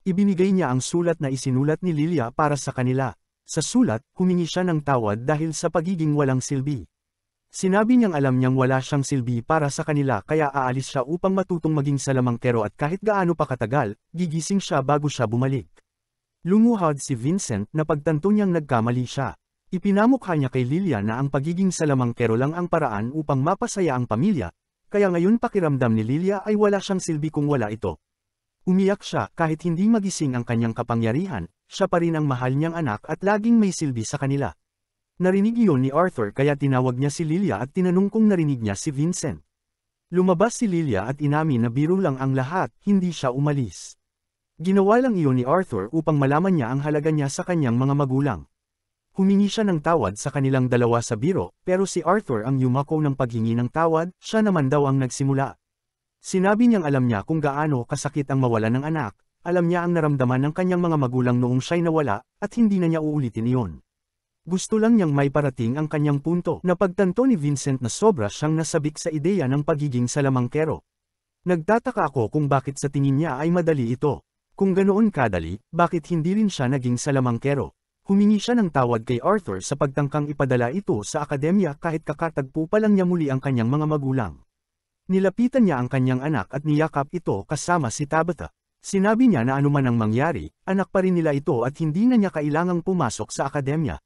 Speaker 1: Ibinigay niya ang sulat na isinulat ni Lilia para sa kanila. Sa sulat, humingi siya ng tawad dahil sa pagiging walang silbi. Sinabi niyang alam niyang wala siyang silbi para sa kanila kaya aalis siya upang matutong maging salamangkero at kahit gaano pa katagal, gigising siya bago siya bumalik. Lumuhad si Vincent na pagtanto niyang nagkamali siya. Ipinamukha niya kay Lilia na ang pagiging salamangkero lang ang paraan upang mapasaya ang pamilya, kaya ngayon pakiramdam ni Lilia ay wala siyang silbi kung wala ito. Umiyak siya kahit hindi magising ang kanyang kapangyarihan, siya pa rin ang mahal niyang anak at laging may silbi sa kanila. Narinig iyon ni Arthur kaya tinawag niya si Lilia at tinanong kung narinig niya si Vincent. Lumabas si Lilia at inamin na biro lang ang lahat, hindi siya umalis. Ginawa lang iyon ni Arthur upang malaman niya ang halaga niya sa kanyang mga magulang. Humingi siya ng tawad sa kanilang dalawa sa biro, pero si Arthur ang yumako ng paghingi ng tawad, siya naman daw ang nagsimula. Sinabi niyang alam niya kung gaano kasakit ang mawala ng anak, alam niya ang naramdaman ng kanyang mga magulang noong siya'y nawala, at hindi na niya uulitin iyon. Gusto lang niyang may parating ang kanyang punto. Napagtanto ni Vincent na sobra siyang nasabik sa ideya ng pagiging salamangkero. Nagtataka ako kung bakit sa tingin niya ay madali ito. Kung ganoon kadali, bakit hindi rin siya naging salamangkero? Humingi siya ng tawad kay Arthur sa pagtangkang ipadala ito sa akademya kahit kakatagpo pa lang niya muli ang kanyang mga magulang. Nilapitan niya ang kanyang anak at niyakap ito kasama si Tabitha. Sinabi niya na anuman ang mangyari, anak pa rin nila ito at hindi na niya kailangang pumasok sa akademya.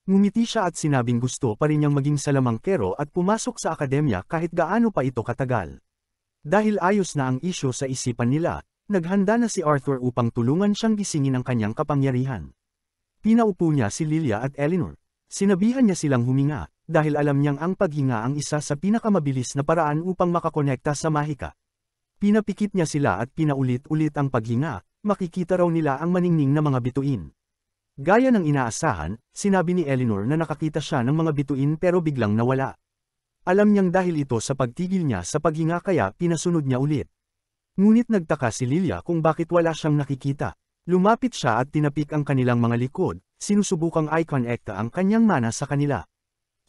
Speaker 1: Ngumiti siya at sinabing gusto pa rin niyang maging salamangkero at pumasok sa akademya kahit gaano pa ito katagal. Dahil ayos na ang isyu sa isipan nila, naghanda na si Arthur upang tulungan siyang gisingin ang kanyang kapangyarihan. Pinaupo niya si Lilia at Eleanor. Sinabihan niya silang huminga, dahil alam niyang ang paghinga ang isa sa pinakamabilis na paraan upang makakonekta sa mahika. Pinapikit niya sila at pinaulit-ulit ang paghinga, makikita raw nila ang maningning na mga bituin. Gaya ng inaasahan, sinabi ni Eleanor na nakakita siya ng mga bituin pero biglang nawala. Alam niyang dahil ito sa pagtigil niya sa paghinga kaya pinasunod niya ulit. Ngunit nagtaka si Lilia kung bakit wala siyang nakikita. Lumapit siya at tinapik ang kanilang mga likod, sinusubukang i-connecta ang kanyang mana sa kanila.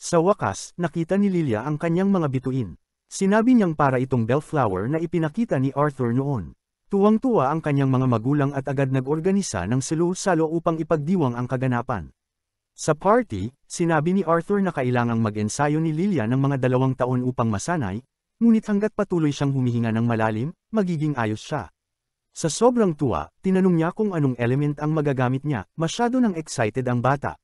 Speaker 1: Sa wakas, nakita ni Lilia ang kanyang mga bituin. Sinabi niyang para itong bellflower na ipinakita ni Arthur noon. Tuwang-tuwa ang kanyang mga magulang at agad nag-organisa ng salo-salo upang ipagdiwang ang kaganapan. Sa party, sinabi ni Arthur na kailangang mag-ensayo ni Lilia ng mga 2 taon upang masanay, ngunit hanggat patuloy siyang humihinga ng malalim, magiging ayos siya. Sa sobrang tuwa, tinanong niya kung anong element ang magagamit niya, masyado nang excited ang bata.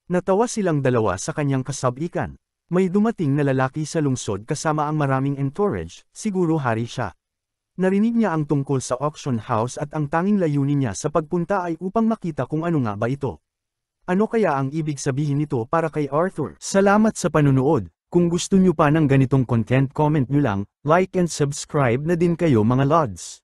Speaker 1: Natawa silang dalawa sa kanyang kasabikan. May dumating na lalaki sa lungsod kasama ang maraming entourage, siguro hari siya. Narinig niya ang tungkol sa auction house at ang tanging layunin niya sa pagpunta ay upang makita kung ano nga ba ito. Ano kaya ang ibig sabihin nito para kay Arthur? Salamat sa panunood. Kung gusto nyo pa ng ganitong content, comment nyo lang, like and subscribe na din kayo mga lods.